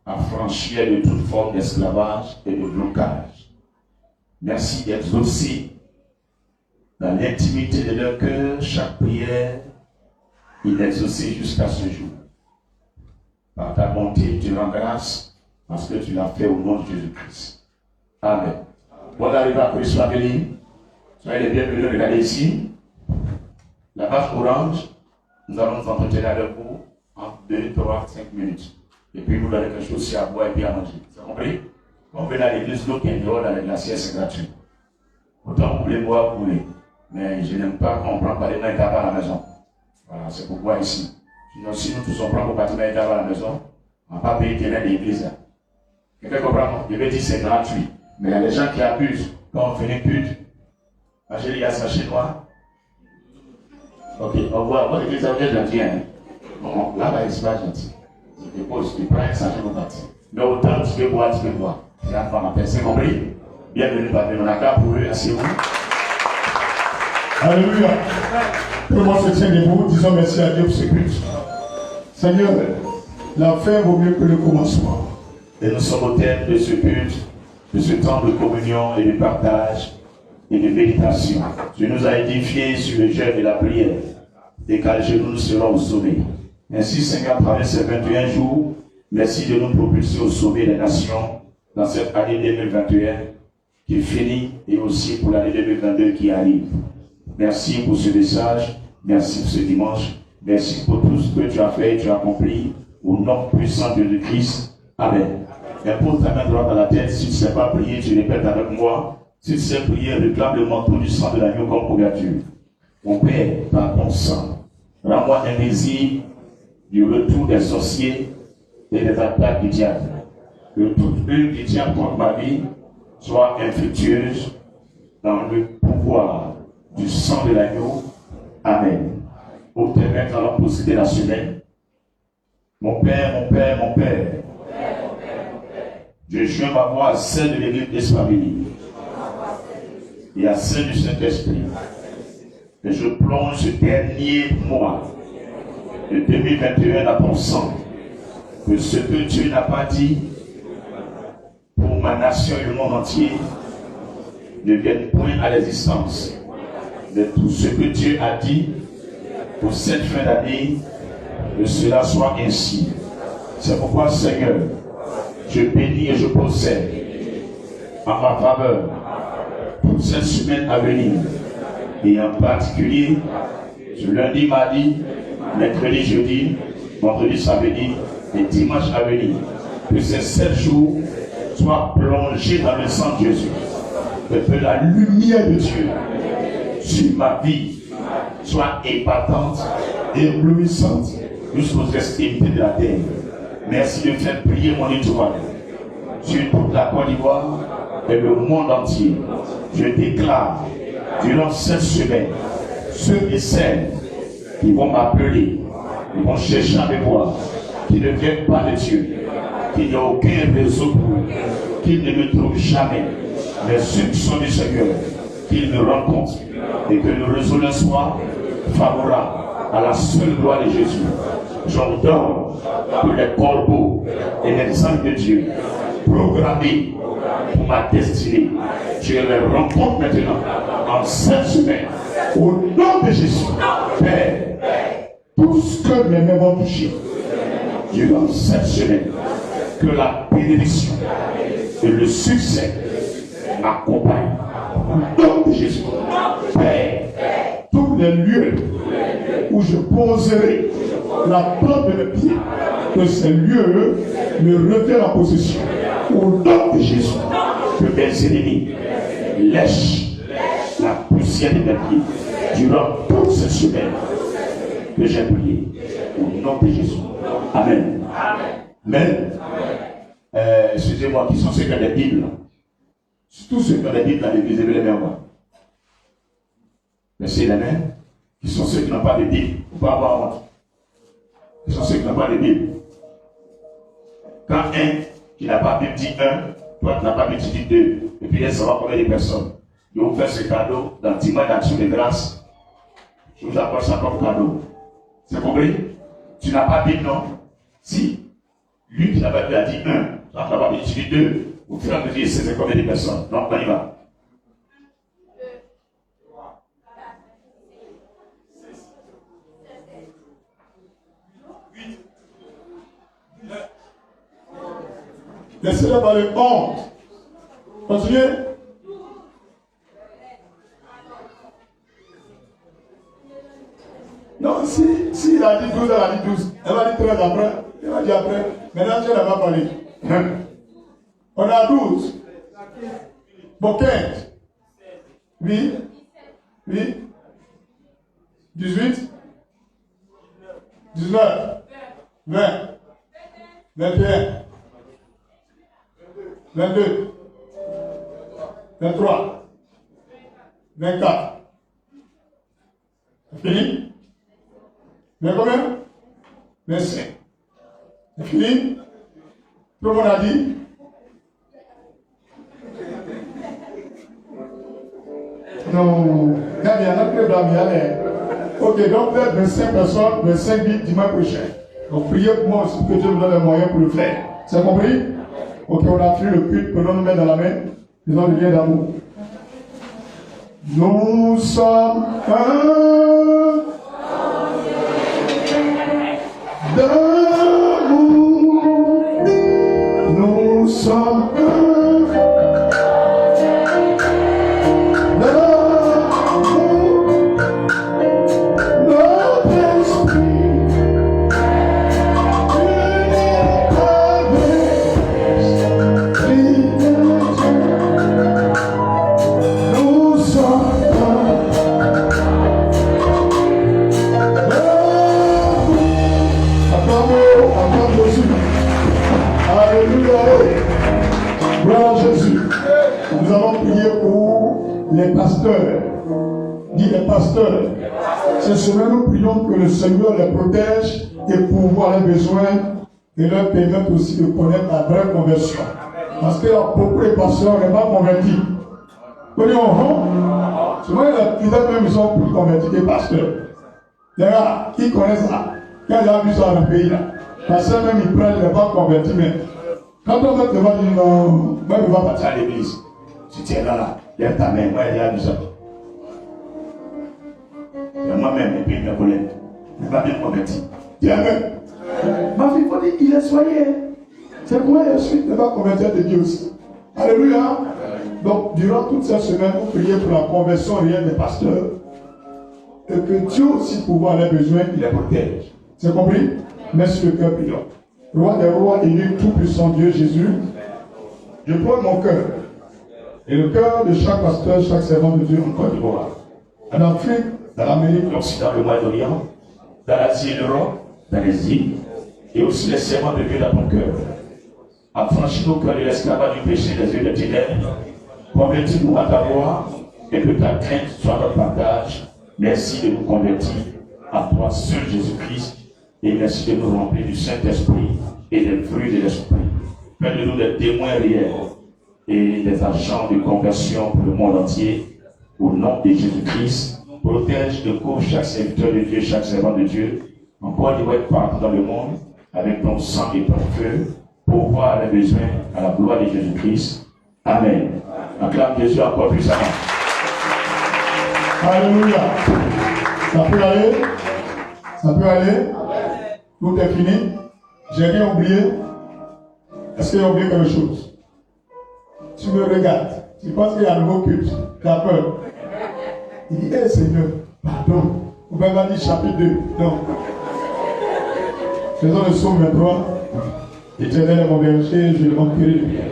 affranchir de toute forme d'esclavage et de blocage. Merci d'exaucer dans l'intimité de leur cœur chaque prière inexaucée jusqu'à ce jour. Par ta bonté, tu rends grâce parce que tu l'as fait au nom de Jésus-Christ. Amen. Bon arrivée à Christ soit béni. Soyez les bienvenus, regardez ici. La vache orange, nous allons nous entretenir avec vous en 2, 3, 5 minutes. Et puis vous donner quelque chose aussi à boire et puis à manger. Vous avez compris? Quand vous venez à l'église, l'eau qui est dehors dans les glaciers, c'est gratuit. Autant vous voulez boire, vous voulez. Mais je n'aime pas qu'on ne prend pas les mains d'abord à la maison. Voilà, c'est pour boire ici. Sinon, si nous tous on prend pour partir les mains d'abord à la maison, on ne va pas payer le terrain de l'église. Quelqu'un comprend? Je vais dire c'est gratuit. Mais il y a des gens qui abusent. Quand on fait une pute, il y a ça chez toi. Ok, au revoir. Moi, l'église, ça veut dire gentil. Bon, là-bas, il se passe gentil. Tu déposes, tu prends un sachet pour partir. Mais autant tu peux boire, tu peux boire. C'est la femme à c'est compris? Bienvenue, parmi nous. On a qu'à pour eux, asseyez-vous. Alléluia. Tout le monde se tient debout. Disons merci à Dieu pour ce culte. Seigneur, la fin vaut mieux que le commencement. Et nous sommes au terme de ce culte, de ce temps de communion et de partage et de méditation. Tu nous as édifiés sur le jeûne et la prière. Et qu'à genoux nous serons au sommet. Ainsi, Seigneur, à travers ces 21 jours, merci de nous propulser au sommet des nations dans cette année 2021 qui finit et aussi pour l'année 2022 qui arrive. Merci pour ce message, merci pour ce dimanche, merci pour tout ce que tu as fait et tu as accompli au nom puissant de Christ. Amen. Impose ta main droite à la tête, si tu ne sais pas prier, tu répètes avec moi. Si tu sais prier, réclame le manteau du sang de l'agneau comme couverture. Mon Père, par ton sang, rends-moi invisible du retour des sorciers et des attaques du diable. Que toute œuvre qui tient contre ma vie soit infructueuse dans le pouvoir du sang de l'agneau. Amen. Pour tes mains dans la possédée la semaine. Mon Père, mon Père, mon Père. Je joins ma voix à celle de l'église d'Espamélie et à celle du Saint-Esprit. Et je plonge ce dernier mois de 2021 dans ton sang. Que ce que Dieu n'a pas dit pour ma nation et le monde entier ne vienne point à l'existence. De tout ce que Dieu a dit pour cette fin d'année, que cela soit ainsi. C'est pourquoi, Seigneur, je bénis et je possède en ma faveur pour cette semaine à venir. Et en particulier, ce lundi, mardi, mercredi, jeudi, vendredi, samedi et dimanche à venir. Que ces 7 jours soient plongés dans le sang de Jésus. Que la lumière de Dieu sur ma vie soit épatante et éblouissante jusqu'aux extrémités de la terre. Merci de faire prier mon étoile sur toute la Côte d'Ivoire et le monde entier. Je déclare durant cette semaine, ceux et celles qui vont m'appeler, qui vont chercher à me voir, qui ne viennent pas de Dieu, qui n'ont aucun réseau pour eux, qu'ils ne me trouvent jamais, mais ceux qui sont du Seigneur, qu'ils me rencontrent et que le réseau soit favorable à la seule gloire de Jésus. J'ordonne que les corbeaux et les anges de Dieu programmés pour ma destinée, je les rencontre maintenant en cette semaine. Au nom de Jésus, Père, tout ce que mes mains vont toucher durant cette semaine, que la bénédiction et le succès m'accompagnent. Au nom de Jésus, Père, tous les lieux où je poserai la plante de mes pieds, que ces lieux me reviennent en possession. Au nom de Jésus, que mes ennemis lèchent la poussière de mes pieds durant toute cette semaine que j'ai prié. Au nom de Jésus. Amen. Amen. Excusez-moi, qui sont ceux qui ont des Bibles? Tous ceux qui ont des Bibles dans l'église, levez les mains. Laissez les mains. Qui sont ceux qui n'ont pas de Bible? Vous pouvez avoir honte. Qui sont ceux qui n'ont pas de Bible? Quand un qui n'a pas de Bible dit 1, toi qui n'as pas de Bible dit 2, et puis elle saura combien de personnes. Je vais vous faire ce cadeau dans 10 mois d'action de grâce. Je vous apporte ça comme cadeau. C'est compris? Tu n'as pas de Bible, non? Si. Lui qui n'a pas de Bible a dit 1, toi qui n'as pas de Bible dit 2, au fur et à mesure, c'est combien de personnes? Donc on y va. Laissez-le parler honte. Continuez. Non, si il a dit 12, elle a dit 12. Elle va dire 13 après. Elle va dire après. Maintenant, Dieu n'a pas parlé. On a 12. Bon, 15. Oui. Oui. 18. 19. 20. 21. 22, 23, 24. C'est fini? Mais combien? 25. C'est fini? Tout le monde a dit? Non, il y a notre club d'Amiens. Ok, donc peut-être 25 personnes, 25 bits dimanche prochain. Donc priez pour moi aussi que Dieu me donne les moyens pour le faire. C'est compris? Ok, on a fini le culte, prenons nous mettre dans la main. Faisons le lien d'amour. Nous sommes un d'amour. Nous sommes un d'amour. Notre esprit nous sommes acclame Jésus. Alléluia. Gloire à Jésus. Nous allons prier pour les pasteurs. Dis les pasteurs. Cette semaine, nous prions que le Seigneur les protège et pourvoie leurs besoins et leur permette aussi de connaître la vraie conversion. Parce qu'il y a beaucoup de pasteurs qui ne sont pas convertis. Vous dites, souvent, les même ils sont plus convertis que les pasteurs. Les gars, qui connaissent ça? Quand ils ont vu ça dans le pays, là, pasteur même, il prend, il n'est pas converti, mais quand on va te dire, non, moi, je ne vais pas partir à l'église. Si tu es là, lève ta main, moi, il y a vu ça. Et moi-même, et puis mes collègues, je ne vais pas bien converti. Dis Amen. Ma fille, il faut dire, il est soigné. C'est quoi, je suis, ne pas convertir de Dieu aussi. Alléluia. Donc, durant toute cette semaine, vous priez pour la conversion réelle des pasteurs et que Dieu aussi, pour voir les besoins, il les protège. C'est compris? Merci le cœur priant. Roi des rois, élu tout-puissant Dieu Jésus, je prends mon cœur et le cœur de chaque pasteur, chaque servant de Dieu en Côte d'Ivoire, en Afrique, dans l'Amérique, l'Occident, le Moyen-Orient, dans l'Asie et l'Europe, dans les îles, et aussi les servants de Dieu dans ton cœur. Affranchis nos cœurs de l'esclavage du péché des yeux des ténèbres. Convertis-nous à ta voix et que ta crainte soit notre partage. Merci de nous convertir à toi seul Jésus-Christ et merci de nous remplir du Saint-Esprit et des fruits de l'Esprit. Fais de nous des témoins réels et des agents de conversion pour le monde entier. Au nom de Jésus-Christ, protège et couvre chaque serviteur de Dieu, chaque servant de Dieu, encore du web partout dans le monde, avec ton sang et ton feu, pour voir les besoins à la gloire de Jésus-Christ. Amen. Acclame Jésus encore puissamment. Alléluia. Ça peut aller? Ça peut aller? Tout est fini? J'ai rien oublié? Est-ce qu'il y a oublié quelque chose? Tu me regardes. Tu penses qu'il y a un nouveau culte. Tu as peur. Il dit, hé Seigneur, pardon. Vous pouvez pas dire chapitre 2. Non. Faisons le psaume 23. Éternel est mon berger, je le remplirai de bien.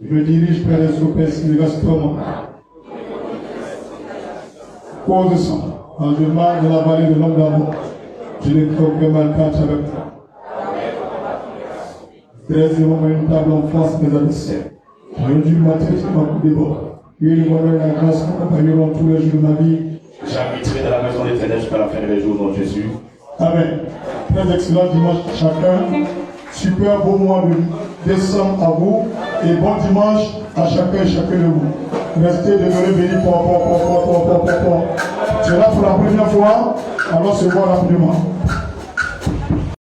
Je me dirige près des eaux paisibles, il restaure mon âme. Cause de sang, quand je marche dans la vallée de l'homme d'amour, je ne crains aucun mal car tu es avec toi. Dresse-moi une table en face des adversaires. Réduis ma tête sur ma coupe des bords. Et le bonheur et la grâce m'accompagneront tous les jours de ma vie. J'habiterai dans la maison de l'Éternel jusqu'à la fin des jours, mon Jésus. Amen. Très excellent dimanche à chacun. Super beau mois de décembre à vous. Et bon dimanche à chacun et chacun de vous. Restez demeurés bénis pour. Tu es là pour la première fois, alors se voir rapidement.